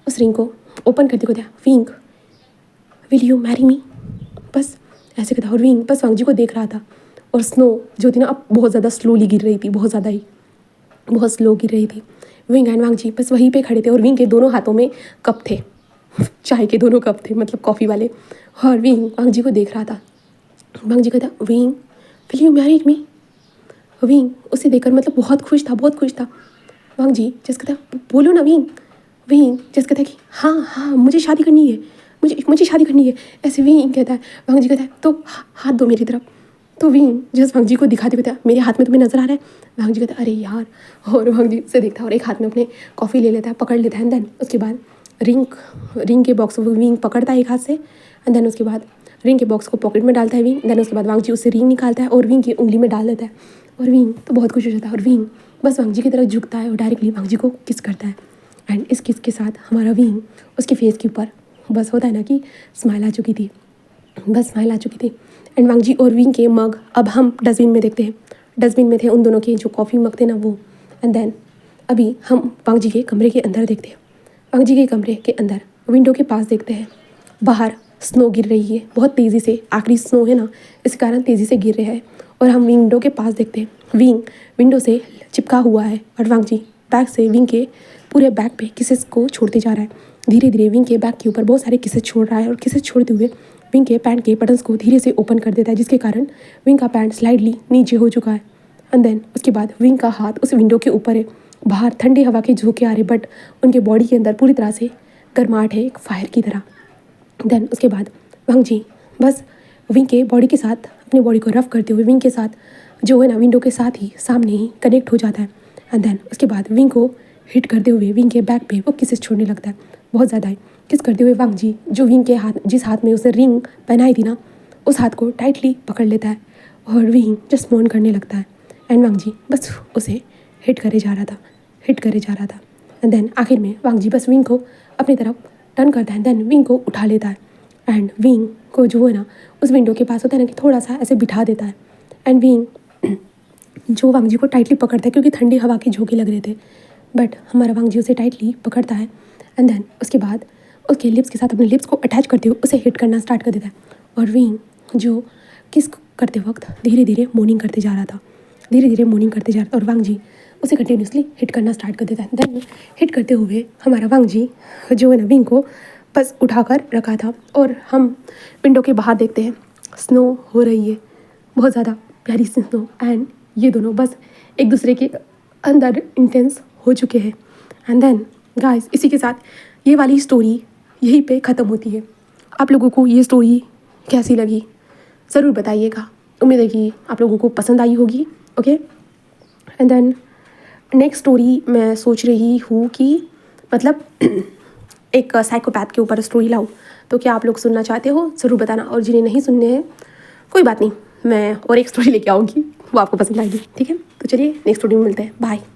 उस रिंग को ओपन करते कहता है, wing will you marry me? बस ऐसे कहता है और विंग बस वांग जी को देख रहा था। और स्नो जो थी ना अब बहुत ज़्यादा स्लोली गिर रही थी, बहुत ज़्यादा ही बहुत स्लो गिर रही थी। विंग एंड वांग जी बस वहीं पे खड़े थे और विंग के दोनों हाथों में कप थे चाय के दोनों कप थे, मतलब कॉफ़ी वाले। और विंग वांग जी को देख रहा था। वांग जी कहता, wing will you marry me? Wing उसे देखकर मतलब बहुत खुश था, बहुत खुश था। वांग जी जस्ट कहता, बोलो ना विंग। विंग जस्ट कहता है कि हाँ हाँ मुझे शादी करनी है, मुझे शादी करनी है, ऐसे विंग कहता है। वांग जी कहता है, तो हाथ दो मेरी तरफ। तो विंग जस्ट वांग जी को दिखाते कहता है, मेरे हाथ में तुम्हें नजर आ रहा है? वांग जी कहता है, अरे यार। और वांग जी से देखता है और एक हाथ में अपने कॉफ़ी ले लेता है, पकड़ लेता है। एंड देन उसके बाद रिंग के बॉक्स को विंग पकड़ता है एक हाथ से। एंड देन उसके बाद रिंग के बॉक्स को पॉकेट में डालता है विंग। देन उसके बाद वांग जी उससे रिंग निकालता है और विंग की उंगली में डाल देता है। और विंग तो बहुत खुश हो जाता है और विंग बस वांग जी की तरफ झुकता है और डायरेक्टली वांग जी को किस करता है। एंड इस किस के साथ हमारा विंग उसके फेस के ऊपर बस होता है ना कि स्माइल आ चुकी थी, बस स्माइल आ चुकी थी। एंड वांग जी और विंग के मग अब हम डस्टबिन में देखते हैं। डस्टबिन में थे उन दोनों के जो कॉफ़ी मग थे ना वो। एंड देन अभी हम वांग जी के कमरे के अंदर देखते हैं। वांग जी के कमरे के अंदर विंडो के पास देखते हैं, बाहर स्नो गिर रही है बहुत तेज़ी से, आखिरी स्नो है ना इस कारण तेज़ी से गिर रहा है। और हम विंडो के पास देखते हैं, विंग विंडो से चिपका हुआ है और वांग जी बैग से विंग के पूरे बैग पे किसेस को छोड़ते जा रहा है। धीरे धीरे विंग के बैग के ऊपर बहुत सारे किसेस छोड़ रहा है और किसेस छोड़ते हुए विंग के पैंट के बटन्स को धीरे से ओपन कर देता है, जिसके कारण विंग का पैंट स्लाइडली नीचे हो चुका है। एंड देन उसके बाद विंग का हाथ उस विंडो के ऊपर है, बाहर ठंडी हवा के झोंके आ रहे बट उनके बॉडी के अंदर पूरी तरह से गर्माहट है एक फायर की तरह। देन उसके बाद वांग जी बस विंग के बॉडी के साथ अपनी बॉडी को रफ करते हुए विंग के साथ जो है ना विंडो के साथ ही सामने ही कनेक्ट हो जाता है। एंड देन उसके बाद विंग को हिट करते हुए विंग के बैक पे वो किसेस छोड़ने लगता है, बहुत ज़्यादा ही किस करते हुए वांग जी जो विंग के हाथ जिस हाथ में उसे रिंग पहनाई थी ना उस हाथ को टाइटली पकड़ लेता है और विंग जस्ट मोन करने लगता है। एंड वांग जी बस उसे हिट करे जा रहा था, हिट करे जा रहा था। एंड देन आखिर में वांग जी बस विंग को अपनी तरफ टर्न करता है। देन विंग को उठा लेता है एंड विंग को जो है ना उस विंडो के पास होता है ना कि थोड़ा सा ऐसे बिठा देता है। एंड विंग जो वांग जी को टाइटली पकड़ता है क्योंकि ठंडी हवा के झोंके लग रहे थे, बट हमारा वांग जी उसे टाइटली पकड़ता है एंड देन उसके बाद उसके लिप्स के साथ अपने लिप्स को अटैच करते हुए उसे हिट करना स्टार्ट कर देता है। और विंग जो किस करते वक्त धीरे धीरे मोर्निंग करते जा रहा था, धीरे धीरे मोर्निंग करते जा रहा था और वांग जी उसे कंटिन्यूसली हिट करना स्टार्ट कर देता है। देन हिट करते हुए हमारा वांग जी जो है ना विंग को बस उठाकर रखा था और हम विंडो के बाहर देखते हैं स्नो हो रही है, बहुत ज़्यादा प्यारी सी स्नो एंड ये दोनों बस एक दूसरे के अंदर इंटेंस हो चुके हैं। एंड देन गाइस इसी के साथ ये वाली स्टोरी यहीं पे ख़त्म होती है। आप लोगों को ये स्टोरी कैसी लगी ज़रूर बताइएगा। उम्मीद है कि आप लोगों को पसंद आई होगी। Okay and then next story मैं सोच रही हूँ कि मतलब एक साइकोपैथ के ऊपर स्टोरी लाऊं, तो क्या आप लोग सुनना चाहते हो ज़रूर बताना। और जिन्हें नहीं सुनने हैं कोई बात नहीं, मैं और एक स्टोरी लेके आऊँगी, वो आपको पसंद आएगी। ठीक है, तो चलिए नेक्स्ट स्टोरी में मिलते हैं। बाय।